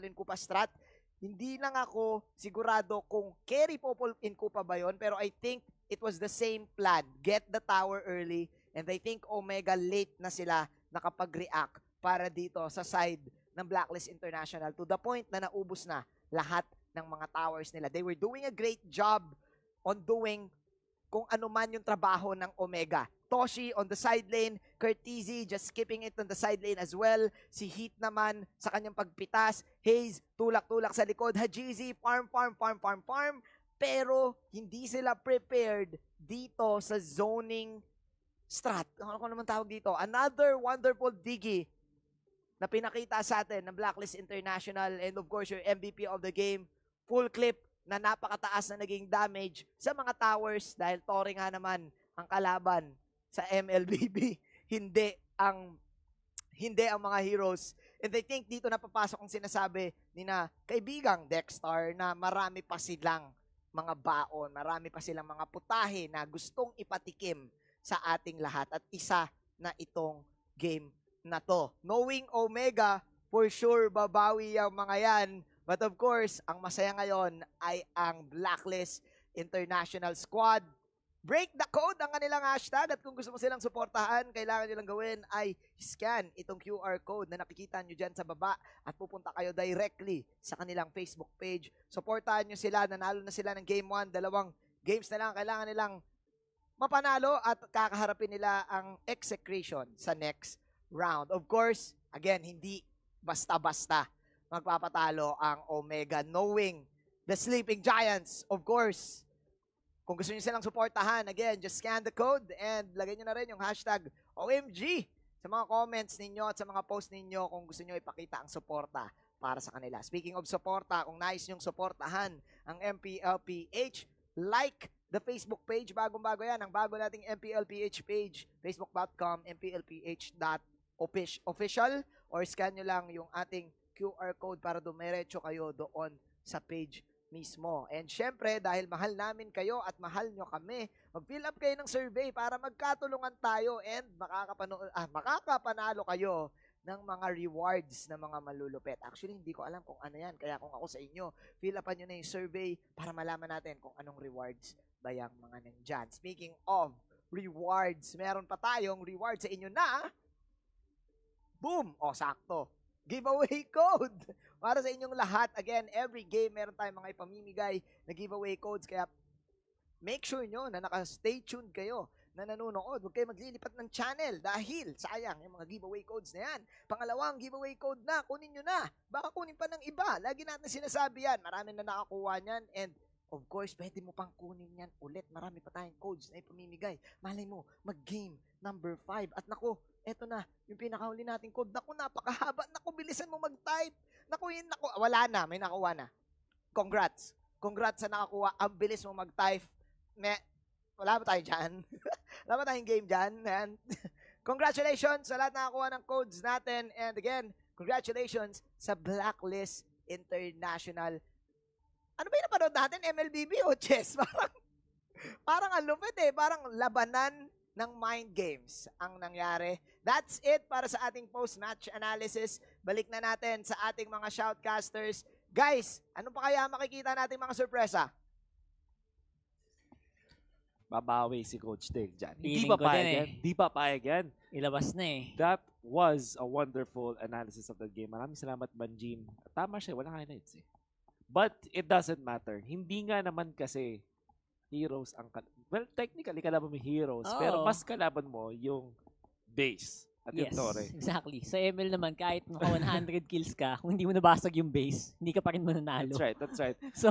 in Kupa strat. Hindi lang ako sigurado kung carry Popol in Kupa ba yun, pero I think it was the same plan. Get the tower early, and I think Omega late na sila nakapag-react para dito sa side ng Blacklist International to the point na naubos na lahat ng mga towers nila. They were doing a great job on doing kung ano man yung trabaho ng Omega. Toshi on the side lane, Curtizi just skipping it on the side lane as well. Si Heat naman sa kanyang pagpitas, Hayes tulak-tulak sa likod, Hajizi farm. Pero hindi sila prepared dito sa zoning strat. Ano naman tawag dito? Another wonderful digi na pinakita sa atin ng Blacklist International, and of course your MVP of the game, full clip na napakataas na naging damage sa mga towers dahil Tori nga naman ang kalaban sa MLBB. Hindi ang mga heroes. And I think dito napapasok ang sinasabi ni na kaibigang Dexter na marami pa silang mga baon, marami pa silang mga putahe na gustong ipatikim sa ating lahat. At isa na itong game na to. Knowing Omega, for sure babawi ang mga yan. But of course, ang masaya ngayon ay ang Blacklist International Squad. Break the code ang kanilang hashtag, at kung gusto mo silang suportahan, kailangan nyo lang gawin ay scan itong QR code na nakikita nyo dyan sa baba at pupunta kayo directly sa kanilang Facebook page. Suportahan nyo sila, nanalo na sila ng Game 1, 2 games na lang kailangan nilang mapanalo at kakaharapin nila ang execration sa next round. Of course, again, hindi basta-basta magpapatalo ang Omega, knowing the Sleeping Giants, of course. Kung gusto niyo silang suportahan, again, just scan the code and lagay niyo na rin yung hashtag OMG sa mga comments ninyo at sa mga post ninyo kung gusto niyo ipakita ang suporta para sa kanila. Speaking of suporta, kung nais niyong suportahan ang MPLPH, like the Facebook page. Bagong-bago yan. Ang bago nating MPLPH page, facebook.com, mplph.official, or scan nyo lang yung ating QR code para dumiretso kayo doon sa page mismo. And syempre, dahil mahal namin kayo at mahal nyo kami, mag-fill up kayo ng survey para magkatulungan tayo and makakapanalo kayo ng mga rewards na mga malulupet. Actually, hindi ko alam kung ano yan. Kaya kung ako sa inyo, fill upan nyo na yung survey para malaman natin kung anong rewards ba yung mga nandyan. Speaking of rewards, meron pa tayong reward sa inyo na boom! O, sakto. Giveaway code para sa inyong lahat. Again, every game meron tayong mga ipamimigay na giveaway codes. Kaya make sure nyo na naka-stay tuned kayo na nanonood. Huwag kayo maglilipat ng channel dahil sayang yung mga giveaway codes na yan. Pangalawang giveaway code na, kunin nyo na. Baka kunin pa ng iba. Lagi natin sinasabi yan. Marami na nakakuha niyan, and of course, pwede mo pang kunin yan ulit. Marami pa tayong codes na ipamimigay. Malay mo, mag-game number 5. At naku, eto na, yung pinakahuli nating code. Naku, napakahaba. Naku, bilisan mo mag-type. Naku, wala na. May nakuha na. Congrats. Congrats sa nakakuha. Ang bilis mo mag-type. Wala ba tayo dyan? Wala ba tayong game dyan? Congratulations sa lahat nakakuha ng codes natin. And again, congratulations sa Blacklist International. Ano ba yung napanood natin? MLBB o chess? Parang ang lupit eh. Parang labanan ng mind games ang nangyari. That's it para sa ating post-match analysis. Balik na natin sa ating mga shoutcasters. Guys, ano pa kaya makikita nating mga sorpresa? Babawi si Coach Dale dyan. Hindi Feeling pa ko din payag eh. yan. Hindi pa payag yan. Ilabas na eh. That was a wonderful analysis of the game. Maraming salamat, Banjim. Tama siya, walang highlights eh. But it doesn't matter. Hindi nga naman kasi heroes ang... Well, technically, kalaban mo heroes. Pero mas kalaban mo yung base at yung Torre. Exactly. Sa ML naman, kahit maka 100 kills ka, kung hindi mo nabasag yung base, hindi ka pa rin mananalo. That's right. So,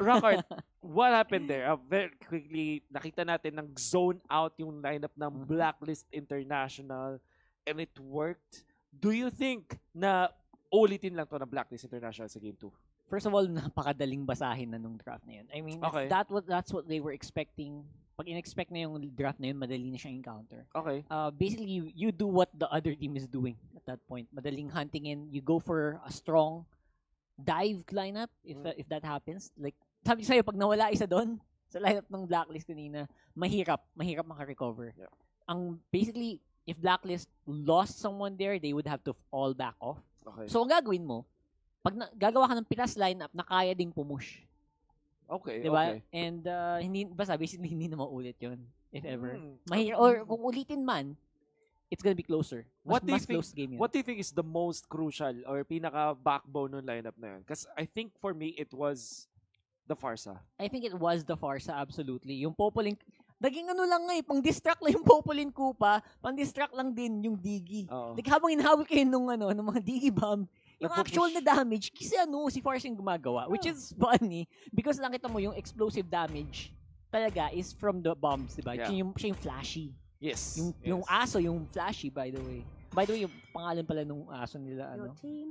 Rockart, what happened there? Very quickly, nakita natin ng zone out yung lineup ng Blacklist International and it worked. Do you think na ulitin lang to na Blacklist International sa Game 2? First of all, napakadaling basahin na nung draft na yun. I mean, Okay. that's what they were expecting. Pag in-expect na yung draft na yun, madali na siyang encounter. Okay. Basically, you do what the other team is doing at that point. Madaling hunting in. You go for a strong dive lineup if that happens. Like, sabi sa'yo, pag nawala isa doon sa lineup ng Blacklist kanina, mahirap maka-recover. Yeah. Basically, if Blacklist lost someone there, they would have to all back off. Okay. So, ang gagawin mo, pag gagawa ka ng pitas lineup na kaya ding pumush. Okay, diba? okay. And basically hindi na maulit yun, if ever. Hmm. Or kung ulitin man, it's gonna be closer. What do you Mas think? close game yun. What do you think is the most crucial or pinaka backbone ng lineup na yun? Because I think for me it was the Farsa. I think it was the Farsa, absolutely. Yung Popolin, naging ano lang pang-distract lang yung Popolin Kupa, pang-distract lang din yung Digi. Like habang inahabol kayo nung mga Digi bomb, yung actual na damage, kasi si Farsa yung gumagawa. Which is funny, because nakita mo yung explosive damage talaga is from the bombs, diba? Yeah. Siya yung flashy. Yes. Yung aso, yung flashy, by the way. By the way, yung pangalan pala nung aso nila,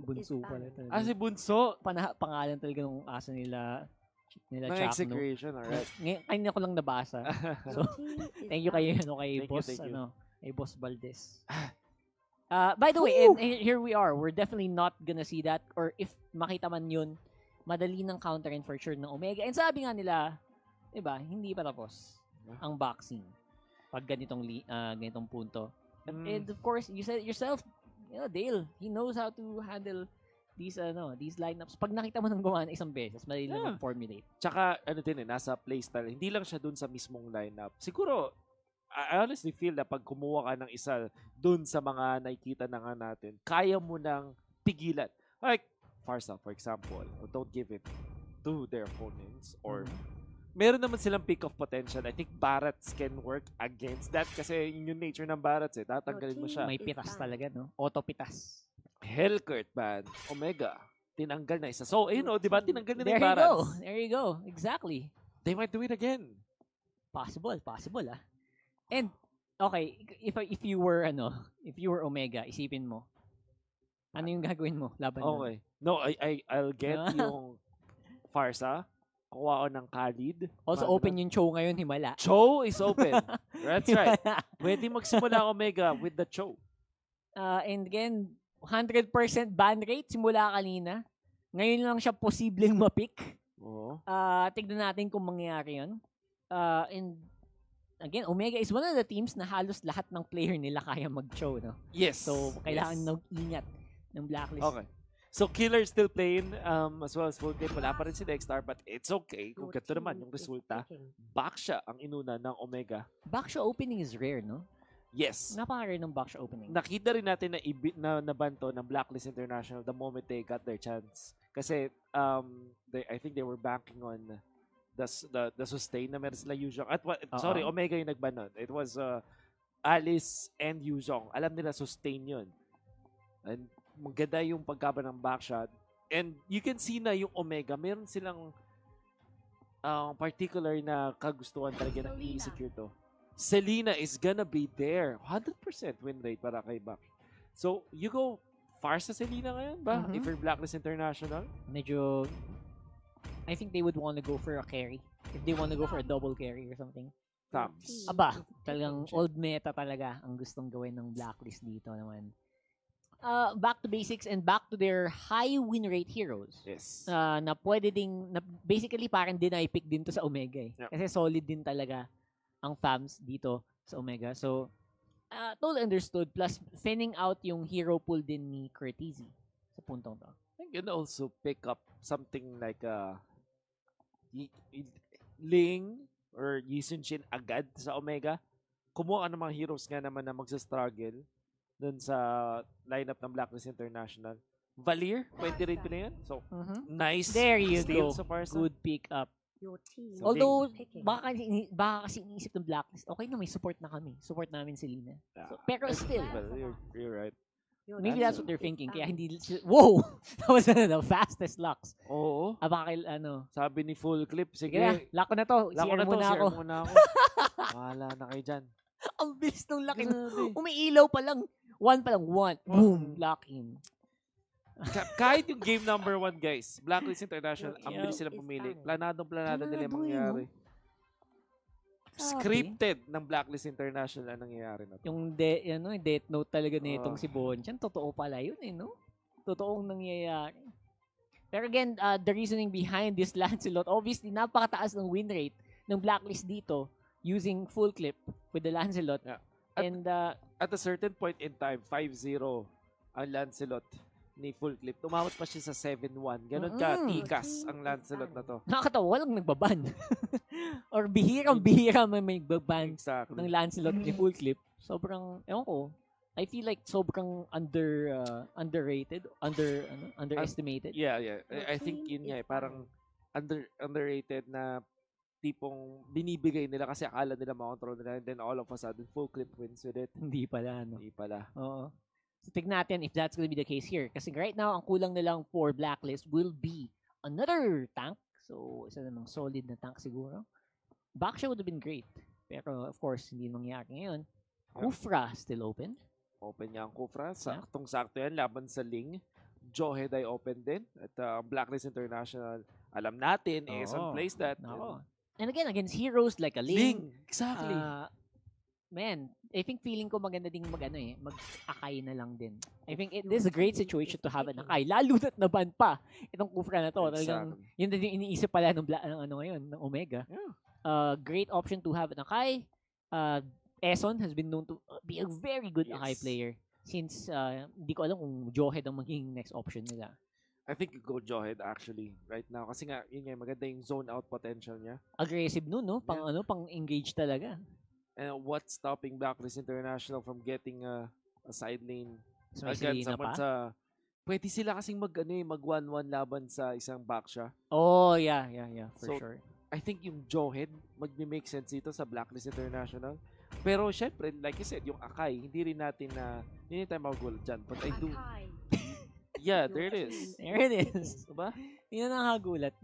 Bunso pala talaga. Si Bunso? Pangalan talaga nung aso nila Ng Chakno. execration, alright. Ngayon ko lang nabasa. So, thank you kay Boss, thank you. kay Boss Valdez. By the way, and here we are. We're definitely not gonna see that, or if makita man yun, madali ng counter and for sure ng Omega. And sabi nga nila, diba, hindi pa tapos ang boxing pag ganitong punto. And of course, you said it yourself, Dale, he knows how to handle these lineups. Pag nakita mo nang gumana isang beses, madali lang mag-formulate. Tsaka, nasa playstyle. Hindi lang siya dun sa mismong lineup. Siguro, I honestly feel na pag kumuha ka ng isa dun sa mga nakikita na nga natin, kaya mo nang pigilan. Like, Farsa, for example, don't give it to their opponents. Or, meron naman silang pick of potential. I think Barats can work against that kasi yun yung nature ng Barats eh. Tatanggalin mo siya. May pitas talaga, no? Auto-pitas. Hellcurt, man. Omega. Tinanggal na isa. So, di ba? Tinanggal na yung There you Barats. go. There you go. Exactly. They might do it again. Possible ah. And okay, if you were Omega, isipin mo. Ano yung gagawin mo laban nun? Okay. No, I'll get yung Farsa. Kuha ko ng Khalid. Also open yung Cho ngayon, himala. Cho is open. That's right. Pwede magsimula Omega with the Cho. And again, 100% ban rate simula kanina. Ngayon lang siya posibleng mapick. Oo. Tignan natin kung mangyayari yun. And again, Omega is one of the teams na halos lahat ng player nila kaya mag-show, no? Yes. So, kailangan ingat ng Blacklist. Okay. So, Killer still playing as well as full game. Wala pa rin si Dexter, but it's okay. Kung ganito naman yung resulta, Baksha ang inuna ng Omega. Baksha opening is rare, no? Yes. Napaka-rare ng Baksha opening. Nakita rin natin na nabanto ng Blacklist International the moment they got their chance. Kasi, I think they were banking on the sustain na meron sila Yuzhong. Sorry, Omega yung nagban nun. It was Alice and Yuzhong. Alam nila sustain yun. And maganda yung pagkaba ng backshot. And you can see na yung Omega, meron silang particular na kagustuhan talaga na i-secure to. Selena is gonna be there. 100% win rate para kay Back. So, you go far sa Selena ngayon ba? If you're Blacklist International? Medyo I think they would want to go for a carry. If they want to go for a double carry or something. Thumbs. Aba, talagang old meta talaga ang gustong gawin ng Blacklist dito naman. Back to basics and back to their high win rate heroes. Yes. Na pwede ding, basically parang deny pick din to sa Omega eh. Yep. Kasi solid din talaga ang FAMs dito. sa Omega. So, totally understood. Plus, thinning out yung hero pool din ni Curtizy sa puntong to. I can also pick up something like Ling or Yi Sun-shin agad sa Omega. Kumuha ka ng mga heroes nga naman na magsa-struggle dun sa lineup ng Blacklist International. Valir, pwede rin na yan. So, nice. There you steal go. sa Parsa. Good pick up. So, Although, baka kasi iniisip ng Blacklist, okay na may support na kami. Support namin si Lina. So, pero still, well, you're right. maybe that's what they're thinking. Kaya hindi, wow! That was the fastest locks. Oo. Baka, Sabi ni Full Clip, sige. Sige na, lock ko na to. Lock ko CR na to, muna CR ako. muna ako. Bahala na kayo dyan. Ang bilis nung lock in. Umiilaw pa lang. One pa lang. Boom. Lock in. Kahit yung game number 1, guys, Blacklist International, ang Yeah. bilis sila pumili. Planado nila yung mangyayari. Grabe. Scripted ng Blacklist International ang nangyayari na to. Yung Death Note talaga nitong si Bonchan, totoo pala yun no? Totoong nangyayari. Pero again, the reasoning behind this Lancelot, obviously, napakataas ng win rate ng Blacklist dito using full clip with the Lancelot. Yeah. At a certain point in time, 5-0 ang Lancelot ni full clip. Tumawat pa siya sa 7-1. Ganon ka, tikas ang Lancelot na to. Nakakatawa, walang nagbaban. Or bihirang-bihira may magbaban exactly. ng Lancelot ni full clip. Sobrang, ewan ko, I feel like sobrang underrated, underestimated. Yeah. I think yun nga, parang underrated na tipong binibigay nila kasi akala nila makontrol nila and then all of a sudden full clip wins with it. Hindi pala, no? Hindi pala. Oo. So, tignan natin if that's going to be the case here. Kasi right now, ang kulang na lang for Blacklist will be another tank. So, isa namang solid na tank siguro. Baksha would have been great. Pero, of course, hindi mangyayari ngayon. Kufra still open. Open niya ang Kufra. Saktong-sakto yan. Laban sa Ling. Johed ay open din. At Blacklist International, alam natin, Eson plays that. And again, against heroes like a Ling. Exactly. Man, I think feeling ko maganda ding mag-Akai na lang din. I think this is a great situation to have an Akai. Lalo na't naban pa itong Kufra na to. Talagang, yun din yung iniisip pala ng Omega. Yeah. Great option to have an Akai. Eson has been known to be a very good Akai player since hindi ko alam kung Johed ang magiging next option nila. I think you go Johed actually right now kasi nga yun nga maganda yung zone out potential niya. Aggressive nun, no? Pang engage talaga. And what's stopping Blacklist International from getting a side lane against someone sa pwede sila kasing mag 1-1 laban sa isang backsha. Oh, yeah, for sure. I think yung Johed mag-make sense dito sa Blacklist International. Pero syempre, like you said, yung Akai, hindi rin tayo magugulat dyan. But I do. Yeah, there it is. There it is. Diba? Hindi na nakagulat.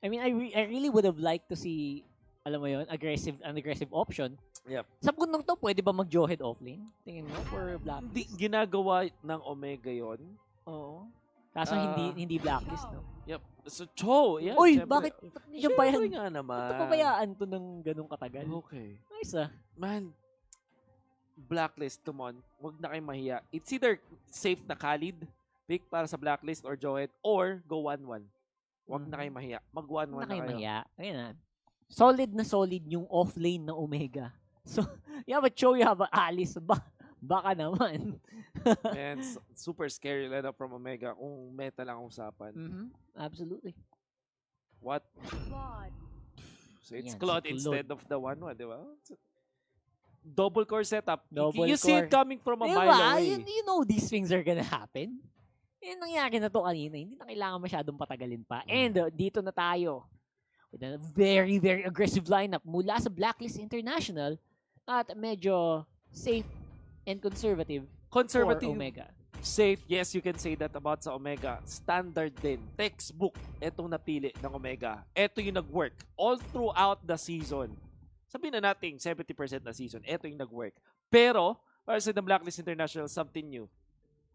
I mean, I really would have liked to see, alam mo yun, an aggressive option. Yep. Sa pundong to, pwede ba mag-Johed offlane? Tingin mo, for Blacklist? Ginagawa ng Omega yon. Oo. Kaso hindi Blacklist, no? Yep. So, Cho, yeah. Uy, syempre. bakit? Diyan pa yan? Syempre nga naman. Ito pabayaan to ng ganung katagal. Okay. Nice, Man, Blacklist, come on. Huwag na kayong mahiya. It's either safe na Khalid pick para sa Blacklist or Johed or go 1-1. Huwag na kayong mahiya. Mag 1-1 na kayo. Mahiya. Ayun na. Solid yung off-lane na Omega. So, you have a Cho, you have a Alice. Baka naman. Man, super scary lineup from Omega kung meta lang ang usapan. Absolutely. What? So it's Claude instead of the 1-1, di ba? Double core setup. You see it coming from a mile away. You know these things are gonna happen. Yung nangyari na to kanina, hindi na kailangan masyadong patagalin pa. And dito na tayo with a very, very aggressive lineup mula sa Blacklist International at medyo safe and conservative for Omega. Safe, yes, you can say that about sa Omega. Standard din. Textbook, etong napili ng Omega. Eto yung nag-work all throughout the season. Sabihin na natin, 70% na season. Eto yung nag-work. Pero, para sa Blacklist International, something new.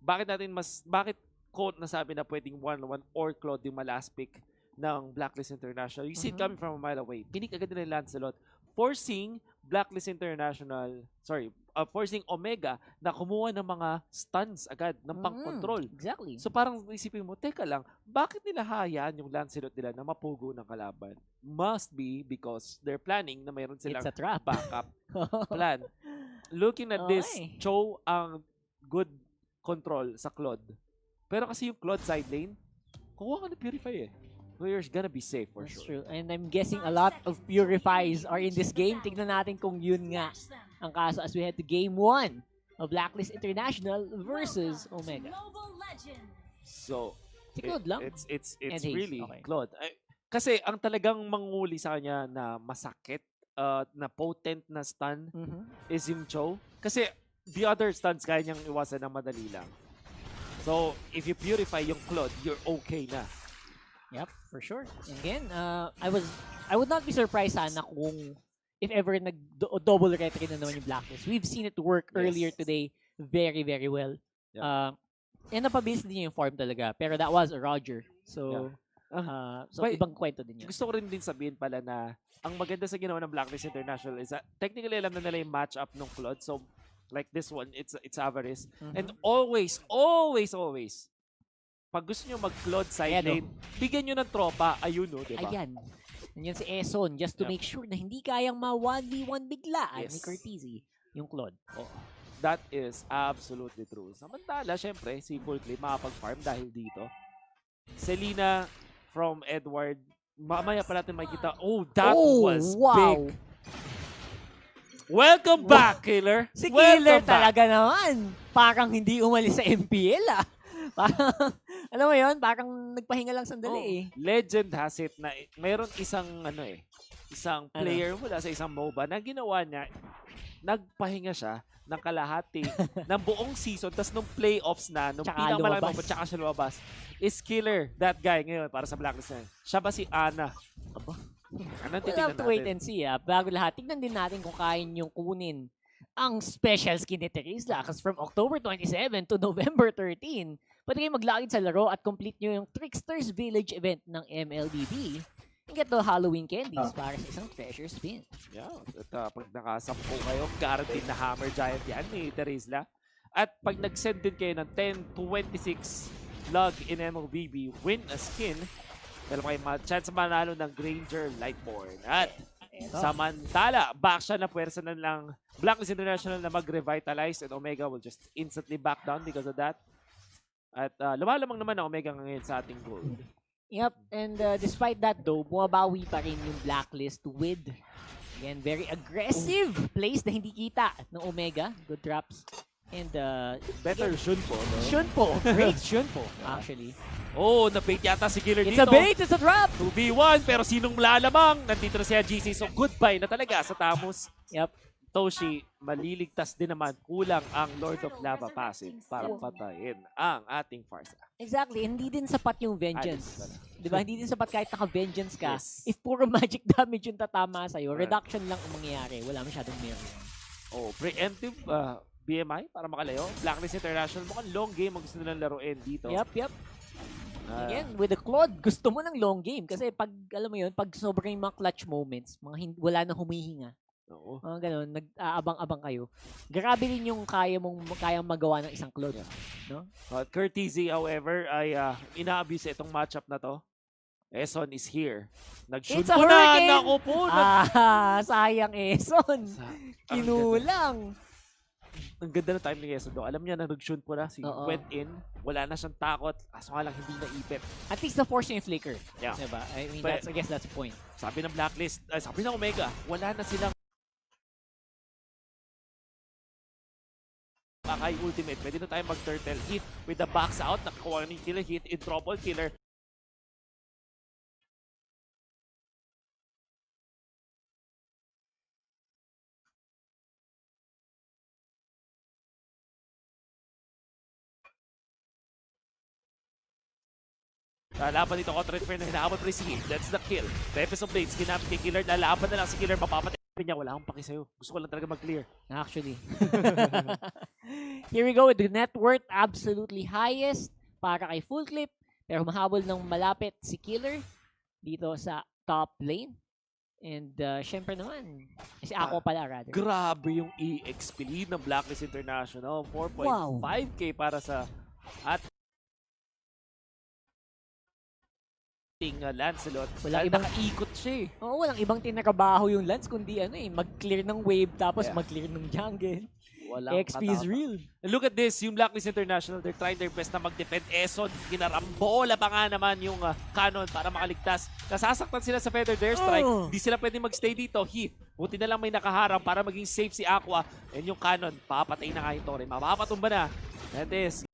Bakit ko nasabi na pwedeng 1-1 or Claude yung last pick ng Blacklist International? You see it coming from a mile away. Pinik agad nila yung Lancelot, forcing Blacklist International, forcing Omega na kumuha ng mga stuns agad ng pang-control. Exactly. So parang isipin mo, teka lang, bakit nila hayaan yung Lancelot nila na mapugo ng kalaban? Must be because they're planning na mayroon silang It's a trap. backup plan. Looking at this, Okay. Cho ang good control sa Claude. Pero kasi yung Claude side lane, kuha ka na Purify eh. Player's gonna be safe for That's sure. true. And I'm guessing a lot of Purifies are in this game. Tignan natin kung yun nga ang kaso as we head to game 1 of Blacklist International versus Omega. So, Si Claude lang. It's And Hayes, really okay. Claude. Kasi ang talagang manguli sa kanya na masakit, na potent na stun is yung Cho. Kasi the other stuns kaya niyang iwasan ng madali lang. So, if you purify yung Claude, you're okay na. Yep, for sure. And again, I would not be surprised sana kung if ever double retry na naman yung Blacklist. We've seen it work earlier today very, very well. Yeah. And napabilis din yung form talaga. Pero that was a Roger. So, so ibang kwento din yun. Gusto ko rin din sabihin pala na ang maganda sa ginawa ng Blacklist International is that technically alam na nila yung matchup ng Claude. So, like this one, it's Avarice. And always, pag gusto nyo mag-Claude side lane, bigyan nyo ng tropa. Ayun, no, diba? Ayan. Yan si Eson, just to make sure na hindi kayang ma-1v1 biglaan ni Cortese, yung Claude. Oh, that is absolutely true. Samantala, syempre, si Full Clip makapag-farm dahil dito. Selena from Edward. Mamaya pa natin makikita. Oh, that was big. Welcome back, Killer. Si Welcome Killer back. talaga naman. Parang hindi umalis sa MPL Parang, alam mo yun, parang nagpahinga lang sandali eh. Legend has it na mayroon isang isang player mula sa isang MOBA na ginawa niya, nagpahinga siya ng kalahati ng buong season, tas nung playoffs na, nung pinakamalaki mo, tsaka siya lumabas, is Killer, that guy ngayon para sa Blacklist na yun. Siya ba si Ana? Aba, We'll have to wait and see Bago lahat, tignan din natin kung kaya niyong kunin ang special skin ni Terizla kasi from October 27 to November 13, pwede kayo mag-login sa laro at complete nyo yung Trickster's Village event ng MLBB and get the Halloween candies para sa isang treasure spin. Yeah, at pag nakasampo kayo, guaranteed na Hammer Giant yan ni Terizla. At pag nag-send din kayo ng 10-26 log in MLBB, win a skin, dahil kayo chance manalo ng Granger Lightborn. At samantala, back siya na puwersa na lang Blacklist International na mag-revitalize and Omega will just instantly back down because of that. At lumalamang naman ang Omega ngayon sa ating goal. Yep, and despite that though, bumabawi pa rin yung Blacklist with, again, very aggressive plays na hindi kita ng Omega. Good traps. And better Shunpo. No? Shunpo. Great Shunpo, actually. Oh, na-bait yata si Killer It's dito. a bait, it's a trap! 2v1, pero sinong lalamang? Nandito na siya GC, so goodbye na talaga sa Tamus. Yep. Toshi, maliligtas din naman. Kulang ang Lord of Lava passive para patayin ang ating Farsa. Exactly, hindi din sapat yung Vengeance. Diba? Hindi din sapat kahit naka-Vengeance ka. If puro magic damage yung tatama sa'yo, reduction lang ang mangyayari. Wala masyadong meron. Oh, preemptive BMI para makalayo. Blacklist International, mukhang long game ang gusto nilang laruin dito. Yep. Again, with the Claude, gusto mo ng long game. Kasi pag, alam mo yun, pag sobrang mga clutch moments, wala na humihinga. Oo. Mga ganun, nag-aabang-abang kayo. Grabe rin yung kayang magawa ng isang Claude. No? Cortese, however, ay ina-abuse itong matchup na to. Eson is here. Nag-shoot po na! Naku po! Sayang Eson. Kinulang. Ang ganda ng time ni Eson do. Alam niya na nag-shoot po na. Went in. Wala na siyang takot. Aso nga lang hindi naipit. At least na-force niya yung flicker. Yeah. Diba? I mean, I guess that's the point. Sabi ng Blacklist, sabi ng Omega, wala na silang Kay ultimate. Pwede na tayo mag-turtle hit with the box out. Nakakuha ni Killer hit in trouble. Killer. Lalaban dito kontra Inferno. Hinahabol pa rin si Hit. That's the kill. Tempest of Blades. Ginamit kay Killer. Lalaban na lang si Killer. Mapapatay niya. Wala akong paki sa'yo. Gusto ko lang talaga mag-clear. Actually. Here we go with the net worth. Absolutely highest para kay Full Clip. Pero mahabol ng malapit si Killer dito sa top lane. And syempre naman, si Aqua pala rather. Grabe yung EXP lead ng Blacklist International. 4.5k para sa Lancelot. Walang ibang ikot siya eh. Oo, walang ibang tinakabaho yung Lance kundi mag-clear ng wave tapos mag-clear ng jungle. XP is real. And look at this, yung Blacklist International, they're trying their best na mag-defend. Eson, ginarambola pa nga naman yung Canon para makaligtas. Nasasaktan sila sa Feather Dare Strike. Hindi sila pwede magstay dito. Heath, buti na lang may nakaharang para maging safe si Aqua. And yung Canon, papatay na nga yung Torre. Mapapatumba na. That is